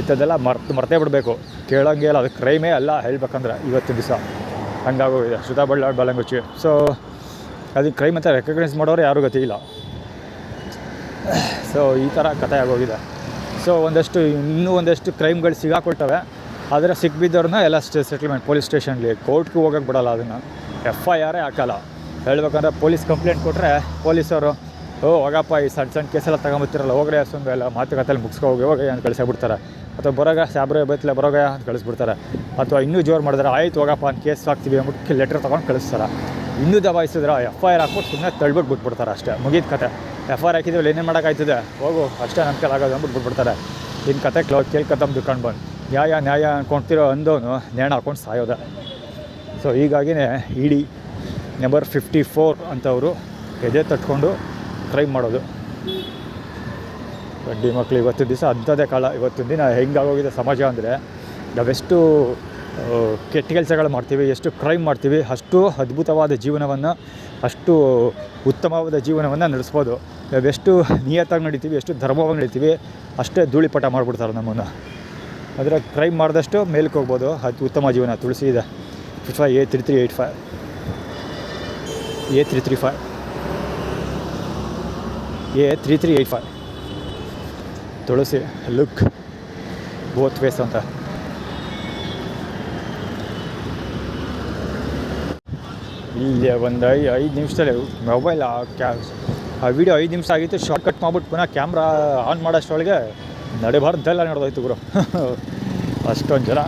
ಇಂಥದ್ದೆಲ್ಲ ಮರ್ತೇ ಬಿಡಬೇಕು. ಕೇಳೋಂಗೆ ಇಲ್ಲ, ಅದು ಕ್ರೈಮೇ ಅಲ್ಲ ಹೇಳ್ಬೇಕಂದ್ರೆ ಇವತ್ತಿನ ದಿವಸ. ಹಂಗಾಗೋಗಿದೆ ಶ್ರುತಾ ಬಾಲಂಗುಚ್ಚಿ. ಸೊ ಅದಕ್ಕೆ ಕ್ರೈಮ್ ಅಂತ ರೆಕಗ್ನೈಸ್ ಮಾಡೋರು ಯಾರೂ ಗತಿ ಇಲ್ಲ. ಸೊ ಈ ಥರ ಕಥೆ ಆಗೋಗಿದೆ. ಸೊ ಇನ್ನೂ ಒಂದಷ್ಟು ಕ್ರೈಮ್ಗಳು ಸಿಗಾಕೊಳ್ತವೆ. ಆದರೆ ಸಿಕ್ಬಿದ್ದವ್ರನ್ನ ಎಲ್ಲ ಸೆಟಲ್ಮೆಂಟ್ ಪೊಲೀಸ್ ಸ್ಟೇಷನ್ಲಿ, ಕೋರ್ಟ್ಗೂ ಹೋಗೋಕ್ಕೆ ಬಿಡೋಲ್ಲ. ಅದನ್ನು FIR ಹಾಕೋಲ್ಲ. ಹೇಳ್ಬೇಕಂದ್ರೆ ಪೊಲೀಸ್ ಕಂಪ್ಲೇಂಟ್ ಕೊಟ್ಟರೆ ಪೊಲೀಸವರು ಹೋಗಪ್ಪ ಈ ಸಣ್ಣ ಕೇಸೆಲ್ಲ ತಗೊಂಬತ್ತಿರಲ್ಲ, ಹೋಗ್ರೆ ಅಷ್ಟೊಂದು ಎಲ್ಲ ಮಾತುಕತೆಯಲ್ಲಿ ಹೋಗಿ ಅಂತ ಕಳಿಸ್ಬಿಡ್ತಾರೆ. ಅಥವಾ ಬರೋಗ ಸಾಬ್ರೆ ಬೈತಲೆ ಬರೋಗ ಅಂತ ಕಳಿಸ್ಬಿಡ್ತಾರೆ. ಅಥವಾ ಇನ್ನೂ ಜೋರು ಮಾಡಿದ್ರೆ ಆಯ್ತು ಹೋಗಪ್ಪ ಅಂತ ಕೇಸ್ ಹಾಕ್ತೀವಿ ಅಂದ್ಬಿಟ್ಟು ಲೆಟ್ರ್ ತೊಗೊಂಡು ಕಳಿಸ್ತಾರೆ. ಇನ್ನೂ ದಬಾಯಿಸಿದ್ರೆ FIR ಹಾಕ್ಬಿಟ್ಟು ಸುಮ್ಮನೆ ತಳ್ಬಿಟ್ಟು ಬಿಟ್ಬಿಡ್ತಾರೆ ಅಷ್ಟೇ. ಮುಗಿದ ಕತೆ. FIR ಹಾಕಿದ್ದೀವಿ ಏನೇನು ಮಾಡೋಕ್ಕಾಯ್ತದೆ, ಹೋಗು ಅಷ್ಟೇ ನಮ್ಮ ಕೈಲಿ ಆಗೋದು ಅಂದ್ಬಿಟ್ಟು ಬಿಟ್ಬಿಡ್ತಾರೆ. ಇನ್ನು ಕತೆ ಕೇಳ್ಕೊತಂದು ದುಕಾನ್ ಬಂದು ನ್ಯಾಯ ಅಂದ್ಕೊಳ್ತಿರೋ ಅಂದವನು ನೇಣ ಹಾಕ್ಕೊಂಡು ಸಾಯೋದೆ. ಸೊ ಹೀಗಾಗಿಯೇ ED ನಂಬರ್ 54 ಅಂತವರು ಎದೆ ತಟ್ಕೊಂಡು ಕ್ರೈಮ್ ಮಾಡೋದು. ಬಡ್ಡಿ ಮಕ್ಕಳು ಇವತ್ತಿನ ದಿವಸ ಅಂಥದ್ದೇ ಕಾಲ. ಇವತ್ತಿನ ದಿನ ಹೆಂಗಾಗೋಗಿದೆ ಸಮಾಜ ಅಂದರೆ, ನಾವೆಷ್ಟು ಕೆಟ್ಟ ಕೆಲಸಗಳು ಮಾಡ್ತೀವಿ, ಎಷ್ಟು ಕ್ರೈಮ್ ಮಾಡ್ತೀವಿ, ಅಷ್ಟು ಅದ್ಭುತವಾದ ಜೀವನವನ್ನು, ಅಷ್ಟು ಉತ್ತಮವಾದ ಜೀವನವನ್ನು ನಡೆಸ್ಬೋದು. ನಾವೆಷ್ಟು ನಿಯತ್ತಾಗಿ ನಡೀತೀವಿ, ಎಷ್ಟು ಧರ್ಮವಾಗಿ ನಡೀತೀವಿ, ಅಷ್ಟೇ ಧೂಳಿಪಟ ಮಾಡಿಬಿಡ್ತಾರೆ ನಮ್ಮನ್ನು. ಅಂದರೆ ಕ್ರೈಮ್ ಮಾಡಿದಷ್ಟು ಮೇಲಕ್ಕೆ ಹೋಗ್ಬೋದು. ಅದು ಉತ್ತಮ ಜೀವನ. ತುಳಸಿ ಇದೆ 55A3385 A3385 ತುಳಸಿ ಲುಕ್ ಬೋತ್ ವೇಸ್ ಅಂತ. ಇಲ್ಲೇ ಒಂದು 5 ನಿಮಿಷದಲ್ಲಿ ಮೊಬೈಲ್ ಆ ವಿಡಿಯೋ 5 ನಿಮಿಷ ಆಗಿತ್ತು. ಶಾರ್ಟ್ ಕಟ್ ಮಾಡ್ಬಿಟ್ಟು ಪುನಃ ಕ್ಯಾಮ್ರಾ ಆನ್ ಮಾಡೋಷ್ಟರೊಳಗೆ ನಡೆಬಾರ್ದೆಲ್ಲ ನಡೆದೋಯ್ತು ಗುರು. ಅಷ್ಟೊಂದು ಜನ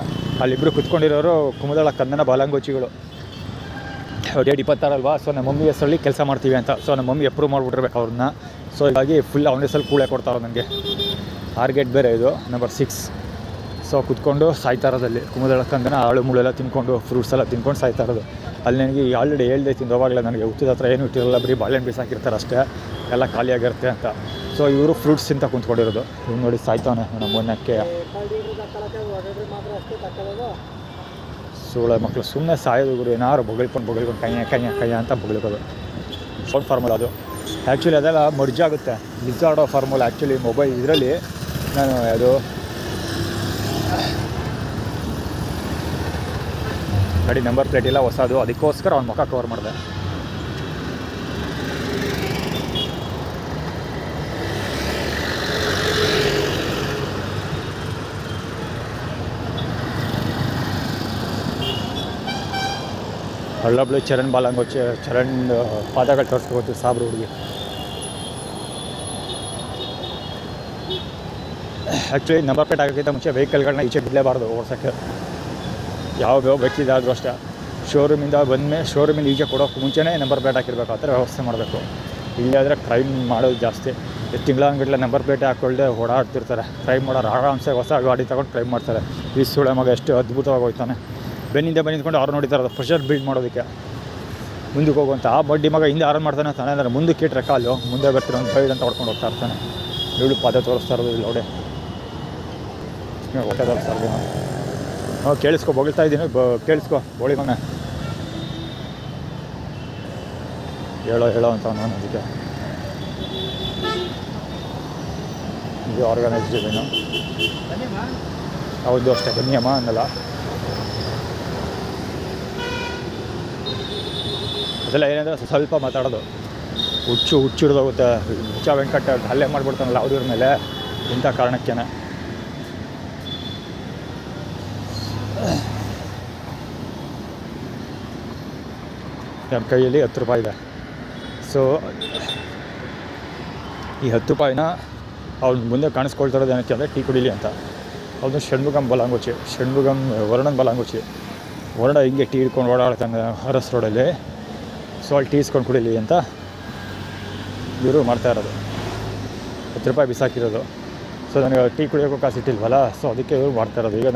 ಅಲ್ಲಿಬ್ಬರು ಕುತ್ಕೊಂಡಿರೋರು ಕುಮುದಳ ಕಂದನ ಬಾಲಂಗೋಚಿಗಳು. ಡೇಟ್ 26 ಅಲ್ವಾ, ಸೊ ನಮ್ಮ ಮಮ್ಮಿ ಹೆಸರಲ್ಲಿ ಕೆಲಸ ಮಾಡ್ತೀವಿ ಅಂತ. ಸೊ ನಮ್ಮ ಮಮ್ಮಿ ಅಪ್ರೂವ್ ಮಾಡಿಬಿಟ್ಟಿರ್ಬೇಕು ಅವ್ರನ್ನ. ಸೊ ಹೀಗಾಗಿ ಫುಲ್ ಅವನ ಹೆಸರಲ್ಲಿ ಕೂಳೆ ಕೊಡ್ತಾರೆ ನನಗೆ. ಆರ್ಗೇಟ್ ಬೇರೆ ಇದು ನಂಬರ್ 6. ಸೊ ಕುತ್ಕೊಂಡು ಸಾಯ್ತಾ ಇರೋದಲ್ಲಿ ಕುಮುದಳ ಕಂದನ ಆಳು ಮುಳೆಲ್ಲ ತಿನ್ಕೊಂಡು ಫ್ರೂಟ್ಸ್ ಎಲ್ಲ ತಿನ್ಕೊಂಡು ಸಾಯ್ತಾ ಇರೋದು. ಅಲ್ಲಿ ನನಗೆ ಆಲ್ರೆಡಿ ಹೇಳ್ದೆ ತಿಂದವಾಗಲೇ ನನಗೆ ಹುಟ್ಟಿದ ಹತ್ರ ಏನೂ ಇಟ್ಟಿರಲ್ಲ, ಬರೀ ಬಾಳೆಹಣ್ಣು ಬೀಸಾಕಿರ್ತಾರೆ ಅಷ್ಟೇ, ಎಲ್ಲ ಖಾಲಿಯಾಗಿರುತ್ತೆ ಅಂತ. ಸೊ ಇವರು ಫ್ರೂಟ್ಸ್ ತಿಂತ ಕುಂತ್ಕೊಂಡಿರೋದು. ಇವ್ನು ನೋಡಿ ಸಾಯ್ತಾನೆ ನಮ್ಮ ಮೊನ್ನಕ್ಕೆ. ಸೋಳೆ ಮಕ್ಕಳು ಸುಮ್ಮನೆ ಸಾಯೋದು ಗುರು. ಏನಾರು ಬೊಗಳ್ಕೊಂಡು ಕೈಯ ಅಂತ ಬೊಗಳ್ಕೋದು. ಸೌಂಡ್ ಫಾರ್ಮುಲಾ ಅದು. ಆ್ಯಕ್ಚುಲಿ ಅದೆಲ್ಲ ಮರ್ಜಾಗುತ್ತೆ. ಲಿಜಾರ್ಡೋ ಫಾರ್ಮುಲಾ ಆ್ಯಕ್ಚುಲಿ ಮೊಬೈಲ್ ಇದರಲ್ಲಿ ನಾನು ಅದು ಗಾಡಿ ನಂಬರ್ ಪ್ಲೇಟ್ ಇಲ್ಲ ಹೊಸದು, ಅದಕ್ಕೋಸ್ಕರ ಅವ್ನ ಮುಖ ಕವರ್ ಮಾಡಿದೆ. ಹಳ್ಳಬ್ಳು ಚರಣ್ ಬಾಲಂಗೋಚಿ ಚರಣ್ ಪಾದಗಳು ತೋರಿಸ್ಕೋಬೋದು ಸಾಬ್ರು ಹುಡುಗಿ. ಆ್ಯಕ್ಚುಲಿ ನಂಬರ್ ಪ್ಲೇಟ್ ಆಗೋಕ್ಕಿಂತ ಮುಂಚೆ ವೆಹಿಕಲ್ಗಳನ್ನ ಈಚೆ ಬಿಡಲೇಬಾರ್ದು ಓಡಿಸೋಕ್ಕೆ. ಯಾವ ವ್ಯಕ್ತಿದಾದರೂ ಅಷ್ಟೇ ಶೋರೂಮಿಂದ ಬಂದಮೇಲೆ ಶೋರೂಮಿಂದ ಈಚೆ ಕೊಡೋಕ್ಕೆ ಮುಂಚೆನೇ ನಂಬರ್ ಪ್ಲೇಟ್ ಹಾಕಿರ್ಬೇಕು. ಆ ಥರ ವ್ಯವಸ್ಥೆ ಮಾಡಬೇಕು. ಇಲ್ಲಾದರೆ ಕ್ರೈಮ್ ಮಾಡೋದು ಜಾಸ್ತಿ. ತಿಂಗಳಂಗಟ್ಲೆ ನಂಬರ್ ಪ್ಲೇಟ್ ಹಾಕ್ಕೊಳ್ದೆ ಓಡಾಡ್ತಿರ್ತಾರೆ. ಕ್ರೈಮ್ ಮಾಡೋರು ಆರಾಮ್ಸೆ ಹೊಸ ಗಾಡಿ ತೊಗೊಂಡು ಕ್ರೈಮ್ ಮಾಡ್ತಾರೆ. ಈ ಸುಳೆ ಮಗ ಎಷ್ಟು ಅದ್ಭುತವಾಗಿ ಹೋಗ್ತಾನೆ. ಬೆನ್ನಿಂದ ನಿಂತ್ಕೊಂಡು ಅವ್ರು ನೋಡಿತಾರೆ ಪ್ರೆಷರ್ ಬಿಲ್ಡ್ ಮಾಡೋದಕ್ಕೆ ಮುಂದಕ್ಕೆ ಹೋಗುವಂಥ. ಆ ಬಡ್ಡಿ ಮಗ ಹಿಂದೆ ಆರಾಮ್ ಮಾಡ್ತಾನೆ ತಾನೆ, ಅಂದರೆ ಮುಂದಕ್ಕೆ ಇಟ್ಟರೆ ಕಾಲು ಮುಂದೆ ಬರ್ತಿರೋ ಒಂದು ಗೈಡ್ ಅಂತ ಹೊಡ್ಕೊಂಡು ಹೋಗ್ತಾ ಇರ್ತಾನೆ. ಇವಳು ಪಾದ ತೋರಿಸ್ತಾ ಇರೋದು ಇಲ್ಲ ನೋಡಿ, ಹೊಟ್ಟೆ ತೋರಿಸ್ತಾ ಇದ್ದೀನಿ. ನಾವು ಕೇಳಿಸ್ಕೊ, ಬೊಗಳ್ತಾ ಇದ್ದೀನಿ, ಕೇಳಿಸ್ಕೊ ಬೋಳಿ ಮಗನ ಹೇಳೋ ಅಂತ ನಾನು. ಅದಕ್ಕೆ ಇದು ಆರ್ಗನೈಸ್ಡ್ ಇವೇನು ಹೌದು ಅಷ್ಟೇ. ಬನ್ನಿಯಮ್ಮ ಅನ್ನಲ್ಲ, ಅದೆಲ್ಲ ಏನಂದರೆ ಸ್ವಲ್ಪ ಮಾತಾಡೋದು. ಹುಚ್ಚಿಡ್ದೋಗುತ್ತೆ. ಹುಚ್ಚ ವೆಂಕಟ ಹಲ್ಲೆ ಮಾಡಿಬಿಡ್ತಾನಲ್ಲ ಅವ್ರ ಮೇಲೆ, ಇಂಥ ಕಾರಣಕ್ಕೇನೆ. ನಮ್ಮ ಕೈಯಲ್ಲಿ 10 ರೂಪಾಯಿ ಇದೆ. ಸೊ ಈ 10 ರೂಪಾಯಿನ ಅವ್ನು ಮುಂದೆ ಕಾಣಿಸ್ಕೊಳ್ತಿರೋದು ಏನಕ್ಕೆ ಅಂದರೆ ಟೀ ಕುಡೀಲಿ ಅಂತ. ಅವನು ಷಣ್ಮುಗಂ ಬಲಾಂಗೋಚಿ, ವರ್ಣನ್ ಬಲಾಂಗೋಚಿ. ವರ್ಣ ಹಿಂಗೆ ಟೀ ಹಿಡ್ಕೊಂಡು ಓಡಾಡ್ತಾನೆ ಅರಸ್ ರೋಡಲ್ಲಿ. ಸೊ ಅಲ್ಲಿ ಟೀ ಇಸ್ಕೊಂಡು ಕುಡೀಲಿ ಅಂತ ಇವರು ಮಾಡ್ತಾ ಇರೋದು. 10 ರೂಪಾಯಿ ಬಿಸಾಕಿರೋದು. ಸೊ ನನಗೆ ಟೀ ಕುಡಿಯೋಕ್ಕೂ ಕಾಸು ಇಟ್ಟಿಲ್ವಲ್ಲ, ಸೊ ಅದಕ್ಕೆ ಇವರು ಮಾಡ್ತಾ ಇರೋದು. ಈಗ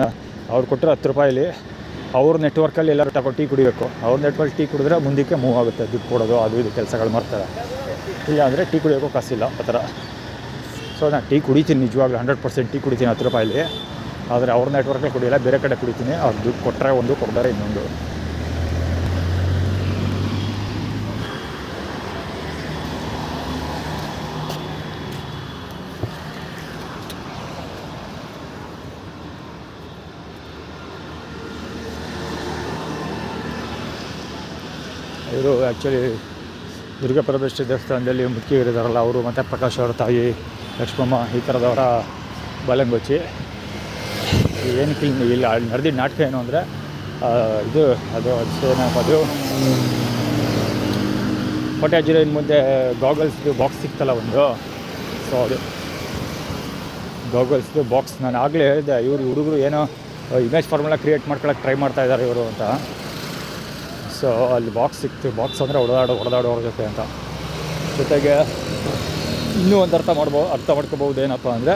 ಅವ್ರು ಕೊಟ್ಟರೆ 10 ರೂಪಾಯಲ್ಲಿ ಅವ್ರ ನೆಟ್ವರ್ಕಲ್ಲಿ ಎಲ್ಲರೂ ತಗೊಂಡು ಟೀ ಕುಡಿಬೇಕು. ಅವ್ರ ನೆಟ್ವರ್ಕ್ ಟೀ ಕುಡಿದ್ರೆ ಮುಂದಕ್ಕೆ ಮೂವ್ ಆಗುತ್ತೆ. ದುಡ್ಡು ಕೊಡೋದು ಅದು ಇದು ಕೆಲಸಗಳು ಮಾಡ್ತಾರೆ. ಇಲ್ಲ ಅಂದರೆ ಟೀ ಕುಡಿಯೋಕ್ಕೂ ಕಾಸಿಲ್ಲ ಆ ಥರ. ಸೊ ನಾನು ಟೀ ಕುಡಿತೀನಿ, ನಿಜವಾಗ್ಲೂ 100% ಟೀ ಕುಡಿತೀನಿ 10 ರೂಪಾಯಲ್ಲಿ. ಆದರೆ ಅವ್ರ ನೆಟ್ವರ್ಕಲ್ಲಿ ಕುಡಿಯೋಲ್ಲ, ಬೇರೆ ಕಡೆ ಕುಡಿತೀನಿ. ಅವ್ರು ದುಡ್ಡು ಕೊಟ್ಟರೆ ಒಂದು, ಕೊಡ್ತಾರೆ ಇನ್ನೊಂದು. ಇವರು ಆ್ಯಕ್ಚುಲಿ ದುರ್ಗಾ ಪರಮೇಶ್ವರಿ ದೇವಸ್ಥಾನದಲ್ಲಿ ಮುಖ್ಯರಿದ್ದಾರಲ್ಲ ಅವರು, ಮತ್ತು ಪ್ರಕಾಶ್ ಅವರ ತಾಯಿ ಲಕ್ಷ್ಮಮ್ಮ, ಈ ಥರದವರ ಬಾಲಂಗೋಚಿ. ಏನಕ್ಕೆ ಇಲ್ಲಿ ನಡೆದಿದ್ದ ನಾಟಕ ಏನು ಅಂದರೆ ಅದು ಏನಪ್ಪ, ಅದು ಕೋಟ್ಯಾಜಿರೋ ಇನ್ನು ಮುಂದೆ ಗಾಗಲ್ಸ್ದು ಬಾಕ್ಸ್ ಸಿಕ್ತಲ್ಲ ಒಂದು. ಸೊ ಅದು ಗಾಗಲ್ಸ್ದು ಬಾಕ್ಸ್ ನಾನು ಆಗಲೇ ಹೇಳಿದೆ, ಇವರು ಹುಡುಗರು ಏನೋ ಇಮೇಜ್ ಫಾರ್ಮುಲಾ ಕ್ರಿಯೇಟ್ ಮಾಡ್ಕೊಳಕ್ಕೆ ಟ್ರೈ ಮಾಡ್ತಾ ಇದ್ದಾರೆ ಇವರು ಅಂತ. ಸೊ ಅಲ್ಲಿ ಬಾಕ್ಸ್ ಸಿಕ್ತು. ಬಾಕ್ಸ್ ಅಂದರೆ ಹೊಡೆದಾಡೋರ ಜೊತೆ ಅಂತ. ಜೊತೆಗೆ ಇನ್ನೂ ಒಂದು ಅರ್ಥ ಮಾಡ್ಕೋಬೋದು ಏನಪ್ಪ ಅಂದರೆ,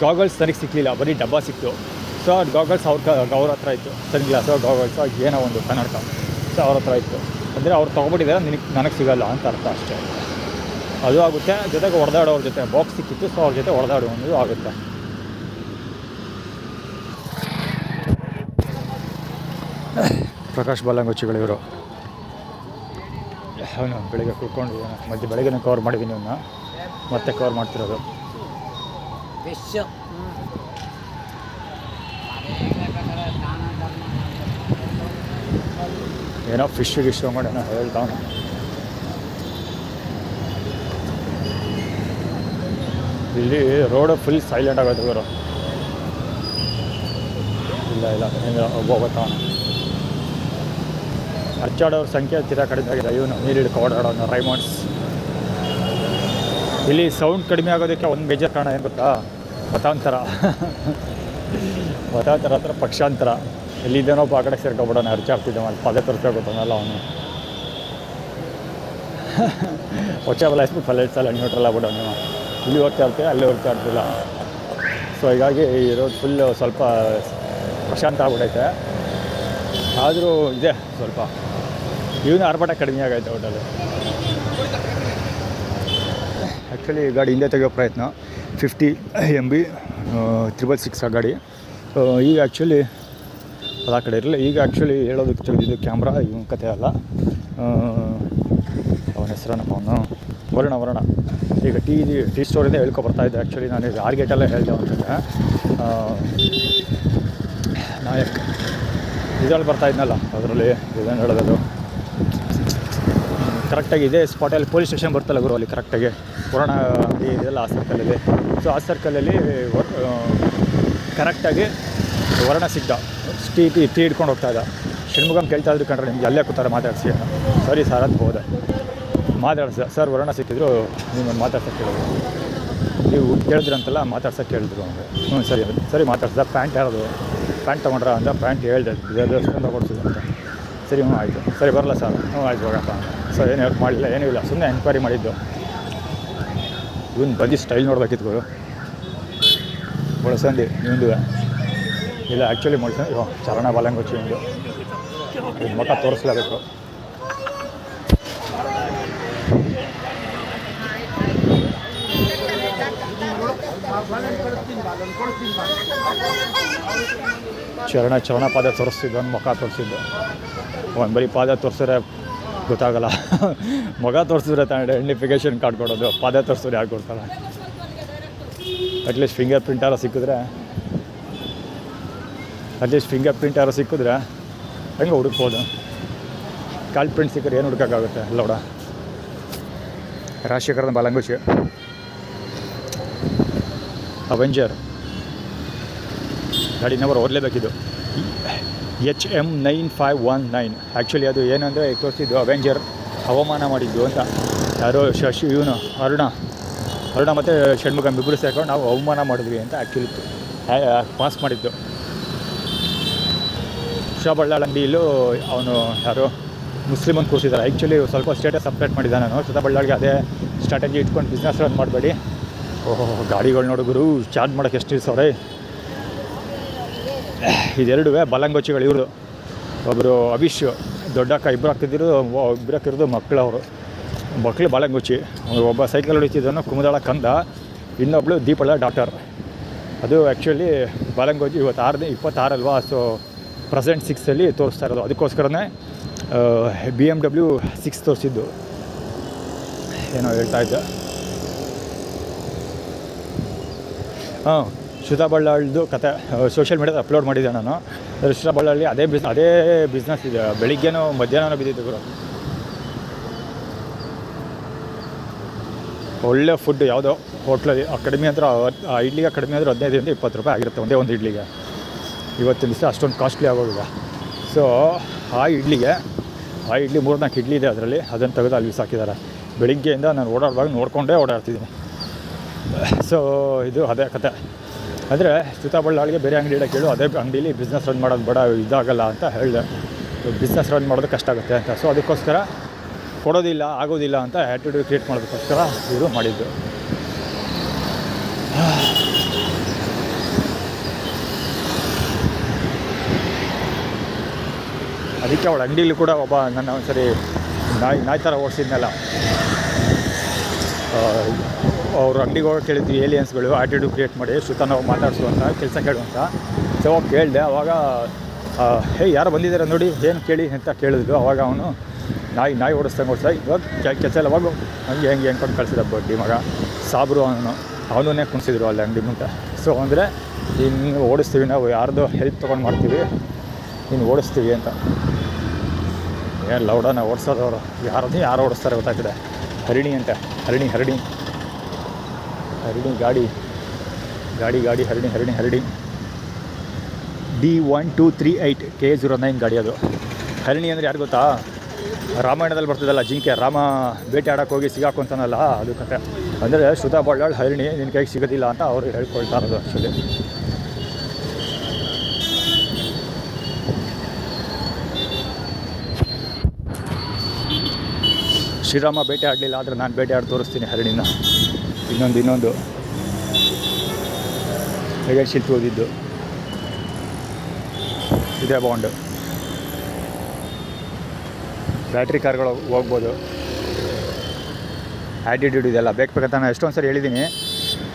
ಗಾಗಲ್ಸ್ ನನಗೆ ಸಿಕ್ಕಲಿಲ್ಲ, ಬರೀ ಡಬ್ಬ ಸಿಕ್ತು. ಸೊ ಅದು ಗಾಗಲ್ಸ್ ಅವ್ರ ಹತ್ರ ಇತ್ತು. ಸನ್ ಗ್ಲಾಸು ಗಾಗಲ್ಸು ಏನೋ ಒಂದು ಕನ್ನಡಕ, ಸೊ ಅವ್ರ ಹತ್ರ ಇತ್ತು. ಅಂದರೆ ಅವ್ರು ತೊಗೊಬಿಟ್ಟಿದ್ದಾರೆ, ನನಗೆ ಸಿಗೋಲ್ಲ ಅಂತ ಅರ್ಥ ಅಷ್ಟೇ. ಅದು ಆಗುತ್ತೆ. ಜೊತೆಗೆ ಹೊಡೆದಾಡೋರ ಜೊತೆ ಬಾಕ್ಸ್ ಸಿಕ್ಕಿತ್ತು, ಸೊ ಅವ್ರ ಜೊತೆ ಹೊಡೆದಾಡೋದು ಆಗುತ್ತೆ. ಪ್ರಕಾಶ್ ಬಾಲಂಗೋಚಿಗಳು ಇವರು. ಅವನು ಬೆಳಗ್ಗೆ ಕುತ್ಕೊಂಡು ಮಧ್ಯೆ ಬೆಳಗ್ಗೆ ಕವರ್ ಮಾಡಿದ್ದೀನಿ ಅವನ್ನ ಮತ್ತೆ ಕವರ್ ಮಾಡ್ತಿರೋದು. ಏನೋ ಫಿಶ್ ಮಾಡಿ ಏನೋ ಹೇಳ್ತಾವನು. ಇಲ್ಲಿ ರೋಡು ಫುಲ್ ಸೈಲೆಂಟ್ ಆಗೋದು ಇವರು. ಇಲ್ಲ ಹೋಗುತ್ತಾವನು. ಅಚ್ಚಾಡೋರ ಸಂಖ್ಯೆ ತೀರಾ ಕಡಿಮೆ ಆಗಿದೆ. ಇವನು ನೀರು ಹಿಡ್ಕೊ ಓಡಾಡೋನು ರೈಮಂಡ್ಸ್. ಇಲ್ಲಿ ಸೌಂಡ್ ಕಡಿಮೆ ಆಗೋದಕ್ಕೆ ಒಂದು ಬೇಜಾರು ಕಾರಣ ಏನು ಗೊತ್ತಾ? ಮತಾಂತರ ಹತ್ರ ಪಕ್ಷಾಂತರ. ಇಲ್ಲಿದ್ದೇನೊಬ್ಬ ಆ ಕಡೆ ಸೇರ್ಕೊಬಿಡೋಣ ಅರ್ಚಾಡ್ತಿದ್ದೆ ಮಾಡಿ ಪದೇ ತೋರಿಸ್ಕೊತಾನಲ್ಲ ಅವನು. ಹೊಚ್ಚಬಲ ಎಷ್ಟು ಫಲೇಟ್ ಸಲ ನ್ಯೂಟ್ರಲ್ ಆಗ್ಬಿಡೋ ನೀವು. ಇಲ್ಲಿ ಹೋಗ್ತಾ ಇರ್ತೀವಿ, ಅಲ್ಲಿ ಹೋಗ್ತಾ ಇರ್ತಿಲ್ಲ. ಸೊ ಹೀಗಾಗಿ ಈ ರೋಡ್ ಫುಲ್ಲು ಸ್ವಲ್ಪ ಪ್ರಶಾಂತ ಆಗ್ಬಿಡೈತೆ. ಆದರೂ ಇದೆ ಸ್ವಲ್ಪ ಇವನು ಆರ್ಭಟ ಕಡಿಮೆ ಆಗೈತೆ ಹೋಟೆಲು. ಆ್ಯಕ್ಚುಲಿ ಗಾಡಿ ಹಿಂದೆ ತೆಗೆಯೋ ಪ್ರಯತ್ನ 50 MB 666 ಆ ಗಾಡಿ. ಈಗ ಆ್ಯಕ್ಚುಲಿ ಅದು ಆ ಕಡೆ ಇರಲಿಲ್ಲ. ಈಗ ಆ್ಯಕ್ಚುಲಿ ಹೇಳೋದಕ್ಕೆ ತೆಗೆದಿದ್ದು ಕ್ಯಾಮ್ರಾ ಇವನ ಕತೆ ಅಲ್ಲ. ಅವನ ಹೆಸರನ್ನಪ್ಪ ಅವನು ವರ್ಣ. ಈಗ ಟೀ ಸ್ಟೋರಿಂದ ಹೇಳ್ಕೊಬರ್ತಾಯಿದ್ದೆ. ಆ್ಯಕ್ಚುಲಿ ನಾನು ಈಗ ಆರ್ಗೇಟಲ್ಲೇ ಹೇಳಿದೆ ಅವನಿಗೆ. ನಾಯಕ್ ಇದರಲ್ಲಿ ಬರ್ತಾಯಿದ್ನಲ್ಲ, ಅದರಲ್ಲಿ ಇದನ್ನು ಹೇಳೋದು ಕರೆಕ್ಟಾಗಿ ಇದೇ ಸ್ಪಾಟಲ್ಲಿ ಪೊಲೀಸ್ ಸ್ಟೇಷನ್ ಬರ್ತಲ್ಲ ಗುರು, ಅಲ್ಲಿ ಕರೆಕ್ಟಾಗಿ ವರ್ಣ ಇದೆಲ್ಲ ಆ ಸರ್ಕಲಲ್ಲಿ. ಸೊ ಆ ಸರ್ಕಲಲ್ಲಿ ಕರೆಕ್ಟಾಗಿ ವರ್ಣ ಸಿಗ್ದ. ಟೀ ಹಿಡ್ಕೊಂಡು ಹೋಗ್ತಾಯಿದ್ದ. ಷಣ್ಮುಗಮ್ ಕೇಳ್ತಾ ಇದ್ರು ಕಂಡ್ರೆ ನಿಮ್ಗೆ ಅಲ್ಲೇ ಕೂತಾರೆ ಮಾತಾಡಿಸಿ. ಸರಿ ಸರ್ ಅಂತ ಹೋದೆ, ಮಾತಾಡ್ಸಿದೆ. ಸರ್ ವರ್ಣ ಸಿಕ್ಕಿದ್ರು ನಿಮ್ಮನ್ನು ಮಾತಾಡ್ಸೋಕ್ಕೆ ಕೇಳಿದ್ರು. ನೀವು ಕೇಳಿದ್ರಂತೆಲ್ಲ ಮಾತಾಡ್ಸೋಕ್ಕೆ ಕೇಳಿದ್ರು ಅವ್ನಿಗೆ. ಸರಿ ಮಾತಾಡ್ಸಿದ. ಪ್ಯಾಂಟ್ ತೊಗೊಂಡ್ರ ಅಂತ. ಪ್ಯಾಂಟ್ ಹೇಳಿದೆ ಅಷ್ಟೊಂದು ಕೊಡ್ಸಿದೆ ಅಂತ. ಸರಿ ಆಯಿತು. ಸರಿ ಬರಲ್ಲ ಸರ್. ಆಯ್ತು ಹೋಗಪ್ಪ. ಸರ್ ಏನು ಹೆಲ್ಪ್ ಮಾಡಲಿಲ್ಲ, ಏನೂ ಇಲ್ಲ, ಸುಮ್ಮನೆ ಎನ್ಕ್ವೈರಿ ಮಾಡಿದ್ದು. ಇವನು ಬಂದು ಸ್ಟೈಲ್ ನೋಡ್ಬೇಕಿತ್ತು ಮೊಳಸಂದಿ ನಿಂದು. ಇಲ್ಲ ಆ್ಯಕ್ಚುಲಿ ಮೊಳಸಂದಿ ಚರಣ ಬಾಲಂಗೊಚ್ಚಿ ಒಂದು ಇದು ಮುಖ ತೋರಿಸ್ಲೇಬೇಕು. ಚರಣ ಪಾದ ತೋರಿಸ್ತಿದ್ದು, ಒಂದು ಮುಖ ತೋರಿಸಿದ್ದು. ಒಂದು ಬರೀ ಪಾದ ತೋರಿಸಿದ್ರೆ ಗೊತ್ತಾಗಲ್ಲ. ಮುಖ ತೋರಿಸಿದ್ರೆ ತಾಂಡೆ ಐಡೆಂಟಿಫಿಕೇಷನ್ ಕಾರ್ಡ್ ಕೊಡೋದು. ಪಾದ ತೋರಿಸಿದ್ರೆ ಯಾಕೆ ಕೊಡ್ತಾರೆ? ಅಟ್ಲೀಸ್ಟ್ ಫಿಂಗರ್ ಪ್ರಿಂಟ್ ಯಾರೋ ಸಿಕ್ಕಿದ್ರೆ ಹೆಂಗೆ ಹುಡುಕ್ಬೋದು? ಕಾಲ್ ಪ್ರಿಂಟ್ ಸಿಕ್ಕರೆ ಏನು ಹುಡುಕೋಕ್ಕಾಗುತ್ತೆ? ಅಲ್ಲೋಡ ರಾಜಶೇಖರನ ಬಾಲಂಗುಚಿ ಅವೆಂಜರ್ ಗಾಡಿ ನಂಬರ್ ಓದಲೇಬೇಕಿದ್ದು. HM 9519. ಆ್ಯಕ್ಚುಲಿ ಅದು ಏನಂದರೆ ತೋರಿಸಿದ್ದು ಅವೆಂಜರ್ ಅವಮಾನ ಮಾಡಿದ್ದು ಅಂತ. ಯಾರೋ ಇವನು ಅರುಣ ಮತ್ತು ಷಣ್ಮುಗಮ್ ಇಬ್ಬರು ಸೇರ್ಕೊಂಡು ನಾವು ಅವಮಾನ ಮಾಡಿದ್ವಿ ಅಂತ ಆ್ಯಕ್ಚುಲಿ ಪಾಸ್ ಮಾಡಿದ್ದು. ಶ್ರೀಬಳ್ಳಾಳ ಅಂಗಡಿಯಲ್ಲೂ ಅವನು ಯಾರೋ ಮುಸ್ಲಿಮನ್ನು ಕೂರಿಸಿದ್ದಾರೆ. ಆ್ಯಕ್ಚುಲಿ ಸ್ವಲ್ಪ ಸ್ಟೇಟಸ್ ಅಪ್ಡೇಟ್ ಮಾಡಿದ್ದೆ ನಾನು. ಶ್ರೀಬಳ್ಳಾಳಿಗೆ ಅದೇ ಸ್ಟ್ರಾಟಜಿ ಇಟ್ಕೊಂಡು ಬಿಸ್ನೆಸ್ ರನ್ ಮಾಡಬೇಡಿ. ಗಾಡಿಗಳು ನೋಡಿದ್ರು ಚಾರ್ಜ್ ಮಾಡೋಕ್ಕೆ ಎಷ್ಟು ಸಾವಿರ. ಇದೆರಡು ಬಾಲಂಗೊಚ್ಚಿಗಳು. ಇವರು ಒಬ್ಬರು ಅಭಿಷ್ ದೊಡ್ಡಕ್ಕ, ಇಬ್ಬರು ಹಾಕ್ತಿರೋದು ಮಕ್ಕಳು ಬಾಲಂಗೊಚ್ಚಿ. ಒಬ್ಬ ಸೈಕಲ್ ಹೊಡಿತಿದ್ದನು ಕುಮದಾಳ ಕಂದ, ಇನ್ನೊಬ್ಬಳು ದೀಪಳ ಡಾಕ್ಟರ್. ಅದು ಆ್ಯಕ್ಚುಲಿ ಬಾಲಂಗೊಚ್ಚಿ 26 ಅಲ್ವಾ. ಸೊ ಪ್ರೆಸೆಂಟ್ 6 ತೋರಿಸ್ತಾ ಇರೋದು. ಅದಕ್ಕೋಸ್ಕರನೇ BMW 6 ತೋರಿಸಿದ್ದು. ಏನೋ ಹೇಳ್ತಾ ಇದ್ದ. ಶ್ರೀಬಳ್ಳಾಳ್ದು ಕತೆ ಸೋಷಿಯಲ್ ಮೀಡಿಯಾದ ಅಪ್ಲೋಡ್ ಮಾಡಿದ್ದೆ ನಾನು. ಶ್ರೀಬಳ್ಳಾಳಿ ಅದೇ ಬಿಸ್ನೆಸ್ ಇದೆ. ಬೆಳಿಗ್ಗೆನೋ ಮಧ್ಯಾಹ್ನ ಬಿದ್ದಿದ್ದು ಗುರು. ಒಳ್ಳೆ ಫುಡ್ ಯಾವುದೋ ಹೋಟ್ಲಲ್ಲಿ ಕಡಿಮೆ ಅಂದ್ರೆ ಇಡ್ಲಿಗೆ ಕಡಿಮೆ ಅಂದರೆ 15 20 ರೂಪಾಯಿ ಆಗಿರುತ್ತೆ ಒಂದೇ ಒಂದು ಇಡ್ಲಿಗೆ. ಇವತ್ತಿನ ದಿವಸ ಅಷ್ಟೊಂದು ಕಾಸ್ಟ್ಲಿ ಆಗೋಗಿದೆ. ಸೊ ಆ ಇಡ್ಲಿ 3-4 ಇಡ್ಲಿ ಇದೆ ಅದರಲ್ಲಿ. ಅದನ್ನು ತೆಗೆದು ಅಲ್ಲಿ ಸಾಕಿದ್ದಾರೆ. ಬೆಳಿಗ್ಗೆಯಿಂದ ನಾನು ಓಡಾಡುವಾಗ ನೋಡಿಕೊಂಡೇ ಓಡಾಡ್ತಿದ್ದೀನಿ. ಸೊ ಇದು ಅದೇ ಕತೆ. ಅಂದರೆ ಶ್ರೀಬಳ್ಳಾಳಿಗೆ ಬೇರೆ ಅಂಗಡಿ ಇಡೋಕ್ಕೆ ಕೇಳು, ಅದೇ ಅಂಗಡೀಲಿ ಬಿಸ್ನೆಸ್ ರನ್ ಮಾಡೋದು ಇದಾಗಲ್ಲ ಅಂತ ಹೇಳಿದೆ. ಬಿಸ್ನೆಸ್ ರನ್ ಮಾಡೋದು ಕಷ್ಟ ಆಗುತ್ತೆ ಅಂತ. ಸೊ ಅದಕ್ಕೋಸ್ಕರ ಆಗೋದಿಲ್ಲ ಅಂತ ಆ್ಯಟಿಟ್ಯೂಡ್ ಕ್ರಿಯೇಟ್ ಮಾಡೋದಕ್ಕೋಸ್ಕರ ಇವರು ಮಾಡಿದ್ದು. ಅದಕ್ಕೆ ಅವಳ ಅಂಗಡಿಲಿ ಕೂಡ ಒಬ್ಬ ನನ್ನ ಒಂದ್ಸರಿ ನಾಯಿ ಥರ ಓಡಿಸಿದ್ನಲ್ಲ, ಅವ್ರ ಅಂಗಡಿಗೆ ಹೋಗಿ ಕೇಳಿದ್ವಿ ಏಲಿಯನ್ಸ್ಗಳು ಆ್ಯಟಿಟ್ಯೂಡ್ ಕ್ರಿಯೇಟ್ ಮಾಡಿ ನಾವು ಮಾತಾಡಿಸುವಂಥ ಕೆಲಸ ಕೇಳುವಂಥ. ಸೊ ಕೇಳಿದೆ. ಆವಾಗ ಯಾರು ಬಂದಿದ್ದಾರೆ ನೋಡಿ ಏನು ಕೇಳಿ ಅಂತ ಕೇಳಿದ್ರು. ಆವಾಗ ಅವನು ನಾಯಿ ಓಡಿಸ್ದಂಗೆ ಓಡಿಸ್ದ. ಇವಾಗ ಕೆಲಸ ಎಲ್ಲ ಅವಾಗ ಹಂಗೆ ಅಂದ್ಕೊಂಡು ಕಳಿಸಿದ ಬಡ್ಡಿ ಮಗ ಸಾಬ್ರು ಅವನೇ ಕುಣಿಸಿದ್ರು ಅಲ್ಲಿ ಅಂಗಡಿ ಮುಂದೆ. ಸೊ ಅಂದರೆ ಇನ್ನು ಓಡಿಸ್ತೀವಿ ನಾವು, ಯಾರ್ದು ಹೆಲ್ಪ್ ತೊಗೊಂಡು ಮಾಡ್ತೀವಿ, ಇನ್ನು ಓಡಿಸ್ತೀವಿ ಅಂತ. ಏನು ಲೌಡನ ಓಡಿಸೋದವರು ಯಾರು ಓಡಿಸ್ತಾರೆ ಗೊತ್ತಾಗ್ತದೆ. ಹರಿಣಿ ಅಂತೆ, ಹರಿಣಿ ಗಾಡಿ ಹರಿಣಿ D1238 K09 ಗಾಡಿ ಅದು. ಹರಿಣಿ ಅಂದರೆ ಯಾರು ಗೊತ್ತಾ? ರಾಮಾಯಣದಲ್ಲಿ ಬರ್ತದಲ್ಲ ಜಿಂಕೆ, ರಾಮ ಬೇಟೆ ಆಡೋಕ್ಕೆ ಹೋಗಿ ಸಿಗಾಕೊಂತಾನಲ್ಲ, ಅದು ಕತೆ. ಅಂದರೆ ಶ್ರುತಾ ಬಳ್ಳಾಳ್ ಹರಿಣಿ ನಿನ್ನ ಕೈಗೆ ಸಿಗೋದಿಲ್ಲ ಅಂತ ಅವರು ಹೇಳ್ಕೊಳ್ತಾ ಇರೋದು ಆ್ಯಕ್ಚುಲಿ. ಶ್ರೀರಾಮ ಬೇಟೆ ಆಡಲಿಲ್ಲ ಆದರೆ ನಾನು ಬೇಟೆ ಆಡಿ ತೋರಿಸ್ತೀನಿ ಹರಿಣಿನ. ಇನ್ನೊಂದು ಹೇಗೆ ಶಿಲ್ಪಿ ಓದಿದ್ದು ಇದೇ ಬಾಂಡು. ಬ್ಯಾಟ್ರಿ ಕಾರ್ಗಳು ಹೋಗ್ಬೋದು, ಆ್ಯಟಿಟ್ಯೂಡ್ ಇದೆಲ್ಲ ಬೇಕಂತ ನಾನು ಎಷ್ಟೊಂದು ಸರಿ ಹೇಳಿದ್ದೀನಿ.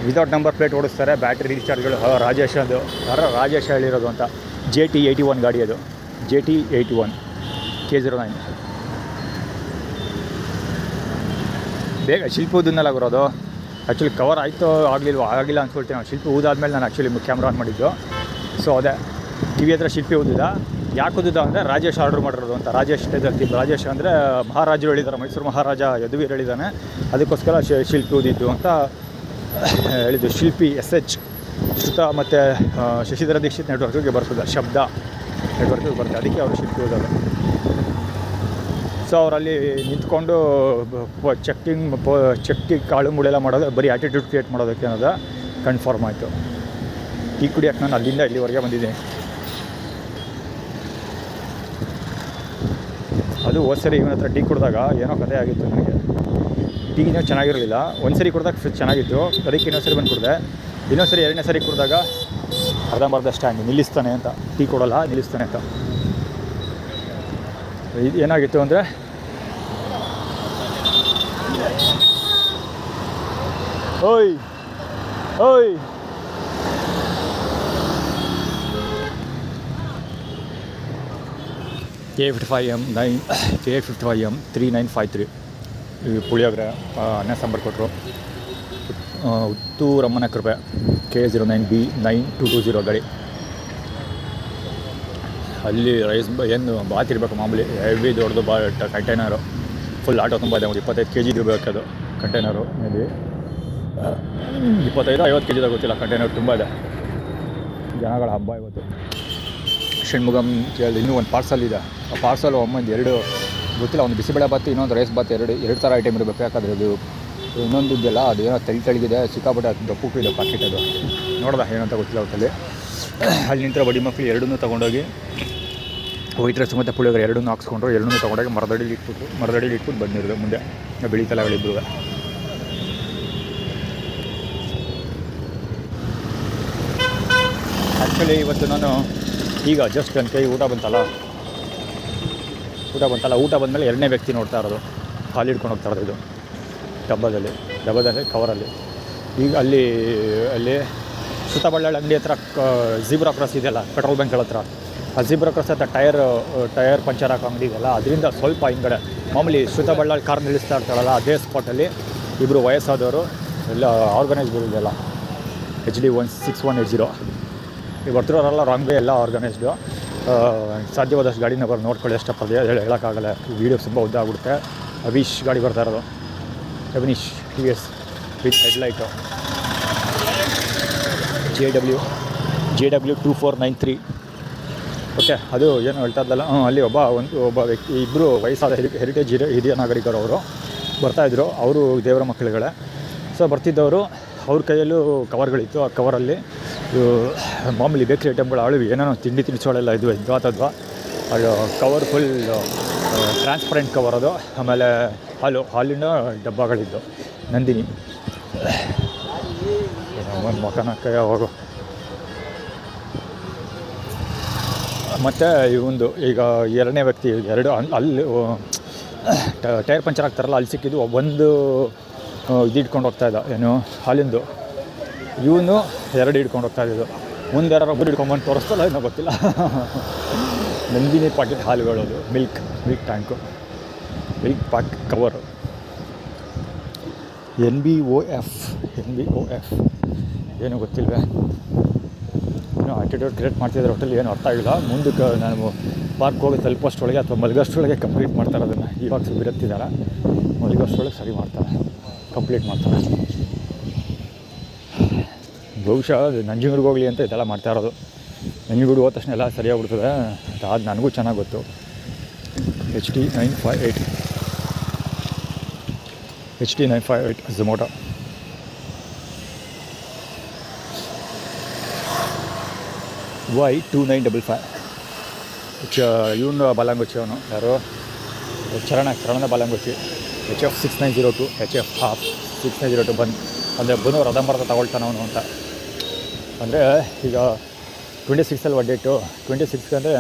ವಿತೌಟ್ ನಂಬರ್ ಪ್ಲೇಟ್ ಓಡಿಸ್ತಾರೆ, ಬ್ಯಾಟ್ರಿ ರೀಚಾರ್ಜ್ಗಳು. ರಾಜೇಶ್ ಹೇಳಿರೋದು ಅಂತ. JT81 ಗಾಡಿ ಅದು, JT81 K09. ಬೇಗ ಶಿಲ್ಪಿ ಊದನ್ನೆಲ್ಲ ಬರೋದು. ಆ್ಯಕ್ಚುಲಿ ಕವರ್ ಆಯಿತು ಆಗಿಲ್ಲ ಅಂದ್ಕೊಳ್ತೀನಿ ನಾವು. ಶಿಲ್ಪಿ ಊದಾದ್ಮೇಲೆ ನಾನು ಆ್ಯಕ್ಚುಲಿ ಕ್ಯಾಮ್ರಾ ಆನ್ ಮಾಡಿದ್ದು. ಸೊ ಅದೇ ಟಿವಿ ಹತ್ರ ಶಿಲ್ಪಿ ಊದಿದ. ಯಾಕೆ ಊದಿದ ಅಂದರೆ ರಾಜೇಶ್ ಆರ್ಡ್ರ್ ಮಾಡಿರೋದು ಅಂತ. ರಾಜೇಶ್ ಅಂದರೆ ಮಹಾರಾಜರು ಹೇಳಿದ್ದಾರೆ, ಮೈಸೂರು ಮಹಾರಾಜ ಯದುವೀರ್ ಹೇಳಿದ್ದಾನೆ, ಅದಕ್ಕೋಸ್ಕರ ಶಿಲ್ಪಿ ಊದಿದ್ದು ಅಂತ ಹೇಳಿದ್ದು. ಶಿಲ್ಪಿ SH ಶ್ರುತ ಮತ್ತು ಶಶಿಧರ ದೀಕ್ಷಿತ್ ನೆಟ್ವರ್ಕಿಗೆ ಬರ್ತದೆ, ಶಬ್ದ ನೆಟ್ವರ್ಕಿಗೆ ಬರ್ತದೆ, ಅದಕ್ಕೆ ಅವರು ಶಿಲ್ಪಿ ಊದೋದು. ಸೊ ಅವರಲ್ಲಿ ನಿಂತ್ಕೊಂಡು ಚಕ್ಕಿ ಕಾಳು ಮುಳೆಲ್ಲ ಮಾಡೋದು, ಬರೀ ಆ್ಯಟಿಟ್ಯೂಡ್ ಕ್ರಿಯೇಟ್ ಮಾಡೋದಕ್ಕೆ ಅನ್ನೋದು ಕನ್ಫರ್ಮ್ ಆಯಿತು. ಟೀ ಕುಡಿಯೋಕ್ಕೆ ನಾನು ಅಲ್ಲಿಂದ ಇಲ್ಲಿವರೆಗೆ ಬಂದಿದ್ದೀನಿ. ಅದು ಸರಿ ಇವನ ಹತ್ರ ಟೀ ಕುಡಿದಾಗ ಏನೋ ಕಥೆ ಆಗಿತ್ತು ನನಗೆ. ಟೀನೂ ಚೆನ್ನಾಗಿರಲಿಲ್ಲ. ಒಂದು ಸರಿ ಕುಡ್ದಾಗ ಚೆನ್ನಾಗಿತ್ತು, ಅದಕ್ಕೆ ಇನ್ನೊಂದು ಸರಿ ಬಂದು ಕುಡಿದೆ. ಇನ್ನೊಂದು ಸರಿ ಎರಡನೇ ಸರಿ ಕುಡಿದಾಗ ಅರ್ಧಂಬರ್ಧ ಸ್ಟ್ಯಾಂಡ್ ನಿಲ್ಲಿಸ್ತಾನೆ ಅಂತ, ಟೀ ಕೊಡೋಲ್ಲ ನಿಲ್ಲಿಸ್ತಾನೆ ಅಂತ. ಏನಾಗಿತ್ತು ಅಂದರೆ ಓಯ್ K55M 3953 ಪುಳಿಯೋಗರೆ ಅನ್ನ ಸಾಂಬಾರು ಕೊಟ್ಟರು. ಉತ್ತೂರಮ್ಮನ ಕೃಪೆ K09B9220 ಗಾಡಿ. ಅಲ್ಲಿ ರೈಸ್ ಏನು ಬಾತ್ ಇರಬೇಕು ಮಾಮೂಲಿ, ಹೆವಿ ದೊಡ್ಡದು ಕಂಟೈನರು, ಫುಲ್ ಆಟೋ ತುಂಬ ಇದೆ. ಒಂದು 25 kg ಇರಬೇಕು ಅದು ಕಂಟೈನರು. ಮೇಬಿ 25-50 kg ಗೊತ್ತಿಲ್ಲ. ಕಂಟೈನರ್ ತುಂಬ ಇದೆ. ಜನಗಳ ಹಬ್ಬ ಇವತ್ತು. ಷಣ್ಮುಗಮ್ ಕೇಳಿ ಇನ್ನೂ ಒಂದು ಪಾರ್ಸಲ್ ಇದೆ. ಆ ಪಾರ್ಸಲ್ ಒಮ್ಮೊಂದು 2 ಗೊತ್ತಿಲ್ಲ, ಒಂದು ಬಿಸಿಬೇಳೆ ಬಾತ್, ಇನ್ನೊಂದು ರೈಸ್ ಬಾತ್, ಎರಡು ಥರ ಐಟಮ್ ಇರಬೇಕು. ಯಾಕಂದರೆ ಅದು ಇನ್ನೊಂದು ಇದೆಯಲ್ಲ, ಅದು ಏನೋ ತೆಳಗಿದೆ, ಸಿಕ್ಕಾಪಟ್ಟೆ ಅದು ದಪ್ಪಕ್ಕೂ ಇದೆ ಪ್ಯಾಕೆಟ್. ಅದು ನೋಡ್ದೆ ಏನಂತ ಗೊತ್ತಿಲ್ಲ ಹೊತ್ತಲ್ಲಿ. ಅಲ್ಲಿ ನಿಂತರ ಬಡಿ ಮಕ್ಕಳು ಎರಡನ್ನೂ ತೊಗೊಂಡೋಗಿ ವೈಟ್ ರೈಸ್ ಮತ್ತು ಪುಳಿಯೋಗರೆ ಎರಡನ್ನೂ ಹಾಕ್ಸ್ಕೊಂಡ್ರು. ಎರಡನ್ನೂ ತೊಗೊಂಡೋಗಿ ಮರದಡಿಲಿ ಇಟ್ಬಿಟ್ಟು ಬಂದಿರೋದು ಮುಂದೆ ಬೆಳೀತಲಗಳಿಬ್ಬರು. ಆ್ಯಕ್ಚುಲಿ ಇವತ್ತು ನಾನು ಈಗ ಜಸ್ಟ್ ನನ್ನ ಕೈ ಊಟ ಬಂತಲ್ಲ, ಊಟ ಬಂದಮೇಲೆ ಎರಡನೇ ವ್ಯಕ್ತಿ ನೋಡ್ತಾ ಇರೋದು. ಹಾಲು ಹಿಡ್ಕೊಂಡು ಹೋಗ್ತಾ ಇರೋದು. ಇದು ಡಬ್ಬದಲ್ಲಿ ಕವರಲ್ಲಿ. ಈಗ ಅಲ್ಲಿ ಶ್ರುತಾ ಬಳ್ಳಾಳ್ ಅಂಗಡಿ ಹತ್ರ ಝೀಬ್ರಾ ಕ್ರಾಸ್ ಇದೆಯಲ್ಲ, ಪೆಟ್ರೋಲ್ ಬಂಕ್ ಹತ್ರ, ಆ ಝೀಬ್ರಾ ಕ್ರಾಸ್ ಹತ್ರ ಟೈರ್ ಪಂಚರ್ ಹಾಕೋ ಅಂಗಡಿ ಇದೆಯಲ್ಲ, ಅದರಿಂದ ಸ್ವಲ್ಪ ಹಿಂಗಡೆ ಮಾಮೂಲಿ ಶ್ರುತಾ ಬಳ್ಳಾಳ್ ಕಾರ್ ನಿಲ್ಲಿಸ್ತಾ ಇರ್ತಾಳಲ್ಲ, ಅದೇ ಸ್ಪಾಟಲ್ಲಿ ಇಬ್ಬರು ವಯಸ್ಸಾದವರು ಎಲ್ಲ ಆರ್ಗನೈಸ್ ಇದೆಯಲ್ಲ, HD6180 ಈಗ ಬರ್ತಿರೋರೆಲ್ಲ ರಾಂಗ್ ವೇ, ಎಲ್ಲ ಆರ್ಗನೈಸ್ಡು. ಸಾಧ್ಯವಾದಷ್ಟು ಗಾಡಿನ ನೋಡ್ಕೊಳ್ಳಿ, ಎಷ್ಟಪ್ಪದೆ ಹೇಳೋಕ್ಕಾಗಲ್ಲ. ವೀಡಿಯೋಸ್ ತುಂಬ ಉದ್ದ ಆಗ್ಬಿಡುತ್ತೆ. ಅವೀಶ್ ಗಾಡಿ ಬರ್ತಾ ಇರೋದು, Awanish TVS with headlight, JW 2493. Okay, ಅದು ಏನು ಹೇಳ್ತಾ ಇದ್ದಲ್ಲ, ಅಲ್ಲಿ ಒಬ್ಬ ವ್ಯಕ್ತಿ, ಇಬ್ಬರು ವಯಸ್ಸಾದ ಹೆರಿಟೇಜ್ ಹಿರಿಯ ನಾಗರಿಕರು ಅವರು ಬರ್ತಾಯಿದ್ರು. ಅವರು ದೇವರ ಮಕ್ಕಳುಗಳೇ. ಸೊ ಬರ್ತಿದ್ದವರು ಅವ್ರ ಕೈಯಲ್ಲೂ ಕವರ್ಗಳಿತ್ತು. ಆ ಕವರಲ್ಲಿ ಮಾಮೂಲಿ ಬೇಕ್ರಿ ಐಟಮ್ಗಳು, ಅಳಿವಿ ಏನೇನೋ ತಿಂಡಿ ತಿನಿಸುಗಳೆಲ್ಲ ಇದು ಅಥವಾ ಅದು ಕವರ್ ಫುಲ್ ಟ್ರಾನ್ಸ್ಪರೆಂಟ್ ಕವರ್ ಅದು. ಆಮೇಲೆ ಹಾಲಿನ ಡಬ್ಬಗಳಿದ್ದು. ನಂದಿನಿ ಒಂದು ಮಕನ ಕೈ ಹೋಗು. ಮತ್ತು ಇವೊಂದು ಈಗ ಎರಡನೇ ವ್ಯಕ್ತಿ ಅಲ್ಲಿ ಟೈರ್ ಪಂಚರ್ ಆಗ್ತಾರಲ್ಲ, ಅಲ್ಲಿ ಸಿಕ್ಕಿದ್ದು ಒಂದು ಇದು ಇಟ್ಕೊಂಡು ಹೋಗ್ತಾಯಿದ್ದ, ಏನು ಹಾಲಿಂದು. ಇವನು 2 ಹಿಡ್ಕೊಂಡು ಹೋಗ್ತಾಯಿದ್ದು. ಮುಂದೆ ಒಬ್ಬರು ಹಿಡ್ಕೊಂಬಂದು ತೋರಿಸ್ತಲ್ಲ, ಏನೋ ಗೊತ್ತಿಲ್ಲ. ನಂದಿನಿ ಪಾಕೆಟ್ ಹಾಲುಗಳದು, milk tank. Egg pack cover NBOF ಏನು ಗೊತ್ತಿಲ್ವೇ, ಏನೋ ಆ್ಯಟಿಟ್ಯೂಡ್ ಕ್ರಿಯೇಟ್ ಮಾಡ್ತಿದ್ದಾರೆ. ಒಟ್ಟಲ್ಲಿ ಏನು ಅರ್ಥ ಆಗಿಲ್ಲ. ಮುಂದಕ್ಕೆ ನಾನು ಪಾರ್ಕ್ ಹೋಗಿ ತಲುಪೋಷ್ಟರೊಳಗೆ ಅಥವಾ ಮಲಗೋಷ್ಟರೊಳಗೆ ಕಂಪ್ಲೀಟ್ ಮಾಡ್ತಾರೆ ಅದನ್ನು. ಇವಾಗ ಬಿರುತ್ತಿದ್ದಾರೆ, ಮಲಗೋಷ್ಟರೊಳಗೆ ಸರಿ ಮಾಡ್ತಾರೆ, ಕಂಪ್ಲೀಟ್ ಮಾಡ್ತಾರೆ. ಬಹುಶಃ ನಂಜನಗೂಡಿಗೆ ಹೋಗಲಿ ಅಂತ ಇದೆಲ್ಲ ಮಾಡ್ತಾ ಇರೋದು. ನಂಜನಗೂಡು ಹೋದ ತಕ್ಷಣ ಎಲ್ಲ ಸರಿಯಾಗ್ಬಿಡ್ತದೆ ಅಂತ ಅದು ನನಗೂ ಚೆನ್ನಾಗಿ ಗೊತ್ತು. HD958 Zomoto. Y2955 ಇವನು ಬಲಂಗುಚ್ಚಿ, ಅವನು ಯಾರು ಚರಣದ ಬಲಂಗುಚ್ಚಿ. HF 6902 HF ಹಾಫ್ 6902 ಬಂದು ರದಂಬರ್ದ ತಗೊಳ್ತಾನೆ ಅವನು ಅಂತ. ಅಂದರೆ ಈಗ 26 ಡೇಟು 26 ಅಂದರೆ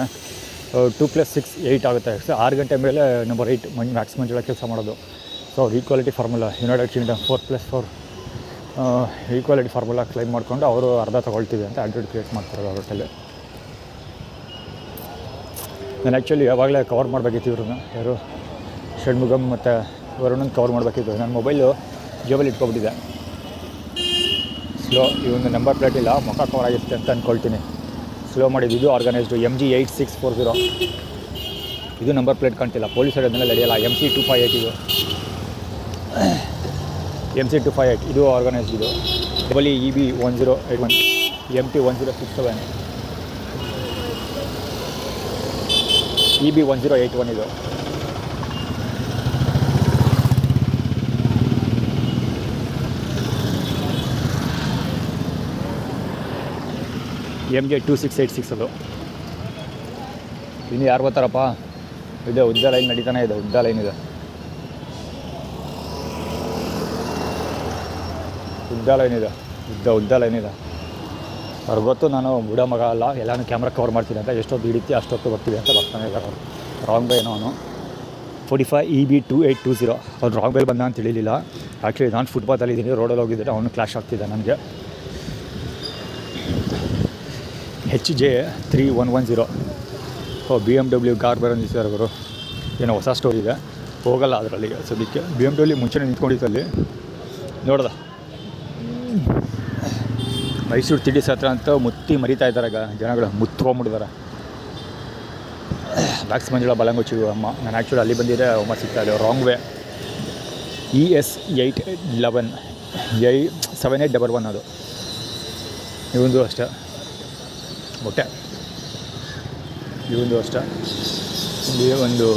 2 + 6 8 ಆಗುತ್ತೆ. 6 ಗಂಟೆ ಮೇಲೆ ನಂಬರ್ 8 ಮ್ಯಾಕ್ಸ್ ಮಂಜುಳ ಕೆಲಸ ಮಾಡೋದು. ಸೊ ಅವ್ರು equality formula United Kingdom 4+4 equality formula claim ಮಾಡಿಕೊಂಡು ಅವರು ಅರ್ಧ ತೊಗೊಳ್ತೀವಿ ಅಂತ ಆ್ಯಟಿಟ್ಯೂಡ್ ಕ್ರಿಯೇಟ್ ಮಾಡ್ತಾರೆ ಅವರಲ್ಲಿ. ನಾನು ಆ್ಯಕ್ಚುಲಿ ಯಾವಾಗಲೇ ಕವರ್ ಮಾಡಬೇಕಿತ್ತು ಇವ್ರನ್ನ, ಯಾರು ಷಣ್ಮುಗಮ್ ಮತ್ತು ವರುಣನ್ ಕವರ್ ಮಾಡಬೇಕಿತ್ತು. ನನ್ನ ಮೊಬೈಲು ಜೇಬಲ್ಲಿ ಇಟ್ಕೊಬಿಟ್ಟಿದೆ. ಸ್ಲೋ ಇವೊಂದು ನಂಬರ್ ಪ್ಲೇಟ್ ಇಲ್ಲ, ಮುಖ ಕವರ್ ಆಗಿರುತ್ತೆ ಅಂತ ಅಂದ್ಕೊಳ್ತೀನಿ. ಸ್ಲೋ ಮಾಡಿದ್ದು. ಇದು ಆರ್ಗನೈಸ್ಡು MG8640. ಇದು ನಂಬರ್ ಪ್ಲೇಟ್ ಕಾಣ್ತಿಲ್ಲ, ಪೊಲೀಸರು ಅದನ್ನೆಲ್ಲ ನಡೆಯಲ್ಲ. MC258 ಇದು MC258 ಇದು ಆರ್ಗನೈಸ್ಡ್. ಇದು EB1081 MT1067 EB1081 ಇದು. MJ2686 ಅದು. ಇನ್ನು ಯಾರು ಬರ್ತಾರಪ್ಪ? ಇದೆ ಉದ್ದ ಲೈನ್ ನಡೀತಾನೆ ಇದೆ, ಉದ್ದ ಲೈನ್ ಇದೆ, ಉದ್ದ ಲೈನ್ ಇದೆ. ಅವ್ರಿಗೆ ಗೊತ್ತು ನಾನು ಬುಡ ಮಗ ಅಲ್ಲ, ಎಲ್ಲನೂ ಕ್ಯಾಮ್ರಾ ಕವರ್ ಮಾಡ್ತೀನಿ ಅಂತ. ಎಷ್ಟೊತ್ತು ಹಿಡಿತಿ ಅಷ್ಟೊತ್ತು ಬರ್ತೀವಿ ಅಂತ ಬರ್ತಾನೆ ಇದ್ದಾರೆ ಅವರು. ರಾಂಗ್ ಬೈ ಏನೋ ಅವನು 45 EB2820. ಅವ್ನು ರಾಂಗ್ ಬೈಲ್ ಬಂದ ಅಂತ ತಿಳಿಲಿಲ್ಲ. ಆ್ಯಕ್ಚುಲಿ ನಾನು ಫುಟ್ಪಾತಲ್ಲಿ ಇದ್ದೀನಿ, ರೋಡಲ್ಲಿ ಹೋಗಿದ್ದರೆ ಅವನು ಕ್ಲಾಶ್ ಆಗ್ತಿದ್ದೆ ನನಗೆ. HJ3110 BMW ಕಾರ್ ಬರೋದಿದ್ದಾರೆ ಅವರು. ಏನೋ ಹೊಸ ಸ್ಟೋರಿ ಇದೆ, ಹೋಗಲ್ಲ ಅದರಲ್ಲಿಗೆ ಸದ್ಯಕ್ಕೆ. BMW ಮುಂಚೆನೇ ನಿಂತ್ಕೊಂಡಿತ್ತಲ್ಲಿ ನೋಡ್ದ. ಮೈಸೂರು ತಿಂಡಿ ಸತ್ರ ಅಂತ ಮುತ್ತಿ ಮರಿತಾ ಇದ್ದಾರೆ ಜನಗಳು, ಮುತ್ಕೊಂಬಿಟ್ಟಿದ್ದಾರೆ. ಮ್ಯಾಕ್ಸ್ ಮಂಜುಳ ಬಲಂಗುಚ್ಚಿ ಅಮ್ಮ. ನಾನು ಆ್ಯಕ್ಚುಲಿ ಅಲ್ಲಿ ಬಂದಿದ್ದೆ, ಅಮ್ಮ ಸಿಗ್ತಾ ಇದೆ. ರಾಂಗ್ ವೇ ES811 7811 ಅದು. ಇವಂದು ಅಷ್ಟೇ ಮೊಟ್ಟೆ, ಇವಂದು ಅಷ್ಟೇ. ಇಲ್ಲಿ ಒಂದು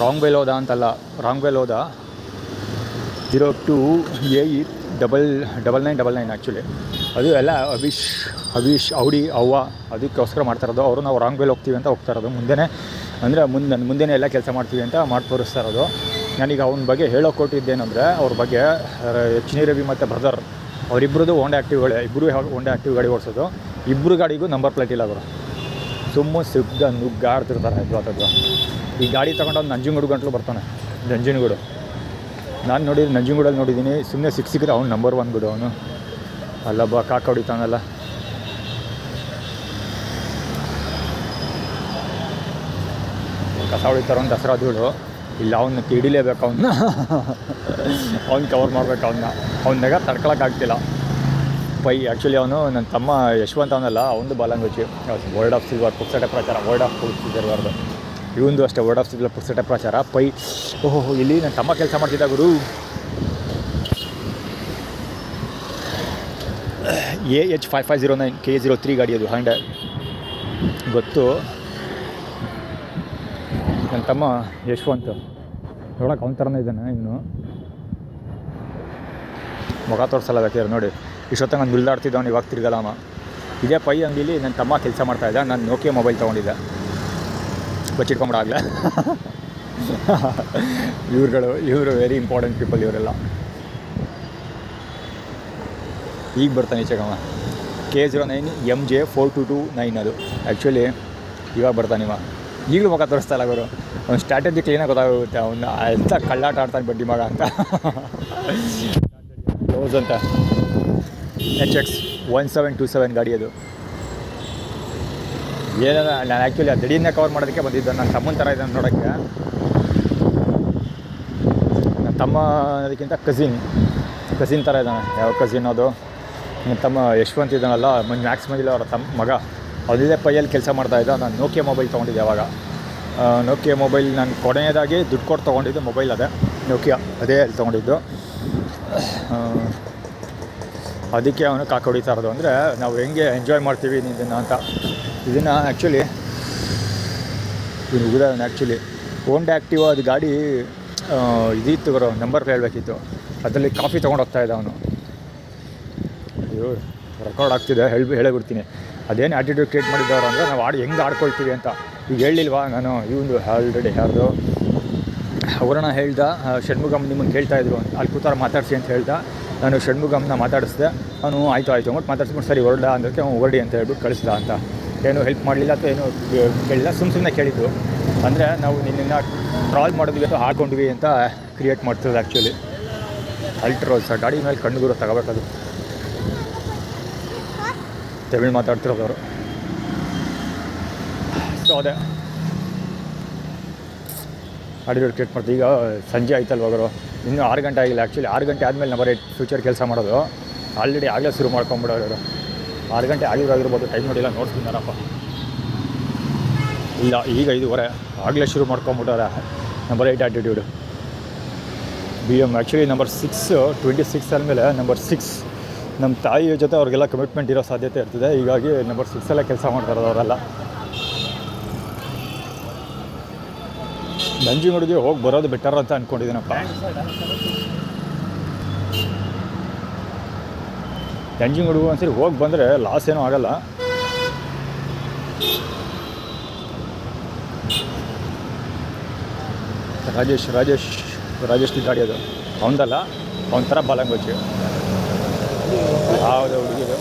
ರಾಂಗ್ ವೇಲ್ ಹೋದ ಅಂತಲ್ಲ, ರಾಂಗ್ ವೇಲ್ ಹೋದ 02A9999 ಆ್ಯಕ್ಚುಲಿ. ಅದು ಎಲ್ಲ ಹವೀಶ್ ಔಡಿ ಅವ್ವ ಅದಕ್ಕೋಸ್ಕರ ಮಾಡ್ತಾ ಇರೋದು. ಅವರು ನಾವು ರಾಂಗ್ ವೇಲ್ ಹೋಗ್ತೀವಿ ಅಂತ ಹೋಗ್ತಾ ಇರೋದು. ಮುಂದೆನೇ ಅಂದರೆ ಮುಂದೆನೇ ಎಲ್ಲ ಕೆಲಸ ಮಾಡ್ತೀವಿ ಅಂತ ಮಾಡಿ ತೋರಿಸ್ತಾ ಇರೋದು. ನಾನೀಗ ಅವನ ಬಗ್ಗೆ ಹೇಳೋಕೆ ಕೊಟ್ಟಿದ್ದೇನೆಂದರೆ, ಅವ್ರ ಬಗ್ಗೆ ಚಿನಿ ರವಿ ಮತ್ತು ಬ್ರದರ್ ಅವರಿಬ್ಬರದು ಹೋಂಡಾ ಆ್ಯಕ್ಟಿವ್ಗಳೇ. ಇಬ್ಬರು ಹೋಂಡಾ ಆ್ಯಕ್ಟಿವ್ ಗಾಡಿ ಓಡಿಸೋದು. ಇಬ್ಬರು ಗಾಡಿಗೂ ನಂಬರ್ ಪ್ಲೇಟ್ ಇಲ್ಲ ಅವರು. ಸುಮ್ಮನೆ ನುಗ್ಗಾಡ್ತಿರ್ತಾರೆ ಅದು. ಈ ಗಾಡಿ ತೊಗೊಂಡು ಅವ್ನು ನಂಜನಗೂಡು ಗಂಟಲು ಬರ್ತಾನೆ. ನಂಜನಗೂಡು ನಾನು ನಂಜನಗೂಡಲ್ಲಿ ನೋಡಿದ್ದೀನಿ. ಸುಮ್ಮನೆ ಸಿಕ್ಕಿದ್ರೆ ಅವ್ನು ನಂಬರ್ 1 ಬಿಡು. ಅವನು ಅಲ್ಲೊಬ್ಬ ಕಾಕ ಹೊಡಿತಾನಲ್ಲ, ಕಸ ಹೊಡಿತಾರ ಒಂದು ದಸರಾ ಧೂಳು. ಇಲ್ಲ ಅವನ್ನ ಹಿಡಿಲೇಬೇಕು, ಅವ್ನು ಕವರ್ ಮಾಡ್ಬೇಕು ಅವ್ನ ನೆಗ ತಡ್ಕೊಳಕ್ಕಾಗ್ತಿಲ್ಲ. ಆ್ಯಕ್ಚುಲಿ ಅವನು ನನ್ನ ತಮ್ಮ ಯಶವಂತ ಅವನಲ್ಲ, ಅವನದು ಬಲಂಗುಚ್ಚಿ. ವರ್ಡ್ ಆಫ್ ಸಿಲ್ವರ್ ಪುಕ್ಸಟೆ ಪ್ರಚಾರ, ವರ್ಡ್ ಆಫ್ ಸಿಲ್ವರ್ದು. ಇವಂದು ಅಷ್ಟೇ ವರ್ಡ್ ಆಫ್ ಸಿಲ್ವರ್ ಪುಕ್ಸಟೆ ಪ್ರಚಾರ. ಓಹೋ ಇಲ್ಲಿ ನನ್ನ ತಮ್ಮ ಕೆಲಸ ಮಾಡ್ತಿದ್ದ ಗುರು. AH5509 K03 ಗಾಡಿ ಅದು, ಹ್ಯಾಂಡೆ ಗೊತ್ತು. ನನ್ನ ತಮ್ಮ ಯಶವಂತ ನೋಡೋಕೆ ಅವನ ಥರನೇ ಇದ್ದಾನೆ. ಇವನು ಮುಖ ತೋರಿಸಲ್ಲ ಬೇಕಾದ್ರೆ ನೋಡಿ. ಇಷ್ಟೊತ್ತಂಗೆ ನಾನು ಬಿಲ್ದಾಡ್ತಿದ್ದವನು, ಇವಾಗ ತಿರ್ಗಲ್ಲಮ್ಮ. ಇದೇ ಅಂಗಡಿಲಿ ನನ್ನ ತಮ್ಮ ಕೆಲಸ ಮಾಡ್ತಾಯಿದ್ದ. ನಾನು ನೋಕಿಯಾ ಮೊಬೈಲ್ ತೊಗೊಂಡಿದ್ದೆ, ಬಚ್ಚಿಟ್ಕೊಂಬಿಡಾಗಲೇ. ಇವರು ವೆರಿ ಇಂಪಾರ್ಟೆಂಟ್ ಪೀಪಲ್ ಇವರೆಲ್ಲ. ಈಗ ಬರ್ತಾನೆ ಈಚೆಗಮ್ಮ. K09 MJ4229 ಅದು. ಆ್ಯಕ್ಚುಲಿ ಇವಾಗ ಬರ್ತಾನೆ ಇವ. ಈಗಲೂ ಮುಖ ತೋರಿಸ್ತಾ ಇಲ್ಲ ಅವರು. ಅವ್ನು ಸ್ಟ್ರಾಟಜಿ ಕ್ಲೀನಾಗಿ ಗೊತ್ತಾಗುತ್ತೆ. ಅವನ್ನ ಎಂಥ ಕಳ್ಳಾಟ ಆಡ್ತಾನೆ ಬಡ್ಡಿ ಮಗ ಅಂತ. ರೋಸ್ ಅಂತ HX1727 ಗಾಡಿ ಅದು. ಏನಾರ ನಾನು ಆ್ಯಕ್ಚುಲಿ ಆ ದಡಿಯನ್ನೇ ಕವರ್ ಮಾಡೋದಕ್ಕೆ ಬಂದಿದ್ದೆ. ನನ್ನ ತಮ್ಮನ ಥರ ಇದ್ದಾನೆ ನೋಡೋಕ್ಕೆ. ನನ್ನ ತಮ್ಮ ಅದಕ್ಕಿಂತ ಕಸಿನ್ ಥರ ಇದ್ದಾನೆ. ಯಾವ ಕಸಿನ್ ಅದು? ನನ್ನ ತಮ್ಮ ಯಶವಂತ್ ಇದ್ದಾನಲ್ಲ, ಮ್ಯಾಕ್ಸ್ ಮಂಜಿಲ್ ಅವರ ಮಗ. ಅದೇ ಪೈಯಲ್ಲಿ ಕೆಲಸ ಮಾಡ್ತಾಯಿದ್ದ. ನಾನು ನೋಕಿಯಾ ಮೊಬೈಲ್ ತೊಗೊಂಡಿದ್ದೆ ಅವಾಗ. ನೋಕಿಯಾ ಮೊಬೈಲ್ ನಾನು ಕೊನೆಯದಾಗಿ ದುಡ್ಡು ಕೊಟ್ಟು ತೊಗೊಂಡಿದ್ದು ಮೊಬೈಲ್ ಅದೇ ನೋಕಿಯಾ, ಅದೇ ಅಲ್ಲಿ ತೊಗೊಂಡಿದ್ದು. ಅದಕ್ಕೆ ಅವನು ಕಾಕ ಹೊಡಿತಾ ಇರೋದು. ಅಂದರೆ ನಾವು ಹೆಂಗೆ ಎಂಜಾಯ್ ಮಾಡ್ತೀವಿ ಇದನ್ನು ಅಂತ. ಇದನ್ನು ಆ್ಯಕ್ಚುಲಿ ಉದಾಹರಣೆ ಆ್ಯಕ್ಚುಲಿ ಹೋಂಡಾ ಆ್ಯಕ್ಟಿವ್ ಅದು ಗಾಡಿ ಇದಿತ್ತು ಬರೋ ನಂಬರ್ ಹೇಳಬೇಕಿತ್ತು. ಅದರಲ್ಲಿ ಕಾಫಿ ತೊಗೊಂಡು ಹೋಗ್ತಾಯಿದ್ದ ಅವನು. ಅಯ್ಯೋ ರೆಕಾರ್ಡ್ ಆಗ್ತಿದೆ, ಹೇಳಬಿಡ್ತೀನಿ. ಅದೇನು ಆ್ಯಟಿಟ್ಯೂಡ್ ಕ್ರಿಯೇಟ್ ಮಾಡಿದ್ದವರು ಅಂದರೆ ನಾವು ಹೆಂಗೆ ಆಡ್ಕೊಳ್ತೀವಿ ಅಂತ. ಈಗ ಹೇಳಿಲ್ವಾ ನಾನು ಇವನು ಆಲ್ರೆಡಿ ಯಾರ್ದು ಅವರನ್ನ ಹೇಳ್ದ, ಷಣ್ಮುಗಮ್ ನಿಮ್ಮನ್ನು ಕೇಳ್ತಾಯಿದ್ರು ಅಲ್ಲಿ ಕೂತಾರ ಮಾತಾಡಿಸಿ ಅಂತ ಹೇಳ್ದ. ನಾನು ಷಣ್ಮುಗಮ್ನ ಮಾತಾಡಿಸ್ದೆ. ಅವನು ಆಯಿತು ಅಂದ್ಬಿಟ್ಟು ಮಾತಾಡ್ಸ್ಬಿಟ್ಟು ಸರಿ ಹೊರಡ ಅಂದಕ್ಕೆ ಅವ್ನು ಹೊರಡಿ ಅಂತ ಹೇಳ್ಬಿಟ್ಟು ಕಳಿಸ್ದ ಅಂತ. ಏನು ಹೆಲ್ಪ್ ಮಾಡಲಿಲ್ಲ ಅಥವಾ ಏನು ಕೇಳಿಲ್ಲ, ಸುಮ್ಮನೆ ಕೇಳಿದ್ದು. ಅಂದರೆ ನಾವು ನಿನ್ನನ್ನು ಟ್ರಾಲ್ ಮಾಡೋದ್ವಿ ಅಥವಾ ಹಾಕ್ಕೊಂಡ್ವಿ ಅಂತ ಕ್ರಿಯೇಟ್ ಮಾಡ್ತಿರೋದು ಆ್ಯಕ್ಚುಲಿ. ಅಲ್ಟ್ರೋಸ್ ಗಾಡಿ ಮೇಲೆ ಕಣ್ಣುಗುರು ತಗೋಬೇಕದು. ತಮಿಳು ಮಾತಾಡ್ತಿರೋದವರು. ಸೊ ಅದೇ ಆಡಿಯೋಡ್ ಕ್ರಿಯೇಟ್ ಮಾಡ್ತೀವಿ. ಈಗ ಸಂಜೆ ಆಯ್ತಲ್ವ ಅವರು, ಇನ್ನೂ 6 ಗಂಟೆ ಆಗಿಲ್ಲ. ಆ್ಯಕ್ಚುಲಿ 6 ಗಂಟೆ ಆದಮೇಲೆ ನಂಬರ್ 8 ಫ್ಯೂಚರ್ ಕೆಲಸ ಮಾಡೋದು. ಆಲ್ರೆಡಿ ಆಗಲೇ ಶುರು ಮಾಡ್ಕೊಂಬಿಡೋರು ಅವರು. 6 ಗಂಟೆ ಆಗಿರೋದಿರ್ಬೋದು, ಟೈಮ್ ನೋಡಿಲ್ಲ, ನೋಡ್ತಿದ್ದಾರಪ್ಪ. ಇಲ್ಲ ಈಗ 5:15 ಆಗಲೇ ಶುರು ಮಾಡ್ಕೊಂಬಿಟ್ಟವ್ರೆ number 8 attitude. BM actually number 6 26 ಆದಮೇಲೆ ನಂಬರ್ 6 ನಮ್ಮ ತಾಯಿಯ ಜೊತೆ ಅವ್ರಿಗೆಲ್ಲ ಕಮಿಟ್ಮೆಂಟ್ ಇರೋ ಸಾಧ್ಯತೆ ಇರ್ತದೆ. ಹೀಗಾಗಿ ನಂಬರ್ 6 ಕೆಲಸ ಮಾಡ್ತಾರೆ ಅವರೆಲ್ಲ. ನಂಜನಗೂಡಿಗೆ ಹೋಗಿ ಬರೋದು ಬೆಟರ್ ಅಂತ ಅಂದ್ಕೊಂಡಿದ್ದೀನಪ್ಪ. ನಂಜನಗೂಡಿಗೆ ಒಂದ್ಸರಿ ಹೋಗಿ ಬಂದರೆ ಲಾಸ್ ಏನೂ ಆಗೋಲ್ಲ. ರಾಜೇಶ್ ಗಾಡಿ ಅದು ಅವನದಲ್ಲ, ಅವನ ಥರ ಬಾಲಂಗೋಚಿ ಯಾವುದು ಹುಡುಗಿದು.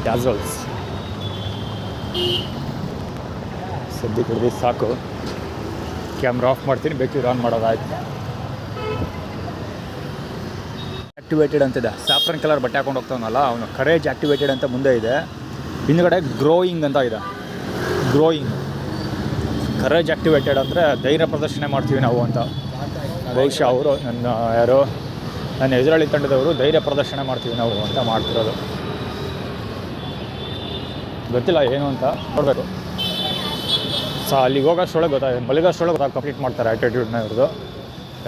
ಕ್ಯಾಸುವಲ್ಸ್ ಸದ್ಯಕ್ಕೆ ಹಿಡಿದು ಸಾಕು. ಕ್ಯಾಮ್ರಾ ಆಫ್ ಮಾಡ್ತೀನಿ, ಬೇಕಿದ್ರೆ ಆನ್ ಮಾಡೋದಾಯ್ತು. ಆ್ಯಕ್ಟಿವೇಟೆಡ್ ಅಂತಿದೆ. ಸ್ಯಾಫ್ರನ್ ಕಲರ್ ಬಟ್ಟೆ ಹಾಕೊಂಡು ಹೋಗ್ತಾವನಲ್ಲ ಅವನು. ಕರೇಜ್ ಆ್ಯಕ್ಟಿವೇಟೆಡ್ ಅಂತ ಮುಂದೆ ಇದೆ, ಹಿಂದುಗಡೆ ಗ್ರೋಯಿಂಗ್ ಅಂತ ಇದೆ. ಗ್ರೋಯಿಂಗ್, ಕರೇಜ್ ಆ್ಯಕ್ಟಿವೇಟೆಡ್ ಅಂದರೆ ಧೈರ್ಯ ಪ್ರದರ್ಶನ ಮಾಡ್ತೀವಿ ನಾವು ಅಂತ. ಬಹುಶಃ ಅವರು ನನ್ನ ಎದುರಾಳಿ ತಂಡದವರು ಧೈರ್ಯ ಪ್ರದರ್ಶನ ಮಾಡ್ತೀವಿ ನಾವು ಅಂತ ಮಾಡ್ತಿರೋದು. ಗೊತ್ತಿಲ್ಲ ಏನು ಅಂತ, ನೋಡಬೇಕು. ಅಲ್ಲಿಗೆ ಹೋಗೋಷ್ಟೊಳಗೆ ಮಲಗೋಷ್ಟೊಳಗೆ ಕಂಪ್ಲೀಟ್ ಮಾಡ್ತಾರೆ ಆ್ಯಟಿಟ್ಯೂಡ್ನ ಇವ್ರದ್ದು.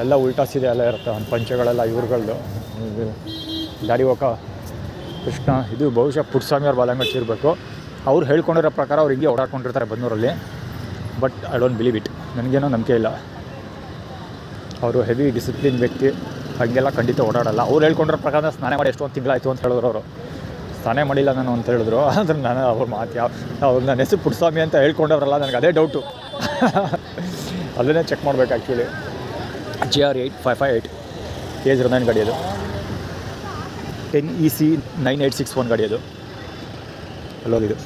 ಎಲ್ಲ ಉಲ್ಟಾಸಿದೆ ಎಲ್ಲ ಇರುತ್ತೆ. ಒಂದು ಪಂಚಗಳೆಲ್ಲ ಇವ್ರುಗಳದ್ದು. ದಾರಿ ಹೋಗ ಕೃಷ್ಣ ಇದು ಬಹುಶಃ ಪುಟ್ಟಸ್ವಾಮಿಯವ್ರ ಬಾಲಂಗಚ್ಚಿ ಇರಬೇಕು. ಅವ್ರು ಹೇಳ್ಕೊಂಡಿರೋ ಪ್ರಕಾರ ಅವ್ರು ಹಿಂಗೆ ಓಡಾಡ್ಕೊಂಡಿರ್ತಾರೆ ಬನ್ನೂರಲ್ಲಿ. But I don't believe it. ನನಗೇನೋ ನಂಬಿಕೆ ಇಲ್ಲ. ಅವರು ಹೆವಿ ಡಿಸಿಪ್ಲಿನ್ ವ್ಯಕ್ತಿ, ಹಾಗೆಲ್ಲ ಖಂಡಿತ ಓಡಾಡಲ್ಲ. ಅವ್ರು ಹೇಳ್ಕೊಂಡಿರೋ ಪ್ರಕಾರ ಸ್ನಾನ ಮಾಡಿ ಎಷ್ಟೊಂದು ತಿಂಗಳಾಯಿತು ಅಂತ ಹೇಳಿದ್ರು. ಅವರು ಸ್ನಾನ ಮಾಡಿಲ್ಲ ನಾನು ಅಂತ ಹೇಳಿದ್ರು. ಆದರೆ ನಾನು ಅವ್ರ ಮಾತು ಅವ್ರು ನನ್ನ ಹೆಸರು ಪುಟ್ಟಸ್ವಾಮಿ ಅಂತ ಹೇಳ್ಕೊಂಡವ್ರಲ್ಲ, ನನಗೆ ಅದೇ ಡೌಟು. ಅದನ್ನೇ ಚೆಕ್ ಮಾಡಬೇಕು ಆ್ಯಕ್ಚುಲಿ. GR 8558 KH9 ಗಾಡಿ ಅದು. 10 EC 9861 ಗಾಡಿ ಅದು. ಅಲ್ಲೋದಿದು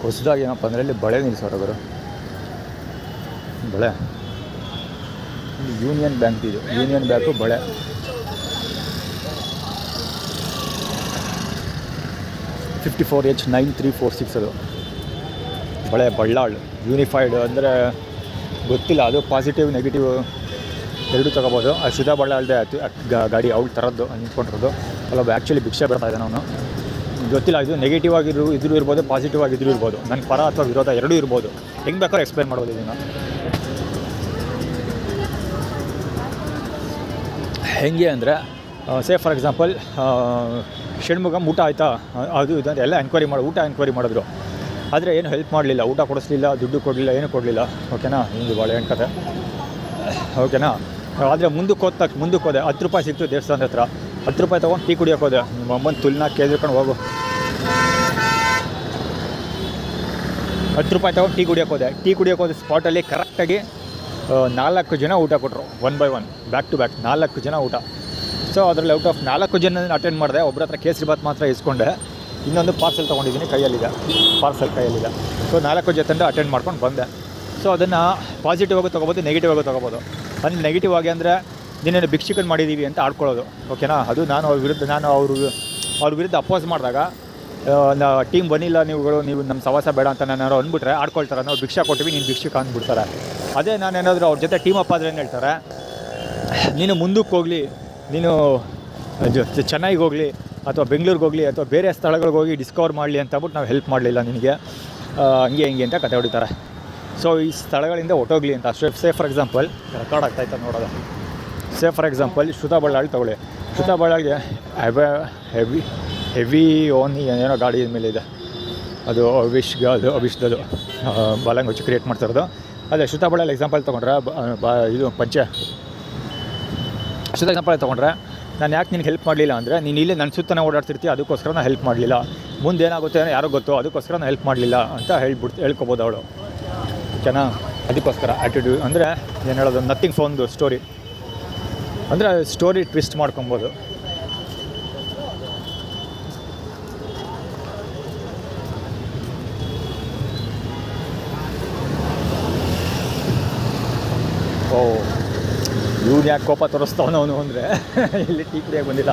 ಹೊಸದಾಗಿ ಏನಪ್ಪ ಅಂದರೆ ಇಲ್ಲಿ ಬಳೆ ನಿಲ್ಲಿಸೋರು. ಬಳೆ ಯೂನಿಯನ್ ಬ್ಯಾಂಕ್ ಇದು. ಯೂನಿಯನ್ ಬ್ಯಾಂಕು ಬಳೆ. FF54H 9346 ಅದು ಬಳೆ. ಬಳ್ಳಾಳ್ ಯೂನಿಫೈಡ್ ಅಂದರೆ ಗೊತ್ತಿಲ್ಲ, ಅದು ಪಾಸಿಟಿವ್ ನೆಗೆಟಿವ್ ಎರಡೂ ತೊಗೋಬೋದು. ಅದು ಸುಧಾ ಬಳ್ಳಾಳ್ದೆ ಗಾಡಿ ಅವ್ಳು ಥರದ್ದು ನಿಂತ್ಕೊಂಡಿರೋದು. ಅಲ್ಲ ಆ್ಯಕ್ಚುಲಿ ಭಿಕ್ಷೆ ಬರ್ತಾ ಇದ್ದಾನೆ ಅವನು. ಗೊತ್ತಿಲ್ಲ, ಇದು ನೆಗೆಟಿವ್ ಆಗಿದ್ರು ಇದ್ರೂ ಇರ್ಬೋದು, ಪಾಸಿಟಿವ್ ಆಗಿದ್ರೂ ಇರ್ಬೋದು. ನನ್ನ ಪರ ಅಥವಾ ವಿರೋಧ ಎರಡೂ ಇರ್ಬೋದು. ಹೆಂಗೆ ಬೇಕಾದ್ರೂ ಎಕ್ಸ್ಪ್ಲೇನ್ ಮಾಡ್ಬೋದು ಇದನ್ನು. ಹೆಂಗೆ ಅಂದರೆ ಸೇ ಫಾರ್ ಎಕ್ಸಾಂಪಲ್ ಷಣ್ಮುಗಮ್ ಊಟ ಆಯಿತಾ ಅದು ಇದು ಅಂತ ಎಲ್ಲ ಎಂಕ್ವೈರಿ ಮಾಡಿದ್ರು. ಆದರೆ ಏನು ಹೆಲ್ಪ್ ಮಾಡಲಿಲ್ಲ, ಊಟ ಕೊಡಿಸ್ಲಿಲ್ಲ, ದುಡ್ಡು ಕೊಡಲಿಲ್ಲ, ಏನೂ ಕೊಡಲಿಲ್ಲ. ಓಕೆನಾ, ಹಿಂಗೆ ಬಾಳೆಹಣ್ಣು ಕತೆ. ಓಕೆನಾ. ಆದರೆ ಮುಂದಕ್ಕೆ ಹೋದೆ. 10 ರೂಪಾಯಿ ಸಿಕ್ತು ದೇವಸ್ಥಾನದ ಹತ್ರ. 10 ರೂಪಾಯಿ ತೊಗೊಂಡು ಟೀ ಕುಡಿಯೋಕೆ ಹೋದೆ. ನಿಮ್ಮ ಅಮ್ಮನ ತುಲ್ನ ಕೇಳ್ಕೊಂಡು ಹೋಗು. 10 ರೂಪಾಯಿ ತೊಗೊಂಡು ಟೀ ಕುಡಿಯೋಕೆ ಹೋದೆ. ಸ್ಪಾಟಲ್ಲಿ ಕರೆಕ್ಟಾಗಿ 4 ಜನ ಊಟ ಕೊಟ್ಟರು 1 by 1 ಬ್ಯಾಕ್ ಟು ಬ್ಯಾಕ್ 4 ಜನ ಊಟ. ಸೊ ಅದರಲ್ಲಿ ಔಟ್ ಆಫ್ 4 ಜನ ಅಟೆಂಡ್ ಮಾಡಿದೆ. ಒಬ್ಬರ ಹತ್ರ ಕೇಸರಿಬಾತ್ ಮಾತ್ರ ಇಸ್ಕೊಂಡೆ, ಇನ್ನೊಂದು ಪಾರ್ಸೆಲ್ ತೊಗೊಂಡಿದ್ದೀನಿ, ಕೈಯಲ್ಲಿದೆ ಪಾರ್ಸೆಲ್ ಕೈಯಲ್ಲಿದೆ. ಸೊ 4 ಜೊತೆ ಅಟೆಂಡ್ ಮಾಡ್ಕೊಂಡು ಬಂದೆ. ಸೊ ಅದನ್ನು ಪಾಸಿಟಿವ್ ಆಗಿ ತೊಗೋಬೋದು, ನೆಗೆಟಿವ್ ಆಗಿ ತೊಗೋಬೋದು. ಅಂದರೆ ನೆಗೆಟಿವ್ ಆಗಿ ಅಂದರೆ ನೀನೇನು ಭಿಕ್ಷುಕನ್ ಮಾಡಿದ್ದೀವಿ ಅಂತ ಆಡ್ಕೊಳ್ಳೋದು, ಓಕೆನಾ. ಅದು ನಾನು ಅವ್ರ ವಿರುದ್ಧ ಅಪೋಸ್ ಮಾಡಿದಾಗ ಟೀಮ್ ಬನ್ನಿಲ್ಲ ನೀವು ನಮ್ಮ ಸವಾಸ ಬೇಡ ಅಂತ ನಾನು ಅಂದ್ಬಿಟ್ರೆ ಆಡ್ಕೊಳ್ತಾರೆ. ನಾವು ಭಿಕ್ಷಾ ಕೊಟ್ಟಿವಿ, ನೀನು ಭಿಕ್ಷುಕ ಅಂದ್ಬಿಡ್ತಾರೆ. ಅದೇ ನಾನೇನಾದರೂ ಅವ್ರ ಜೊತೆ ಟೀಮ್ ಅಪ್ ಆದರೆ ಏನು ಹೇಳ್ತಾರೆ, ನೀನು ಮುಂದಕ್ಕೆ ಹೋಗಲಿ, ನೀನು ಚೆನ್ನೈಗೆ ಹೋಗಲಿ ಅಥವಾ ಬೆಂಗಳೂರಿಗೆ ಹೋಗಲಿ ಅಥವಾ ಬೇರೆ ಸ್ಥಳಗಳಿಗೆ ಹೋಗಿ ಡಿಸ್ಕವರ್ ಮಾಡಲಿ ಅಂತ ಅಂದ್ಬಿಟ್ಟು ನಾವು ಹೆಲ್ಪ್ ಮಾಡಲಿಲ್ಲ ನಿನಗೆ, ಹಂಗೆ ಹಿಂಗೆ ಅಂತ ಕತೆ ಹೊಡಿತಾರೆ. ಸೊ ಈ ಸ್ಥಳಗಳಿಂದ ಹೊಟ್ಟೋಗ್ಲಿ ಅಂತ ಅಷ್ಟೇ. ಸೇ ಫಾರ್ ಎಕ್ಸಾಂಪಲ್ ರೆಕಾರ್ಡ್ ಆಗ್ತಾಯಿತ್ತು ನೋಡೋದು. ಸೇ ಫಾರ್ ಎಕ್ಸಾಂಪಲ್ ಶ್ರುತಾ ಬಳ್ಳಾಳಿ ತೊಗೊಳ್ಳಿ. ಶ್ರುತಾ ಬಳ್ಳಾಳಿಗೆ ಹೆವಿ ಓನಿ ಏನೋ ಗಾಡಿ ಮೇಲೆ ಇದೆ, ಅದು ಅವಿಷ್ದದು ಬಾಲಂಗ್ ಕ್ರಿಯೇಟ್ ಮಾಡ್ತಿರೋದು. ಅದೇ ಶ್ರುತಾ ಬಳ್ಳಾಳಿ ಎಕ್ಸಾಂಪಲ್ ತೊಗೊಂಡ್ರೆ ಇದು ಪಂಚೆ ಶ್ರುತಾ ಎಕ್ಸಾಂಪಲ್ ತೊಗೊಂಡ್ರೆ ನಾನು ಯಾಕೆ ನಿನಗೆ ಹೆಲ್ಪ್ ಮಾಡಲಿಲ್ಲ ಅಂದರೆ ನೀನು ಇಲ್ಲೇ ನನ್ನ ಸುತ್ತನೇ ಓಡಾಡ್ತಿರ್ತೀವಿ, ಅದಕ್ಕೋಸ್ಕರ ನಾನು ಹೆಲ್ಪ್ ಮಾಡಲಿಲ್ಲ. ಮುಂದೆ ಏನಾಗುತ್ತೆ ಯಾರೋ ಗೊತ್ತು, ಅದಕ್ಕೋಸ್ಕರ ನಾನು ಹೆಲ್ಪ್ ಮಾಡಲಿಲ್ಲ ಅಂತ ಹೇಳ್ಕೊಬೋದು ಅವಳು, ಓಕೆನಾ. ಅದಕ್ಕೋಸ್ಕರ ಆ್ಯಟಿಟ್ಯೂಡ್ ಅಂದರೆ ಏನು ಹೇಳೋದು, ನಥಿಂಗ್ ಫಾರ್ ಒಂದು ಸ್ಟೋರಿ ಅಂದರೆ ಸ್ಟೋರಿ ಟ್ವಿಸ್ಟ್ ಮಾಡ್ಕೊಬೋದು. ಓ ಇವ್ನು ಯಾಕೆ ಕೋಪ ತೋರಿಸ್ತಾವನವನು ಅಂದರೆ ಇಲ್ಲಿ ಟೀ ಕುಡಿಯೋಕೆ ಬಂದಿಲ್ಲ.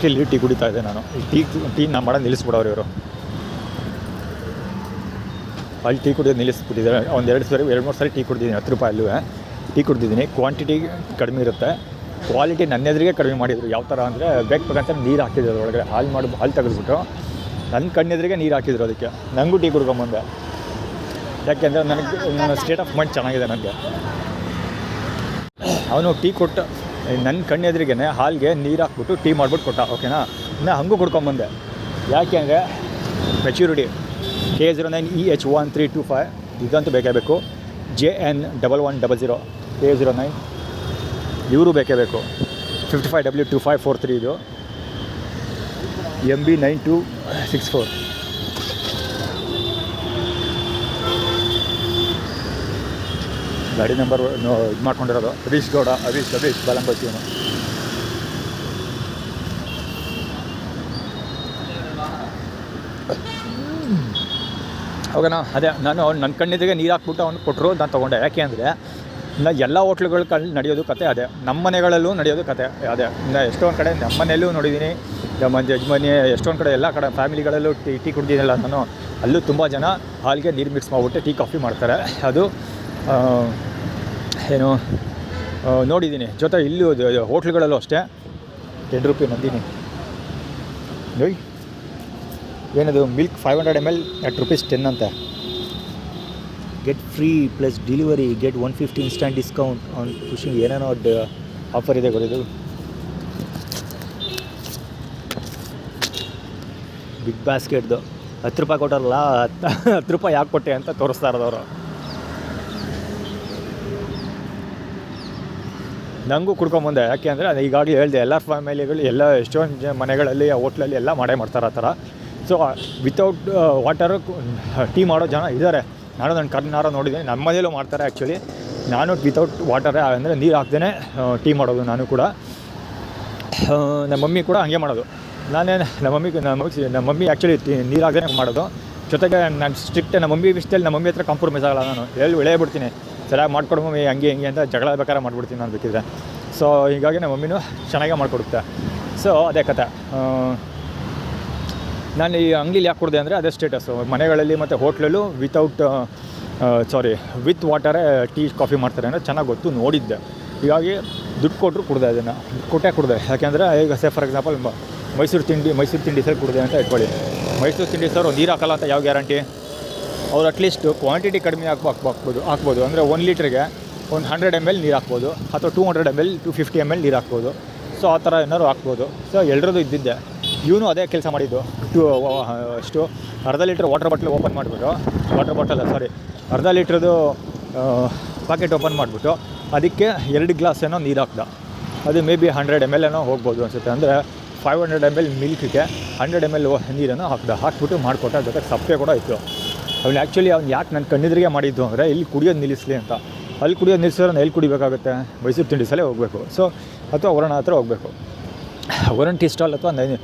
ಇಲ್ಲಿ ಟೀ ಕುಡಿತಾ ಇದ್ದೆ ನಾನು. ಟೀ ನಾನು ಮಾಡೋದು ನಿಲ್ಲಿಸ್ಬಿಡೋರು ಇವರು. ಅಲ್ಲಿ ಟೀ ಕುಡಿಯೋದು ನಿಲ್ಲಿಸ್ಬಿಟ್ಟಿದ್ದಾರೆ. 2-3 ಸರಿ ಟೀ ಕುಡಿದಿದ್ದೀನಿ, 10 ರೂಪಾಯಿ ಅಲ್ಲೂ ಟೀ ಕುಡಿದಿದ್ದೀನಿ. ಕ್ವಾಂಟಿಟಿ ಕಡಿಮೆ ಇರುತ್ತೆ, ಕ್ವಾಲಿಟಿ ನನ್ನ ಎದುರಿಗೆ ಕಡಿಮೆ ಮಾಡಿದರು. ಯಾವ ಥರ ಅಂದರೆ ಬೇಕಂತ ನೀರು ಹಾಕಿದ್ರು ಒಳಗಡೆ, ಹಾಲು ತೆಗೆದ್ಬಿಟ್ಟು ನನ್ನ ಕಣ್ಣೆದುರಿಗೆ ನೀರು ಹಾಕಿದ್ರು. ಅದಕ್ಕೆ ನನಗೂ ಟೀ ಕುಡ್ಕೊಂಬಂದೆ, ಯಾಕೆಂದರೆ ನನ್ನ ಸ್ಟೇಟ್ ಆಫ್ ಮೈಂಡ್ ಚೆನ್ನಾಗಿದೆ ನನಗೆ. ಅವನು ಟೀ ಕೊಟ್ಟು ನನ್ನ ಕಣ್ಣೆದುರಿಗೆ ಹಾಲಿಗೆ ನೀರು ಹಾಕ್ಬಿಟ್ಟು ಟೀ ಮಾಡಿಬಿಟ್ಟು ಕೊಟ್ಟ, ಓಕೆನಾ. ನಾನು ಹಂಗೂ ಕುಡ್ಕೊಂಬಂದೆ. ಯಾಕೆ ಅಂದರೆ ಮೆಚ್ಯೂರಿಟಿ. K09EH1325 ಇದಂತೂ ಬೇಕೇ ಬೇಕು. JN1100 K09 ಇವರು ಬೇಕೇ ಬೇಕು. 55W2543 ಇದು MB9264. ಗಾಡಿ ನಂಬರ್ ಇದು ಮಾಡ್ಕೊಂಡಿರೋದು ಹರೀಶ್ ಗೌಡ, ಹರೀಶ್ ಬಾಲಂಬಸಿಯವನು. ಓಕೆನಾ. ಅದೇ ನಾನು ನನ್ನ ಕಣ್ಣಿಗೆ ನೀರು ಹಾಕ್ಬಿಟ್ಟು ಅವ್ನು ಕೊಟ್ಟರು, ನಾನು ತೊಗೊಂಡೆ. ಯಾಕೆ ಅಂದರೆ ಎಲ್ಲ ಹೋಟ್ಲುಗಳ ನಡೆಯೋದು ಕತೆ ಅದೇ, ನಮ್ಮ ಮನೆಗಳಲ್ಲೂ ನಡೆಯೋದು ಕತೆ ಅದೇ. ಎಷ್ಟೊಂದು ಕಡೆ ನಮ್ಮ ಮನೆಯಲ್ಲೂ ನೋಡಿದ್ದೀನಿ, ನಮ್ಮ ಯಜಮಾನಿ ಎಷ್ಟೊಂದು ಕಡೆ ಎಲ್ಲ ಕಡೆ ಫ್ಯಾಮಿಲಿಗಳಲ್ಲೂ ಟೀ ಕುಡ್ದಿದ್ದೀನಲ್ಲ ನಾನು, ಅಲ್ಲೂ ತುಂಬ ಜನ ಹಾಲಿಗೆ ನೀರು ಮಿಕ್ಸ್ ಮಾಡಿಬಿಟ್ಟು ಟೀ ಕಾಫಿ ಮಾಡ್ತಾರೆ. ಅದು ಏನು ನೋಡಿದ್ದೀನಿ. ಜೊತೆ ಇಲ್ಲೂ ಹೋಟ್ಲುಗಳಲ್ಲೂ ಅಷ್ಟೇ 10 ರೂಪಾಯಿ ನಂದಿನಿ. ಏನದು ಮಿಲ್ಕ್ 500 ml at ₹10 ಅಂತ. Get free plus delivery, get 150 instant discount on ಖುಷಿ ಏನೇನೋ ಆಫರ್ ಇದೆ ಗೊತ್ತಿದ್ದು. ಬಿಗ್ ಬಾಸ್ಕೆಟ್ದು 10 ರೂಪಾಯಿ ಕೊಟ್ಟಾರಲ್ಲ, 10 ರೂಪಾಯಿ ಯಾಕೆ ಕೊಟ್ಟೆ ಅಂತ ತೋರಿಸ್ತಾ ಇರೋದವರು. ನನಗೂ ಕುಡ್ಕೊಂಬಂದೆ. ಯಾಕೆ ಅಂದರೆ ಈಗಾಗಲೇ ಹೇಳಿದೆ, ಎಲ್ಲ ಫ್ಯಾಮಿಲಿಗಳು ಎಲ್ಲ ಎಷ್ಟೊಂದು ಮನೆಗಳಲ್ಲಿ ಹೋಟ್ಲಲ್ಲಿ ಎಲ್ಲ ಮಾಡ್ತಾರೆ ಆ ಥರ. ಸೊ ವಿತೌಟ್ ವಾಟರು ಟೀ ಮಾಡೋ ಜನ ಇದ್ದಾರೆ. ನಾನು ನನ್ನ ಕಣ್ಣಾರ ನೋಡಿದ್ದೀನಿ, ನಮ್ಮ ಮನೆಯಲ್ಲೂ ಮಾಡ್ತಾರೆ ಆ್ಯಕ್ಚುಲಿ. ನಾನು ವಿತೌಟ್ ವಾಟರೇ ಅಂದರೆ ನೀರು ಹಾಕ್ದೇ ಟೀ ಮಾಡೋದು ನಾನು ಕೂಡ. ನಮ್ಮ ಮಮ್ಮಿ ಕೂಡ ಹಂಗೆ ಮಾಡೋದು. ನಮ್ಮ ಮಮ್ಮಿ ಆ್ಯಕ್ಚುಲಿ ನೀರು ಹಾಕ್ದೇ ಮಾಡೋದು. ಜೊತೆಗೆ ನಾನು ಸ್ಟ್ರಿಕ್ಟ್, ನಮ್ಮ ಮಮ್ಮಿ ವಿಷಯದಲ್ಲಿ ನಮ್ಮ ಮಮ್ಮಿ ಹತ್ರ ಕಾಂಪ್ರಮೈಸ್ ಆಗಲ್ಲ. ನಾನು ಎಳೆಯಬಿಡ್ತೀನಿ, ಸರಿಯಾಗಿ ಮಾಡ್ಕೊಡು ಮಮ್ಮಿ, ಹಂಗೆ ಅಂತ ಜಗಳ ಬೇಕಾದ್ರೆ ಮಾಡಿಬಿಡ್ತೀನಿ ನಾನು ಬೇಕಿದ್ರೆ. ಸೊ ಹೀಗಾಗಿ ನಮ್ಮ ಮಮ್ಮಿನೂ ಚೆನ್ನಾಗೇ ಮಾಡಿಕೊಡುತ್ತೆ. ಸೊ ಅದೇ ಕತೆ. ನಾನು ಈ ಅಂಗಡಿಲಿ ಯಾಕೆ ಕೊಡಿದೆ ಅಂದರೆ ಅದೇ ಸ್ಟೇಟಸ್ಸು. ಮನೆಗಳಲ್ಲಿ ಮತ್ತು ಹೋಟ್ಲಲ್ಲೂ ವಿತ್ ವಾಟರೇ ಟೀ ಕಾಫಿ ಮಾಡ್ತಾರೆ ಅಂದರೆ ಚೆನ್ನಾಗಿ ಗೊತ್ತು, ನೋಡಿದ್ದೆ. ಹೀಗಾಗಿ ದುಡ್ಡು ಕೊಟ್ಟರು ಕುಡಿದೆ, ಅದನ್ನು ಕೊಟ್ಟೇ ಕುಡಿದೆ. ಯಾಕೆಂದರೆ ಈಗ ಫಾರ್ ಎಕ್ಸಾಂಪಲ್ ಮೈಸೂರು ತಿಂಡಿ ಸರ್ ಕುಡಿದೆ ಅಂತ ಇಟ್ಕೊಳ್ಳಿ. ಮೈಸೂರು ತಿಂಡಿ ಸರ್ ನೀರು ಹಾಕಲ್ಲ ಅಂತ ಯಾವ ಗ್ಯಾರಂಟಿ? ಅವ್ರು ಅಟ್ಲೀಸ್ಟ್ ಕ್ವಾಂಟಿಟಿ ಕಡಿಮೆ ಹಾಕ್ಬೋದು. ಅಂದರೆ 1 ಲೀಟ್ರಿಗೆ ಒಂದು 100 ml ನೀರು ಹಾಕ್ಬೋದು, ಅಥವಾ 200 ml 250 ml ನೀರು ಹಾಕ್ಬೋದು. ಸೊ ಆ ಥರ ಏನಾದ್ರು ಹಾಕ್ಬೋದು. ಸೊ ಎಲ್ಲರದ್ದು ಇದ್ದಿದ್ದೆ. ಇವನು ಅದೇ ಕೆಲಸ ಮಾಡಿದ್ದು. ಅಷ್ಟು ಅರ್ಧ ಲೀಟ್ರ್ ವಾಟರ್ ಬಾಟ್ಲ್ ಓಪನ್ ಮಾಡಿಬಿಟ್ಟು, ಅರ್ಧ ಲೀಟ್ರದ್ದು ಪ್ಯಾಕೆಟ್ ಓಪನ್ ಮಾಡಿಬಿಟ್ಟು ಅದಕ್ಕೆ 2 ಗ್ಲಾಸ್ ಏನೋ ನೀರು ಹಾಕ್ದ. ಅದು ಮೇ ಬಿ 100 ml ಏನೋ ಹೋಗ್ಬೋದು ಅನಿಸುತ್ತೆ. ಅಂದರೆ 500 ml ಮಿಲ್ಕಿಗೆ 100 ml ನೀರನ್ನು ಹಾಕ್ಬಿಟ್ಟು ಮಾಡಿಕೊಟ್ಟ. ಜೊತೆಗೆ ಸಪ್ಪೆ ಕೂಡ ಇತ್ತು. ಅವ್ನು ಆ್ಯಕ್ಚುಲಿ ಅವ್ನು ಯಾಕೆ ನನ್ನ ಕಣ್ಣೆದುರಿಗೆ ಮಾಡಿದ್ದು ಅಂದರೆ ಇಲ್ಲಿ ಕುಡಿಯೋದು ನಿಲ್ಲಿಸಲಿ ಅಂತ. ಅಲ್ಲಿ ಕುಡಿಯೋದು ನಿಲ್ಲಿಸಿದ್ರೆ ನಾನು ಎಲ್ಲಿ ಕುಡಿಬೇಕಾಗುತ್ತೆ? ಮೈಸೂರು ತಿಂಡಿ ಸಲ ಹೋಗಬೇಕು. ಸೊ ಅಥವಾ ವರುಣ ಹತ್ರ ಹೋಗಬೇಕು, ವರುಣ ಟೀ ಸ್ಟಾಲ್ ಅಥವಾ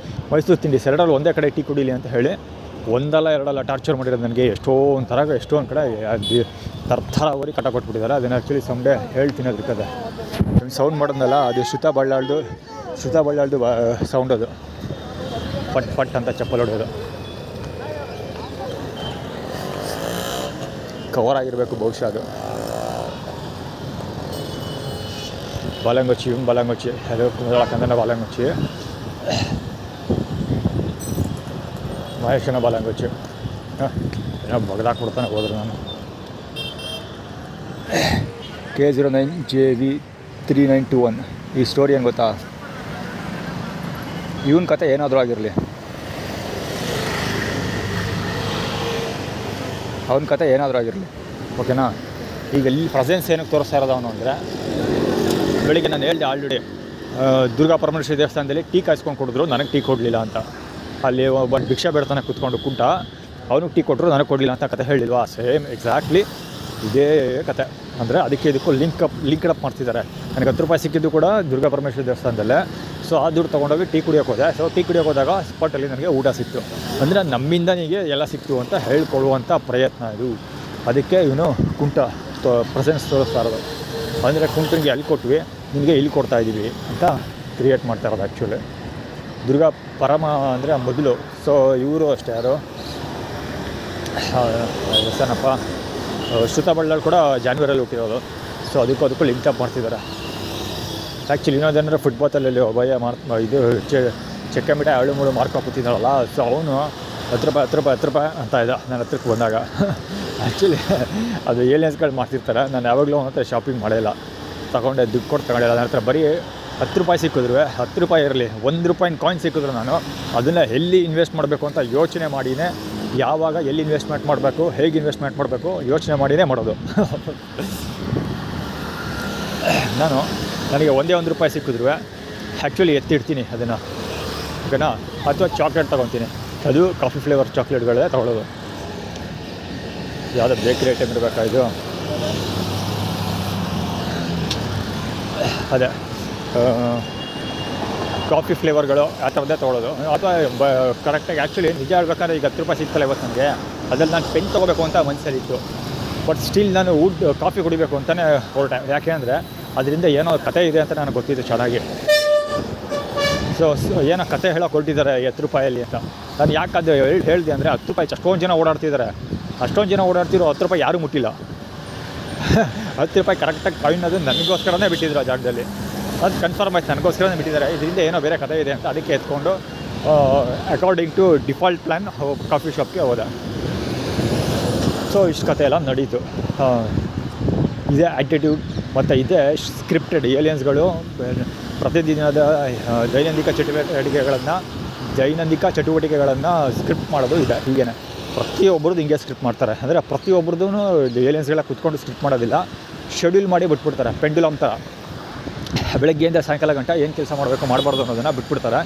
ಮೈಸೂರು ತಿಂಡಿ ಎರಡರಲ್ಲಿ ಒಂದೇ ಕಡೆ ಟೀ ಕುಡೀಲಿ ಅಂತ ಹೇಳಿ ಒಂದಲ್ಲ ಎರಡಲ್ಲ ಟಾರ್ಚರ್ ಮಾಡಿರೋದು ನನಗೆ. ಎಷ್ಟೊಂದು ಕಡೆ ಅದು ತರ್ವರಿ ಕಟ ಕೊಟ್ಬಿಟ್ಟಿದ್ದಾರೆ. ಅದನ್ನು ಆ್ಯಕ್ಚುಲಿ ಸಂಡೇ ಹೇಳ್ತೀನಿ ಅದ್ರ ಕತೆ. ಸೌಂಡ್ ಮಾಡೋದಲ್ಲ, ಅದು ಶ್ರುತಾ ಬಳ್ಳಾಳ್ದು ಸೌಂಡ್, ಅದು ಪಟ್ ಪಟ್ ಅಂತ ಚಪ್ಪಲ್ ಹೊಡೆಯೋದು. ಕವರ್ ಆಗಿರಬೇಕು ಬಹುಶಃ ಅದು. ಬಾಲಂಗೊಚ್ಚಿ ಅದು ಕುಂದಳಕಂದನ ಬಾಲಂಗೊಚ್ಚಿ, ಮಹೇಶನ ಬಾಲಂಗೊಚ್ಚಿ. ಏನೋ ಬಗ್ದಾಕ್ಬಿಡ್ತಾನೆ ಹೋದ್ರೆ ನಾನು. K09JV3921 ಈ ಸ್ಟೋರಿ ಏನು ಗೊತ್ತಾ? ಇವನ ಕತೆ ಏನಾದರೂ ಆಗಿರಲಿ, ಅವನ ಕತೆ ಏನಾದರೂ ಆಗಿರಲಿ, ಓಕೆನಾ? ಈಗ ಇಲ್ಲಿ ಪ್ರೆಸೆನ್ಸ್ ಏನಕ್ಕೆ ತೋರಿಸ್ತಾ ಇರೋದು ಅವನು ಅಂದರೆ, ಬೆಳಿಗ್ಗೆ ನಾನು ಹೇಳ್ದೆ ಆಲ್ರೆಡಿ, ದುರ್ಗಾ ಪರಮೇಶ್ವರಿ ದೇವಸ್ಥಾನದಲ್ಲಿ ಟೀ ಕಾಯಿಸ್ಕೊಂಡು ಕೊಡಿದ್ರು, ನನಗೆ ಟೀ ಕೊಡಲಿಲ್ಲ ಅಂತ. ಅಲ್ಲಿ ಒಬ್ಬ ಭಿಕ್ಷಾ ಬೇಡ್ತಾನೆ ಕೂತ್ಕೊಂಡು ಕುಂಟ, ಅವನಿಗೆ ಟೀ ಕೊಟ್ಟರು, ನನಗೆ ಕೊಡಲಿಲ್ಲ ಅಂತ ಕತೆ ಹೇಳಿಲ್ವಾ? ಸೇಮ್ ಎಕ್ಸಾಕ್ಟ್ಲಿ ಇದೇ ಕತೆ. ಅಂದರೆ ಅದಕ್ಕೆ ಇದಕ್ಕೂ ಲಿಂಕ್ಡ್ ಅಪ್ ಮಾಡ್ತಿದ್ದಾರೆ. ನನಗೆ 10 ರೂಪಾಯಿ ಸಿಕ್ಕಿದ್ದು ಕೂಡ ದುರ್ಗಾ ಪರಮೇಶ್ವರಿ ದೇವಸ್ಥಾನದಲ್ಲೇ. ಸೊ ಆ ದುಡ್ಡು ತೊಗೊಂಡೋಗಿ ಟೀ ಕುಡಿಯೋಕೆ ಹೋದೆ. ಸೊ ಟೀ ಕುಡಿಯೋಕೆ ಹೋದಾಗ ಸ್ಪಾಟಲ್ಲಿ ನನಗೆ ಊಟ ಸಿಕ್ತು. ಅಂದರೆ ನಮ್ಮಿಂದ ನಿನಗೆ ಎಲ್ಲ ಸಿಕ್ತು ಅಂತ ಹೇಳ್ಕೊಳ್ಳುವಂಥ ಪ್ರಯತ್ನ ಇದು. ಅದಕ್ಕೆ ಇವನು ಕುಂಟ ಪ್ರೆಸೆನ್ಸ್ ತೋರಿಸ್ತಾ ಇರೋದು. ಅಂದರೆ ಕುಂಟನಿಗೆ ಅಲ್ಲಿ ಕೊಟ್ವಿ, ನಿನಗೆ ಇಲ್ಲಿ ಕೊಡ್ತಾಯಿದ್ದೀವಿ ಅಂತ ಕ್ರಿಯೇಟ್ ಮಾಡ್ತಾ ಇರೋದು ಆ್ಯಕ್ಚುಲಿ. ದುರ್ಗಾ ಪರಮ ಅಂದರೆ ಮೊದಲು. ಸೊ ಇವರು ಅಷ್ಟೇ, ಯಾರು ಹೆಸನಪ್ಪ, ಶ್ರುತಾ ಬಳ್ಳಾಳ್ ಕೂಡ ಜಾನ್ವರಿಯಲ್ಲಿ ಹುಟ್ಟಿರೋದು. ಸೊ ಅದಕ್ಕೂ ಲಿಂಕ್ ಅಪ್ ಮಾಡ್ತಿದ್ದಾರೆ. ಆ್ಯಕ್ಚುಲಿ ಇನ್ನೊಂದೇನಾದ್ರೆ ಫುಟ್ಬಾತಲ್ಲಿ ಒಬ್ಬಯ್ಯ ಇದು ಚೆಕ್ಕಮಿಟ 2-3 ಮಾರ್ಕ್ ಹಾಕುತ್ತಿದ್ದಾಳಲ್ಲ. ಸೊ ಅವನು 10 ರೂಪಾಯಿ ಅಂತ ಇದ್ದ ನನ್ನ ಹತ್ರಕ್ಕೆ ಬಂದಾಗ. ಆ್ಯಕ್ಚುಲಿ ಅದು ಏಲಿಯನ್ಸ್ಗಳು ಮಾಡ್ತಿರ್ತಾರೆ. ನಾನು ಯಾವಾಗಲೂ ಅವನ ಹತ್ರ ಶಾಪಿಂಗ್ ಮಾಡಿಲ್ಲ, ದುಡ್ಡು ಕೊಟ್ಟು ತಗೊಂಡಿಲ್ಲ. ನನ್ನ ಹತ್ರ ಬರೀ 10 ರೂಪಾಯಿ ಸಿಕ್ಕಿದ್ರು, 10 ರೂಪಾಯಿ ಇರಲಿ, 1 ರೂಪಾಯಿನ ಕಾಯಿನ್ ಸಿಕ್ಕಿದ್ರು ನಾನು ಅದನ್ನು ಎಲ್ಲಿ ಇನ್ವೆಸ್ಟ್ ಮಾಡಬೇಕು ಅಂತ ಯೋಚನೆ ಮಾಡಿನೇ, ಯಾವಾಗ ಎಲ್ಲಿ ಇನ್ವೆಸ್ಟ್ಮೆಂಟ್ ಮಾಡಬೇಕು, ಹೇಗೆ ಇನ್ವೆಸ್ಟ್ಮೆಂಟ್ ಮಾಡಬೇಕು ಯೋಚನೆ ಮಾಡಿನೇ ಮಾಡೋದು. ನನಗೆ 1 ರೂಪಾಯಿ ಸಿಕ್ಕಿದ್ರು ಆ್ಯಕ್ಚುಲಿ ಎತ್ತಿಡ್ತೀನಿ ಅದನ್ನು, ಓಕೆನಾ? ಅಥವಾ ಚಾಕ್ಲೇಟ್ ತೊಗೊತೀನಿ, ಅದು ಕಾಫಿ ಫ್ಲೇವರ್ ಚಾಕ್ಲೇಟ್ಗಳೇ ತೊಗೊಳ್ಳೋದು. ಯಾವುದೋ ಬೇಕ್ರಿ ಐಟಮ್ ಇರಬೇಕಾಯ್ತು, ಅದೇ ಕಾಫಿ ಫ್ಲೇವರ್ಗಳು ಆ ಥರದ್ದೇ ತೊಗೊಳ್ಳೋದು. ಅಥವಾ ಕರೆಕ್ಟಾಗಿ ಆ್ಯಕ್ಚುಲಿ ನಿಜ ಹೇಳ್ಬೇಕಾದ್ರೆ ಈಗ 10 ರೂಪಾಯಿ ಸಿಗ್ತಲ್ಲ ಇವತ್ತು ನನಗೆ, ಅದ್ರಲ್ಲಿ ನಾನು ಪೆನ್ ತೊಗೋಬೇಕು ಅಂತ ಮನಸ್ಸಲ್ಲಿತ್ತು. ಬಟ್ ಸ್ಟಿಲ್ ನಾನು ಕಾಫಿ ಕುಡಿಬೇಕು ಅಂತಲೇ ಹೊರಟೆ. ಯಾಕೆ ಅಂದರೆ ಅದರಿಂದ ಏನೋ ಕತೆ ಇದೆ ಅಂತ ನನಗೆ ಗೊತ್ತಿತ್ತು ಚೆನ್ನಾಗಿ. ಸೊ ಏನೋ ಕತೆ ಹೇಳೋಕೆ ಹೊರಟಿದ್ದಾರೆ 10 ರೂಪಾಯಲ್ಲಿ ಅಂತ. ನಾನು ಯಾಕೆ ಅದು ಹೇಳಿದೆ ಅಂದರೆ 10 ರೂಪಾಯಿ ಅಷ್ಟೊಂದು ಜನ ಓಡಾಡ್ತಿದ್ದಾರೆ. ಅಷ್ಟೊಂದು ಜನ ಓಡಾಡ್ತಿರೋ 10 ರೂಪಾಯಿ ಯಾರೂ ಮುಟ್ಟಿಲ್ಲ. 10 ರೂಪಾಯಿ ಕರೆಕ್ಟಾಗಿ ಕಾಯಿನ್ ಅದು ನನಗೋಸ್ಕರನೇ ಬಿಟ್ಟಿದ್ರು ಆ ಜಾಗದಲ್ಲಿ. ಅದು ಕನ್ಫರ್ಮ್ ಆಯ್ತು, ನನಗೋಸ್ಕರನೇ ಬಿಟ್ಟಿದ್ದಾರೆ. ಇದರಿಂದ ಏನೋ ಬೇರೆ ಕತೆ ಇದೆ ಅಂತ ಅದಕ್ಕೆ ಎತ್ಕೊಂಡು according to default plan coffee ಶಾಪ್ಗೆ ಹೋದೆ. ಸೊ ಇಷ್ಟು ಕತೆ ಎಲ್ಲ ನಡೀತು. ಇದೇ ಆ್ಯಟಿಟ್ಯೂಡ್ ಮತ್ತು ಇದೇ ಸ್ಕ್ರಿಪ್ಟೆಡ್. ಏಲಿಯನ್ಸ್ಗಳು ಪ್ರತಿದಿನದ ದೈನಂದಿಕ ಚಟುವಟಿಕೆಗಳನ್ನು ಸ್ಕ್ರಿಪ್ಟ್ ಮಾಡೋದು ಇದೆ. ಹೀಗೇ ಪ್ರತಿಯೊಬ್ಬರದ್ದು ಹಿಂಗೆ ಸ್ಕ್ರಿಪ್ಟ್ ಮಾಡ್ತಾರೆ. ಅಂದರೆ ಪ್ರತಿಯೊಬ್ಬರದ್ದು ಏಲಿಯನ್ಸ್ಗಳ ಕುತ್ಕೊಂಡು ಸ್ಕ್ರಿಪ್ಟ್ ಮಾಡೋದಿಲ್ಲ, ಶೆಡ್ಯೂಲ್ ಮಾಡಿ ಬಿಟ್ಬಿಡ್ತಾರೆ. ಪೆಂಡುಲಮ್ ಥರ ಬೆಳಗ್ಗೆಯಿಂದ ಸಾಯಂಕಾಲ ಗಂಟ ಏನು ಕೆಲಸ ಮಾಡಬೇಕು ಮಾಡಬಾರ್ದು ಅನ್ನೋದನ್ನು ಬಿಟ್ಬಿಡ್ತಾರೆ,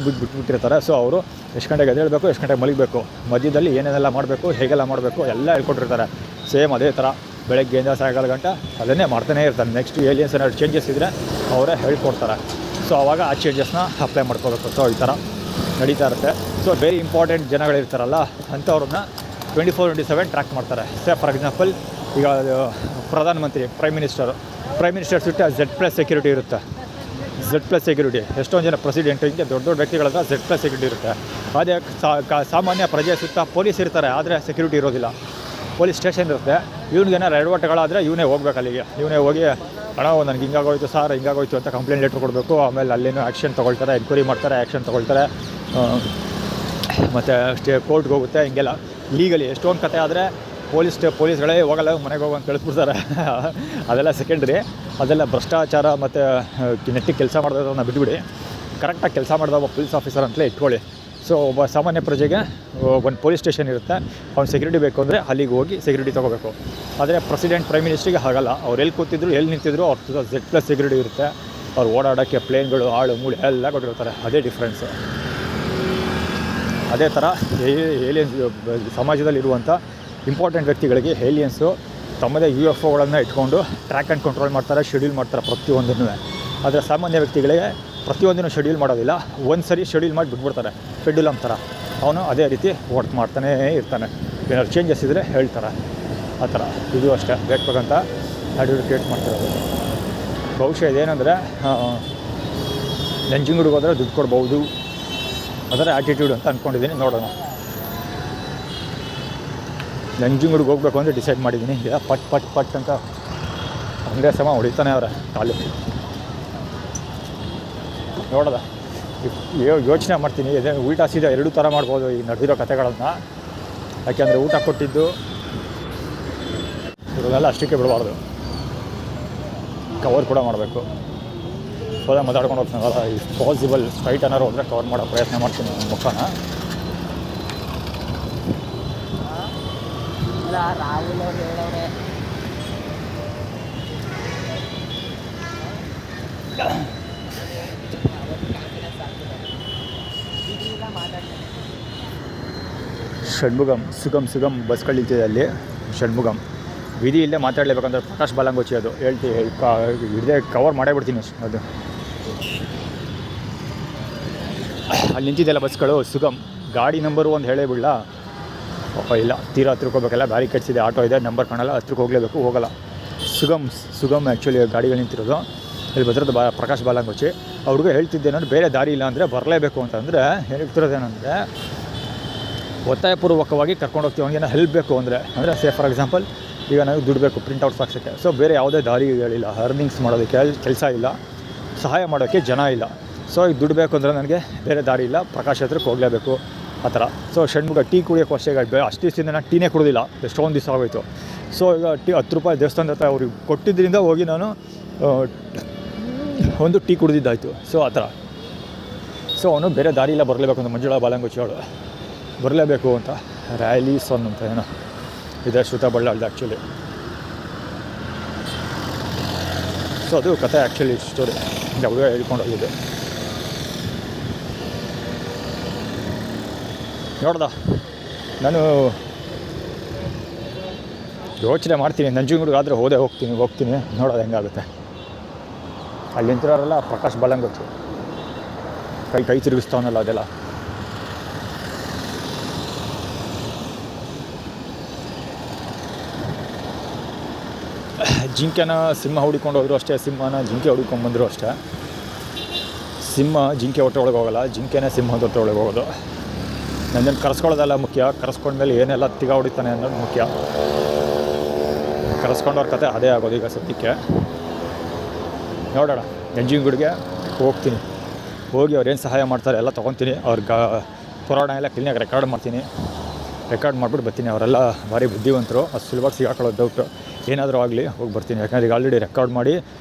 ಬಿಟ್ಬಿಟ್ಟಿರ್ತಾರೆ. ಸೊ ಅವರು ಎಷ್ಟು ಗಂಟೆಗೆ ಎದ್ದೇಳಬೇಕು, ಎಷ್ಟು ಗಂಟೆಗೆ ಮಲಗಬೇಕು, ಮಧ್ಯದಲ್ಲಿ ಏನೇನೆಲ್ಲ ಮಾಡಬೇಕು, ಹೇಗೆಲ್ಲ ಮಾಡಬೇಕು ಎಲ್ಲ ಹೇಳ್ಕೊಟ್ಟಿರ್ತಾರೆ. ಸೇಮ್ ಅದೇ ಥರ ಬೆಳಗ್ಗೆಯಿಂದ ಸಾಯಂಕಾಲ ಗಂಟ ಅದನ್ನೇ ಮಾಡ್ತಾನೇ ಇರ್ತಾರೆ. ನೆಕ್ಸ್ಟ್ ಏಲಿಯನ್ಸ್ ಏನಾದ್ರು ಚೇಂಜಸ್ ಇದ್ದರೆ ಅವರೇ ಹೇಳ್ಕೊಡ್ತಾರೆ. ಸೊ ಆವಾಗ ಆ ಚೇಂಜಸ್ನ ಅಪ್ಲೈ ಮಾಡ್ಕೋಬೇಕು. ಸೊ ಈ ಥರ ನಡೀತಾ ಇರುತ್ತೆ. ಸೊ ವೆರಿ ಇಂಪಾರ್ಟೆಂಟ್ ಜನಗಳಿರ್ತಾರಲ್ಲ ಅಂಥವ್ರನ್ನ 24/7 ಟ್ರ್ಯಾಕ್ ಮಾಡ್ತಾರೆ. ಫಾರ್ ಎಕ್ಸಾಂಪಲ್ ಈಗ ಪ್ರಧಾನಮಂತ್ರಿ, ಪ್ರೈಮ್ ಮಿನಿಸ್ಟರ್ ಸುಟ್ಟು Z+ ಸೆಕ್ಯೂರಿಟಿ ಇರುತ್ತೆ. Z+ ಸೆಕ್ಯೂರಿಟಿ ಎಷ್ಟೊಂದು ಜನ ಪ್ರೆಸಿಡೆಂಟ್ ಹಿಂಗೆ ದೊಡ್ಡ ವ್ಯಕ್ತಿಗಳ ಹತ್ರ Z+ ಸೆಕ್ಯೂರಿಟಿ ಇರುತ್ತೆ. ಅದೇ ಸಾಮಾನ್ಯ ಪ್ರಜೆ ಸುತ್ತ ಪೊಲೀಸ್ ಇರ್ತಾರೆ, ಆದರೆ ಸೆಕ್ಯೂರಿಟಿ ಇರೋದಿಲ್ಲ. ಪೊಲೀಸ್ ಸ್ಟೇಷನ್ ಇರುತ್ತೆ. ಇವ್ನಿಗೇನಾರು ಎಡವಟ್ಟುಗಳಾದರೆ ಇವನೇ ಹೋಗ್ಬೇಕು ಅಲ್ಲಿಗೆ. ಇವನೇ ಹೋಗಿ ಅಣ್ಣ ನನಗೆ ಹಿಂಗಾಗೋಯ್ತು ಸರ್, ಹಿಂಗಾಗೋಯ್ತು ಅಂತ ಕಂಪ್ಲೇಂಟ್ ಲೆಟ್ರ್ ಕೊಡಬೇಕು. ಆಮೇಲೆ ಅಲ್ಲೇನೋ ಆ್ಯಕ್ಷನ್ ತೊಗೊಳ್ತಾರೆ, ಎನ್ಕ್ವೈರಿ ಮಾಡ್ತಾರೆ, ಆ್ಯಕ್ಷನ್ ತೊಗೊಳ್ತಾರೆ, ಮತ್ತು ಕೋರ್ಟ್ಗೆ ಹೋಗುತ್ತೆ. ಹಿಂಗೆಲ್ಲ ಲೀಗಲಿ ಎಷ್ಟೊಂದು ಕತೆ. ಆದರೆ ಪೊಲೀಸ್ಗಳೇ ಹೋಗಲ್ಲ, ಮನೆಗೆ ಹೋಗೋ ಅಂತ ಕಳಿಸ್ಬಿಡ್ತಾರೆ. ಅದೆಲ್ಲ ಸೆಕೆಂಡ್ರಿ. ಅದೆಲ್ಲ ಭ್ರಷ್ಟಾಚಾರ ಮತ್ತು ನೆಟ್ಟಿಗೆ ಕೆಲಸ ಮಾಡೋದನ್ನ ಬಿಟ್ಬಿಡಿ. ಕರೆಕ್ಟಾಗಿ ಕೆಲಸ ಮಾಡಿದ ಒಬ್ಬ ಪೊಲೀಸ್ ಆಫೀಸರ್ ಅಂತಲೇ ಇಟ್ಕೊಳ್ಳಿ. ಸೊ ಒಬ್ಬ ಸಾಮಾನ್ಯ ಪ್ರಜೆಗೆ ಒಂದು ಪೊಲೀಸ್ ಸ್ಟೇಷನ್ ಇರುತ್ತೆ, ಅವ್ನು ಸೆಕ್ಯೂರಿಟಿ ಬೇಕು ಅಂದರೆ ಅಲ್ಲಿಗೆ ಹೋಗಿ ಸೆಕ್ಯೂರಿಟಿ ತೊಗೋಬೇಕು. ಆದರೆ ಪ್ರೆಸಿಡೆಂಟ್, ಪ್ರೈಮ್ ಮಿನಿಸ್ಟ್ರಿಗೆ ಹಾಗಲ್ಲ. ಅವ್ರು ಎಲ್ಲಿ ಕೂತಿದ್ರು, ಎಲ್ಲಿ ನಿಂತಿದ್ರು ಅವ್ರ Z+ ಸೆಕ್ಯೂರಿಟಿ ಇರುತ್ತೆ. ಅವ್ರು ಓಡಾಡೋಕ್ಕೆ ಪ್ಲೇನ್ಗಳು, ಆಳು ಮೂಳೆ ಎಲ್ಲ ಕೊಟ್ಟಿರ್ತಾರೆ. ಅದೇ ಡಿಫ್ರೆನ್ಸು. ಅದೇ ಥರ ಏಲಿಯನ್ಸ್ ಸಮಾಜದಲ್ಲಿರುವಂಥ ಇಂಪಾರ್ಟೆಂಟ್ ವ್ಯಕ್ತಿಗಳಿಗೆ ಏಲಿಯನ್ಸು ತಮ್ಮದೇ UFOಗಳನ್ನು ಇಟ್ಕೊಂಡು ಟ್ರ್ಯಾಕ್ ಆ್ಯಂಡ್ ಕಂಟ್ರೋಲ್ ಮಾಡ್ತಾರೆ, ಶೆಡ್ಯೂಲ್ ಮಾಡ್ತಾರೆ ಪ್ರತಿಯೊಂದನ್ನು. ಆದರೆ ಸಾಮಾನ್ಯ ವ್ಯಕ್ತಿಗಳಿಗೆ ಪ್ರತಿಯೊಂದನ್ನು ಶೆಡ್ಯೂಲ್ ಮಾಡೋದಿಲ್ಲ, ಒಂದು ಸರಿ ಶೆಡ್ಯೂಲ್ ಮಾಡಿ ಬಿಟ್ಬಿಡ್ತಾರೆ, ಪೆಂಡುಲಮ್ ಥರ. ಅವನು ಅದೇ ರೀತಿ ವರ್ಕ್ ಮಾಡ್ತಾನೇ ಇರ್ತಾನೆ. ಏನಾದ್ರು ಚೇಂಜಸ್ ಇದ್ದರೆ ಹೇಳ್ತಾರೆ, ಆ ಥರ. ಇದು ಅಷ್ಟೇ ಬೇಕಂತ ಆ್ಯಟಿಟ್ಯೂಡ್ ಕ್ರಿಯೇಟ್ ಮಾಡ್ತಿರೋದು. ಬಹುಶಃ ಇದೇನೆಂದರೆ ನಂಜನಗೂಡಿಗೆ ಹೋದರೆ ದುಡ್ಡು ಕೊಡ್ಬೋದು, ಅದರ ಆ್ಯಟಿಟ್ಯೂಡ್ ಅಂತ ಅಂದ್ಕೊಂಡಿದ್ದೀನಿ. ನೋಡೋಣ, ನಂಜನಗೂಡಿಗೆ ಹೋಗ್ಬೇಕು ಅಂತ ಡಿಸೈಡ್ ಮಾಡಿದ್ದೀನಿ. ಈಗ ಪಟ್ ಪಟ್ ಪಟ್ ಅಂತ ಒಂದೇ ಸಮ ಹೊಡಿತಾನೆ ಅವರ ಕಾಲು. ನೋಡೋದ ಯೋಚನೆ ಮಾಡ್ತೀನಿ, ಇದೇ ಉಲ್ಟಾ ಸೀದಾ ಎರಡೂ ಥರ ಮಾಡ್ಬೋದು ಈ ನಡೆದಿರೋ ಕಥೆಗಳನ್ನು. ಯಾಕೆಂದರೆ ಊಟ ಕೊಟ್ಟಿದ್ದು ಇವೆಲ್ಲ ಅಷ್ಟಕ್ಕೆ ಬಿಡಬಾರ್ದು, ಕವರ್ ಕೂಡ ಮಾಡಬೇಕು. ಸೋದ ಮಾತಾಡ್ಕೊಂಡು ಹೋಗ್ತಾನಲ್ಲ, ಇಫ್ ಪಾಸಿಬಲ್ ಸ್ಟ್ರೈಟ್ ಏನಾರು ಹೋದರೆ ಕವರ್ ಮಾಡೋ ಪ್ರಯತ್ನ ಮಾಡ್ತೀನಿ ನನ್ನ ಮುಖನ. ರಾಹುಲ್ ಅವ್ರು ಹೇಳವ್ರೆ ಷಣ್ಮುಗಂ ಸುಗಮ್ ಬಸ್ಗಳಿರ್ತಿದೆ ಅಲ್ಲಿ. ಷಣ್ಮುಗಂ ವಿಧಿ ಇಲ್ಲೇ ಮಾತಾಡಲೇಬೇಕಂದ್ರೆ ಪ್ರಕಾಶ್ ಬಾಲಂಗೋಚಿ ಅದು ಹಿಡ್ದೆ ಕವರ್ ಮಾಡೇ ಬಿಡ್ತೀನಿ ಅದು. ಅಲ್ಲಿ ನಿಂತಿದ್ದೆಲ್ಲ ಬಸ್ಗಳು ಸುಗಮ್. ಗಾಡಿ ನಂಬರು ಒಂದು ಹೇಳೇ ಬಿಡಲ್ಲ. ಇಲ್ಲ, ತೀರಾ ಹತ್ರಕ್ಕೆ ಹೋಗ್ಬೇಕಲ್ಲ, ಬ್ಯಾರಿಕೇಡ್ಸ್ ಇದೆ, ಆಟೋ ಇದೆ, ನಂಬರ್ ಕಾಣಲ್ಲ, ಹತ್ರಕ್ಕೆ ಹೋಗಲೇಬೇಕು, ಹೋಗಲ್ಲ. ಸುಗಮ್ ಆ್ಯಕ್ಚುಲಿ ಗಾಡಿಗಳು ನಿಂತಿರೋದು. ಇಲ್ಲಿ ಬದ್ರದ್ದು ಪ್ರಕಾಶ್ ಬಾಲಂಗೋಚಿ. ಅವ್ರಿಗೂ ಹೇಳ್ತಿದ್ದೇನಂದ್ರೆ ಬೇರೆ ದಾರಿ ಇಲ್ಲ ಅಂದರೆ ಬರಲೇಬೇಕು ಅಂತಂದರೆ ಹೇಳ್ತಿರೋದೇನೆಂದರೆ ಒತ್ತಾಯಪೂರ್ವಕವಾಗಿ ಕರ್ಕೊಂಡು ಹೋಗ್ತೀವಿ. ಅವನಿಗೆ ಹೆಲ್ಪ್ ಬೇಕು ಅಂದರೆ ಸೇ ಫಾರ್ ಎಕ್ಸಾಂಪಲ್ ಈಗ ನನಗೆ ದುಡ್ಡು ಬೇಕು ಪ್ರಿಂಟ್ಔಟ್ಸ್ ಹಾಕ್ಸೋಕ್ಕೆ. ಸೊ ಬೇರೆ ಯಾವುದೇ ದಾರಿಗಳಿಲ್ಲ, ಅರ್ನಿಂಗ್ಸ್ ಮಾಡೋದಕ್ಕೆ ಕೆಲಸ ಇಲ್ಲ, ಸಹಾಯ ಮಾಡೋಕ್ಕೆ ಜನ ಇಲ್ಲ. ಸೊ ಈಗ ದುಡ್ಡು ಬೇಕು ಅಂದರೆ ನನಗೆ ಬೇರೆ ದಾರಿ ಇಲ್ಲ, ಪ್ರಕಾಶ್ ಹತ್ರಕ್ಕೆ ಹೋಗಲೇಬೇಕು, ಆ ಥರ. ಸೊ ಷಣ್ಮುಗ ಟೀ ಕುಡಿಯೋಕ್ಕೆ ಅಷ್ಟೇ ಅಷ್ಟು ದಿವಸದಿಂದ ನಾನು ಟೀನೇ ಕುಡಿದಿಲ್ಲ, ಎಷ್ಟೊಂದು ದಿವಸ ಆಗೋಯ್ತು. ಸೊ ಈಗ ₹10 ದೇವಸ್ಥಾನದ ಹತ್ರ ಅವ್ರಿಗೆ ಕೊಟ್ಟಿದ್ದರಿಂದ ಹೋಗಿ ನಾನು ಒಂದು ಟೀ ಕುಡಿದಿದ್ದಾಯಿತು. ಸೊ ಆ ಥರ. ಸೊ ಅವನು ಬೇರೆ ದಾರಿ ಇಲ್ಲ, ಬರಲೇಬೇಕು ಅಂತ ಮಂಜುಳಾ ಬಾಲಂಗೋಚಿ ಅವಳು ಬರಲೇಬೇಕು ಅಂತ. ರ್ಯಾಲಿ ಸೊನ್ ಅಂತ ಏನೋ ಇದೆ, ಶ್ರುತ ಬಳ್ಳಾಳ್ದು ಆ್ಯಕ್ಚುಲಿ. ಸೊ ಅದು ಕತೆ ಆ್ಯಕ್ಚುಲಿ ಸ್ಟೋರಿ ಹುಡುಗ ಹೇಳ್ಕೊಂಡು ಹೋಗಿದ್ದು. ನೋಡ್ದ, ನಾನು ಯೋಚನೆ ಮಾಡ್ತೀನಿ, ನಂಜನಗೂಡಿಗೆ ಆದರೆ ಹೋಗ್ತೀನಿ ನೋಡೋದು ಹೆಂಗಾಗುತ್ತೆ. ಅಲ್ಲಿ ನಿಂತಿರೋರೆಲ್ಲ ಪ್ರಕಾಶ್ ಬಾಲಂಗೋಚಿ, ಕೈ ತಿರುಗಿಸ್ತಾವನಲ್ಲ ಅದೆಲ್ಲ. ಜಿಂಕೆನ ಸಿಂಹ ಹುಡ್ಕೊಂಡು ಹೋದ್ರು ಅಷ್ಟೇ, ಸಿಂಹನ ಜಿಂಕೆ ಹುಡ್ಕೊಂಡ್ಬಂದರು ಅಷ್ಟೇ. ಸಿಂಹ ಜಿಂಕೆ ಹೊಟ್ಟೆ ಒಳಗೆ ಹೋಗೋಲ್ಲ, ಜಿಂಕೆನೇ ಸಿಂಹದ ಹೊಟ್ಟೆ ಒಳಗೆ ಹೋಗೋದು. ನನ್ನನ್ನು ಕರೆಸ್ಕೊಳ್ಳೋದೆಲ್ಲ ಮುಖ್ಯ, ಕರೆಸ್ಕೊಂಡ್ಮೇಲೆ ಏನೆಲ್ಲ ತಿಗ ಹೊಡಿತಾನೆ ಅನ್ನೋದು ಮುಖ್ಯ. ಕರೆಸ್ಕೊಂಡವ್ರ ಕತೆ ಅದೇ ಆಗೋದು ಈಗ ಸದ್ಯಕ್ಕೆ. ನೋಡೋಣ, ನಂಜನಗೂಡಿಗೆ ಹೋಗ್ತೀನಿ, ಹೋಗಿ ಅವ್ರು ಏನು ಸಹಾಯ ಮಾಡ್ತಾರೆ ಎಲ್ಲ ತೊಗೊತೀನಿ. ಅವ್ರಿಗೆ ಪುರಾಣ ಎಲ್ಲ ಕ್ಲೀನಾಗಿ ರೆಕಾರ್ಡ್ ಮಾಡಿಬಿಟ್ಟು ಬರ್ತೀನಿ. ಅವರೆಲ್ಲ ಭಾರಿ ಬುದ್ಧಿವಂತರು, ಅದು ಸುಲಭವಾಗಿ ಸಿಗಾಕೊಳ್ಳೋದು ಡೌಟು. ಏನಾದರೂ ಆಗಲಿ ಹೋಗಿ ಬರ್ತೀನಿ. ಯಾಕಂದರೆ ಈಗ ಆಲ್ರೆಡಿ ರೆಕಾರ್ಡ್ ಮಾಡಿ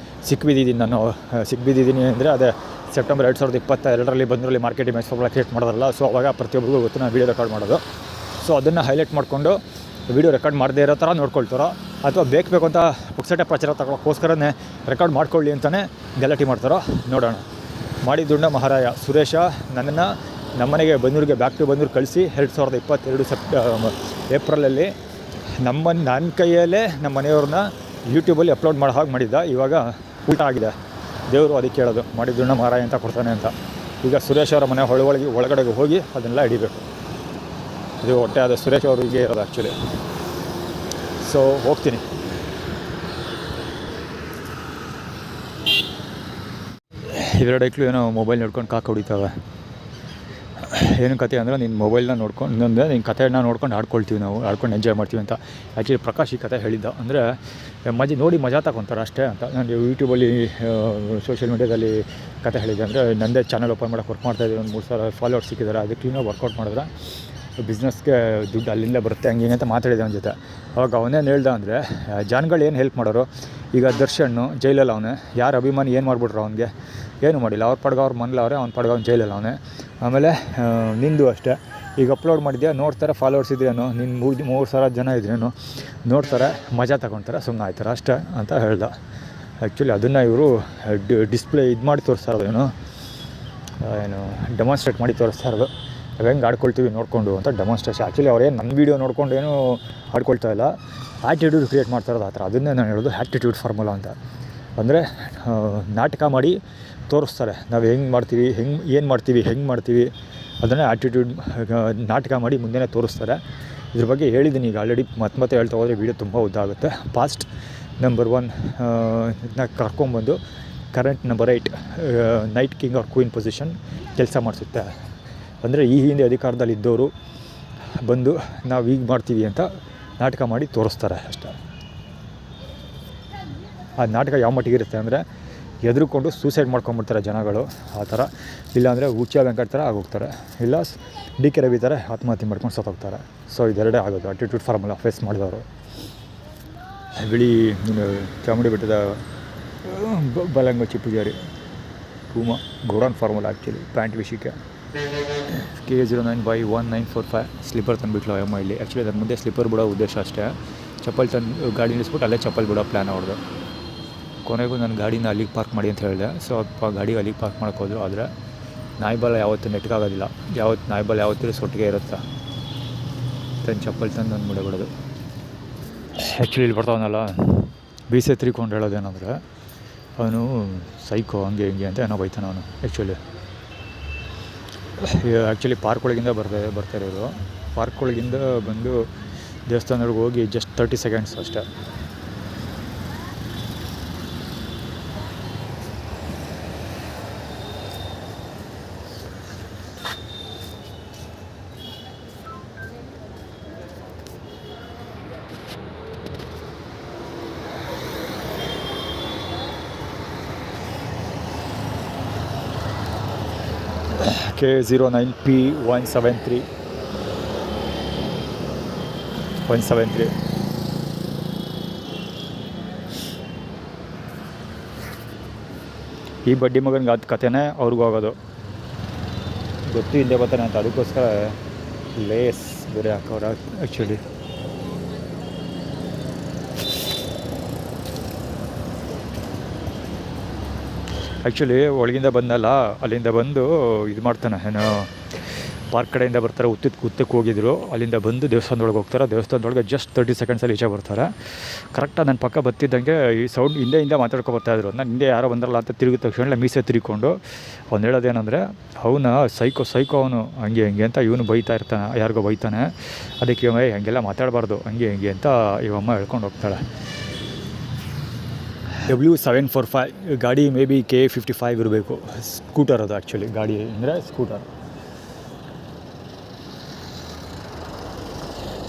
ಸಿಕ್ಬಿದ್ದೀನಿ ಅಂದರೆ ಅದೇ ಸೆಪ್ಟೆಂಬರ್ 2022 ಬಂದರಲ್ಲಿ ಮಾರ್ಕೆಟಿಂಗ್ ಮೆಕ್ಸ್ಫೋರ್ಗಳ ಕ್ರಿಯೇಟ್ ಮಾಡೋದಲ್ಲ. ಸೊ ಅವಾಗ ಪ್ರತಿಯೊಬ್ಬರಿಗೂ ಗೊತ್ತು ನಾನು ವೀಡಿಯೋ ರೆಕಾರ್ಡ್ ಮಾಡೋದು. ಸೊ ಅದನ್ನು ಹೈಲೈಟ್ ಮಾಡಿಕೊಂಡು ವೀಡಿಯೋ ರೆಕಾರ್ಡ್ ಮಾಡದೇ ಇರೋ ಥರ ನೋಡ್ಕೊಳ್ತಾರೋ, ಅಥವಾ ಬೇಕು ಅಂತ ಪುಕ್ಸಟೆ ಪ್ರಚಾರ ತಗೊಳ್ಳೋಕ್ಕೋಸ್ಕರನೇ ರೆಕಾರ್ಡ್ ಮಾಡ್ಕೊಳ್ಳಿ ಅಂತಲೇ ಗಲಾಟೆ ಮಾಡ್ತಾರೋ ನೋಡೋಣ. ಮಾಡಿ ದುಂಡ ಮಹಾರಾಯ ಸುರೇಶ ನನ್ನನ್ನು ನಮ್ಮನೆಗೆ ಬೆಂಗಳೂರಿಗೆ ಬ್ಯಾಕ್ ಟು ಬೆಂಗಳೂರು ಕಳಿಸಿ 2022 ಏಪ್ರಿಲಲ್ಲಿ ನನ್ನ ಕೈಯಲ್ಲೇ ನಮ್ಮ ಮನೆಯವ್ರನ್ನ ಯೂಟ್ಯೂಬಲ್ಲಿ ಅಪ್ಲೋಡ್ ಮಾಡೋ ಹಾಗೆ ಮಾಡಿದ್ದ. ಇವಾಗ ಊಟ ಆಗಿದೆ, ದೇವರು ಅದಕ್ಕೆ ಕೇಳೋದು ಮಾಡಿ ದುಂಡ ಮಹಾರಾಯ ಅಂತ ಕೊಡ್ತಾನೆ ಅಂತ. ಈಗ ಸುರೇಶ್ ಅವರ ಮನೆ ಒಳಗಡೆಗೆ ಹೋಗಿ ಅದನ್ನೆಲ್ಲ ಹಿಡಿಬೇಕು. ಇದು ಹೊಟ್ಟೆ ಆದ ಸುರೇಶ್ ಅವರಿಗೆ ಇರೋದು ಆ್ಯಕ್ಚುಲಿ. ಸೊ ಹೋಗ್ತೀನಿ. ಇವೆರಡೈಕ್ಳು ಏನೋ ಮೊಬೈಲ್ ನೋಡ್ಕೊಂಡು ಕಾಕ ಹೊಡಿತಾವೆ. ಏನು ಕತೆ ಅಂದರೆ ನಿನ್ನ ಮೊಬೈಲ್ನ ನೋಡ್ಕೊಂಡು ಇನ್ನೊಂದು ನಿನ್ನ ಕಥೆನ ನೋಡ್ಕೊಂಡು ಆಡ್ಕೊಳ್ತೀವಿ, ನಾವು ಆಡ್ಕೊಂಡು ಎಂಜಾಯ್ ಮಾಡ್ತೀವಿ ಅಂತ. ಆ್ಯಕ್ಚುಲಿ ಪ್ರಕಾಶ್ ಈ ಕತೆ ಹೇಳಿದ್ದ. ಅಂದರೆ ಮಜಾ ತಗೊತಾರೆ ಅಷ್ಟೇ ಅಂತ. ನಾನು ಯೂಟ್ಯೂಬಲ್ಲಿ ಸೋಷಿಯಲ್ ಮೀಡ್ಯಾದಲ್ಲಿ ಕತೆ ಹೇಳಿದ್ದೆ. ಅಂದರೆ ನನ್ನದೇ ಚಾನಲ್ ಓಪನ್ ಮಾಡೋಕ್ಕೆ ವರ್ಕ್ ಮಾಡ್ತಾಯಿದ್ದೀನಿ, ಒಂದು 3,000 ಫಾಲೋವರ್ಸ್ ಸಿಕ್ಕಿದ್ದಾರೆ. ಅದಕ್ಕೆ ಕ್ಲೀನಾಗಿ ವರ್ಕೌಟ್ ಮಾಡಿದ್ರೆ ಬಿಸ್ನೆಸ್ಗೆ ದುಡ್ಡು ಅಲ್ಲಿಂದ ಬರುತ್ತೆ ಹಂಗೆ ಅಂತ ಮಾತಾಡಿದೆ ಅವನ ಜೊತೆ. ಅವಾಗ ಅವನೇನು ಹೇಳ್ದ ಅಂದರೆ, ಜನಗಳು ಏನು ಹೆಲ್ಪ್ ಮಾಡೋರು. ಈಗ ದರ್ಶನ್ನು ಜೈಲಲ್ಲಿ ಅವನೇ, ಯಾರು ಅಭಿಮಾನಿ ಏನು ಮಾಡಿಬಿಟ್ರು ಅವನಿಗೆ, ಏನು ಮಾಡಿಲ್ಲ. ಅವ್ರ ಪಡ್ಗ ಅವ್ರು ಮನ್ಲವ್ರೆ, ಅವ್ನ ಪಡ್ಗ ಅವ್ನು ಜೈಲಲ್ಲಿ ಅವನೇ. ಆಮೇಲೆ ನಿಂದು ಅಷ್ಟೇ, ಈಗ ಅಪ್ಲೋಡ್ ಮಾಡಿದ್ಯಾ ನೋಡ್ತಾರೆ, ಫಾಲೋವರ್ಸ್ ಇದ್ರೇನು, ನಿನ್ನ 3,000 ಜನ ಇದ್ರೇನು ನೋಡ್ತಾರೆ, ಮಜಾ ತಗೊತಾರೆ, ಸುಮ್ಮನೆ ಆಯ್ತಾರೆ ಅಷ್ಟೇ ಅಂತ ಹೇಳ್ದ. ಆ್ಯಕ್ಚುಲಿ ಅದನ್ನು ಇವರು ಡಿಸ್ಪ್ಲೇ ಇದು ಮಾಡಿ ತೋರಿಸ್ತಾ ಇರೋದು, ಏನು ಡೆಮಾನ್ಸ್ಟ್ರೇಟ್ ಮಾಡಿ ತೋರಿಸ್ತಾ ಇರೋದು. ನಾವು ಹೆಂಗೆ ಆಡ್ಕೊಳ್ತೀವಿ ನೋಡಿಕೊಂಡು ಅಂತ ಡೆಮಾನ್ಸ್ಟ್ರೇಷನ್. ಆ್ಯಕ್ಚುಲಿ ಅವರೇ ನನ್ನ ವೀಡಿಯೋ ನೋಡ್ಕೊಂಡು ಏನೂ ಆಡ್ಕೊಳ್ತಾ ಇಲ್ಲ, ಆ್ಯಟಿಟ್ಯೂಡ್ ಕ್ರಿಯೇಟ್ ಮಾಡ್ತಾ ಇರೋದು ಆ ಥರ. ಅದನ್ನೇ ನಾನು ಹೇಳೋದು ಆ್ಯಟಿಟ್ಯೂಡ್ ಫಾರ್ಮುಲಾ ಅಂತ. ಅಂದರೆ ನಾಟಕ ಮಾಡಿ ತೋರಿಸ್ತಾರೆ, ನಾವು ಹೆಂಗೆ ಮಾಡ್ತೀವಿ, ಏನು ಮಾಡ್ತೀವಿ, ಹೆಂಗೆ ಮಾಡ್ತೀವಿ ಅದನ್ನೇ ಆ್ಯಟಿಟ್ಯೂಡ್ ನಾಟಕ ಮಾಡಿ ಮುಂದೆನೇ ತೋರಿಸ್ತಾರೆ. ಇದ್ರ ಬಗ್ಗೆ ಹೇಳಿದ್ದೀನಿ ಈಗ ಆಲ್ರೆಡಿ, ಮತ್ತೆ ಹೇಳ್ತಾ ಹೋದರೆ ವೀಡಿಯೋ ತುಂಬ ಉದ್ದ ಆಗುತ್ತೆ. ಪಾಸ್ಟ್ ನಂಬರ್ 1 ಇದನ್ನ ಕರ್ಕೊಂಬಂದು current number 8 knight king or queen position ಕೆಲಸ ಮಾಡಿಸುತ್ತೆ. ಅಂದರೆ ಈ ಹಿಂದೆ ಅಧಿಕಾರದಲ್ಲಿ ಇದ್ದವರು ಬಂದು ನಾವು ಈಗ ಮಾಡ್ತೀವಿ ಅಂತ ನಾಟಕ ಮಾಡಿ ತೋರಿಸ್ತಾರೆ ಅಷ್ಟೇ. ಆ ನಾಟಕ ಯಾವ ಮಟ್ಟಿಗಿರುತ್ತೆ ಅಂದರೆ ಎದುರುಕೊಂಡು ಸೂಸೈಡ್ ಮಾಡ್ಕೊಂಬಿಡ್ತಾರೆ ಜನಗಳು ಆ ಥರ, ಇಲ್ಲಾಂದರೆ ಹುಚ್ಚ ವೆಂಕಟ ಥರ ಆಗೋಗ್ತಾರೆ, ಇಲ್ಲ DK ರವಿ ಥರ ಆತ್ಮಹತ್ಯೆ ಮಾಡ್ಕೊಂಡು ಸತ್ತೋಗ್ತಾರೆ. ಸೊ ಇದೆರಡೇ ಆಗೋದು ಆಟಿಟ್ಯೂಡ್ ಫಾರ್ಮುಲಾ ಫೇಸ್ ಮಾಡಿದವರು. ಬಿಳಿ ಚಾಮುಂಡಿ ಬೆಟ್ಟದ ಬಲಂಗಚ್ಚಿ ಪೂಜಾರಿ ಪೂಮಾ ಗೋಡನ್ ಫಾರ್ಮುಲಾ ಆ್ಯಕ್ಚುಲಿ ಪ್ಯಾಂಟ್ ವಿಷಯಕ್ಕೆ. K09Y1945 ಸ್ಲಿಪ್ಪರ್ ತಂದುಬಿಟ್ಲು ಅಮ್ಮ ಇಲ್ಲಿ. ಆ್ಯಕ್ಚುಲಿ ನನ್ನ ಮುಂದೆ ಸ್ಲಿಪ್ಪರ್ ಬಿಡೋ ಉದ್ದೇಶ ಅಷ್ಟೇ, ಚಪ್ಪಲ್ ತಂದು ಗಾಡಿ ನಿಲ್ಲಿಸ್ಬಿಟ್ಟು ಅಲ್ಲೇ ಚಪ್ಪಲ್ ಬಿಡೋ ಪ್ಲ್ಯಾನ್ ಅವ್ರದ್ದು. ಕೊನೆಗೂ ನನ್ನ ಗಾಡಿನ ಅಲ್ಲಿಗೆ ಪಾರ್ಕ್ ಮಾಡಿ ಅಂತ ಹೇಳಿದೆ. ಸೊ ಗಾಡಿ ಅಲ್ಲಿಗೆ ಪಾರ್ಕ್ ಮಾಡೋಕೆ ಹೋದರು. ಆದರೆ ನಾಯಿಬಾಲ ಯಾವತ್ತೂ ನೆಟ್ಗಾಗೋದಿಲ್ಲ, ನಾಯಿಬಾಲ ಯಾವತ್ತೂ ಸೊಟ್ಟಿಗೆ ಇರುತ್ತೆ. ತನ್ನ ಚಪ್ಪಲ್ ತಂದು ನನ್ನ ಬಿಡೋದು. ಆ್ಯಕ್ಚುಲಿ ಇಲ್ಲಿ ಬರ್ತಾವನಲ್ಲ ಬೀಸೆ ತಿರ್ಕೊಂಡು ಹೇಳೋದೇನಂದರೆ ಅವನು ಸೈಕೋ ಹಂಗೆ ಹಿಂಗೆ ಅಂತ ಏನೋ ಬೈತಾನೆ ಅವನು. ಆ್ಯಕ್ಚುಲಿ ಪಾರ್ಕ್ ಒಳಗಿಂದ ಬರ್ತಾ ಇರೋದು. ಪಾರ್ಕ್ ಒಳಗಿಂದ ಬಂದು ದೇವಸ್ಥಾನದೊಳಗೆ ಹೋಗಿ ಜಸ್ಟ್ 30 ಸೆಕೆಂಡ್ಸ್ ಅಷ್ಟೇ. K09P173 ಈ ಬಡ್ಡಿ ಮಗನಿಗೆ ಅದು ಕಥೆನೇ ಅವ್ರಿಗೂ ಆಗೋದು ಗೊತ್ತು, ಹಿಂದೆ ಬರ್ತಾನೆ ಅಂತ. ಅದಕ್ಕೋಸ್ಕರ ಲೇಸ್ ಬೇರೆ ಹಾಕೋರು ಆ್ಯಕ್ಚುಲಿ. ಒಳಗಿಂದ ಬಂದಲ್ಲ, ಅಲ್ಲಿಂದ ಬಂದು ಇದು ಮಾಡ್ತಾನೆ, ಏನೋ ಪಾರ್ಕ್ ಕಡೆಯಿಂದ ಬರ್ತಾರೆ, ಉತ್ತಕ್ಕೆ ಹೋಗಿದ್ರು. ಅಲ್ಲಿಂದ ಬಂದು ದೇವಸ್ಥಾನದೊಳಗೆ ಹೋಗ್ತಾರೆ. ದೇವಸ್ಥಾನದೊಳಗೆ ಜಸ್ಟ್ 30 ಸೆಕೆಂಡ್ಸಲ್ಲಿ ಈಚೆ ಬರ್ತಾರೆ. ಕರೆಕ್ಟಾಗಿ ನನ್ನ ಪಕ್ಕ ಬರ್ತಿದ್ದಂಗೆ ಈ ಸೌಂಡ್ ಹಿಂದೆ ಮಾತಾಡ್ಕೊ ಬರ್ತಾಯಿದ್ರು. ನಾನು ಹಿಂದೆ ಯಾರೋ ಬಂದ್ರಲ್ಲ ಅಂತ ತಿರುಗಿದ ತಕ್ಷಣ ಮೀಸೆ ತಿರುಗಿಕೊಂಡು ಅವ್ನು ಹೇಳೋದೇನೆಂದರೆ ಅವನ ಸೈಕೋ ಅವನು ಹಂಗೆ ಹಿಂಗೆ ಅಂತ ಇವನು ಬೈತಾ ಇರ್ತಾನೆ, ಯಾರಿಗೋ ಬೈತಾನೆ. ಅದಕ್ಕೆ ಇವ ಹಂಗೆಲ್ಲ ಮಾತಾಡಬಾರ್ದು ಹಂಗೆ ಹಿಂಗೆ ಅಂತ ಇವಮ್ಮ ಹೇಳ್ಕೊಂಡು ಹೋಗ್ತಾಳೆ. W745 ಗಾಡಿ ಮೇ ಬಿ K55 ಇರಬೇಕು. ಸ್ಕೂಟರ್ ಅದು ಆ್ಯಕ್ಚುಲಿ, ಗಾಡಿ ಅಂದರೆ ಸ್ಕೂಟರ್.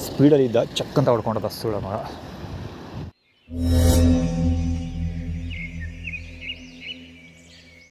ಸ್ಪೀಡಲ್ಲಿದ್ದ ಚಕ್ ಅಂತ ಹೊಡ್ಕೊಂಡದ ಸುಳ್ಳ ಮಗ.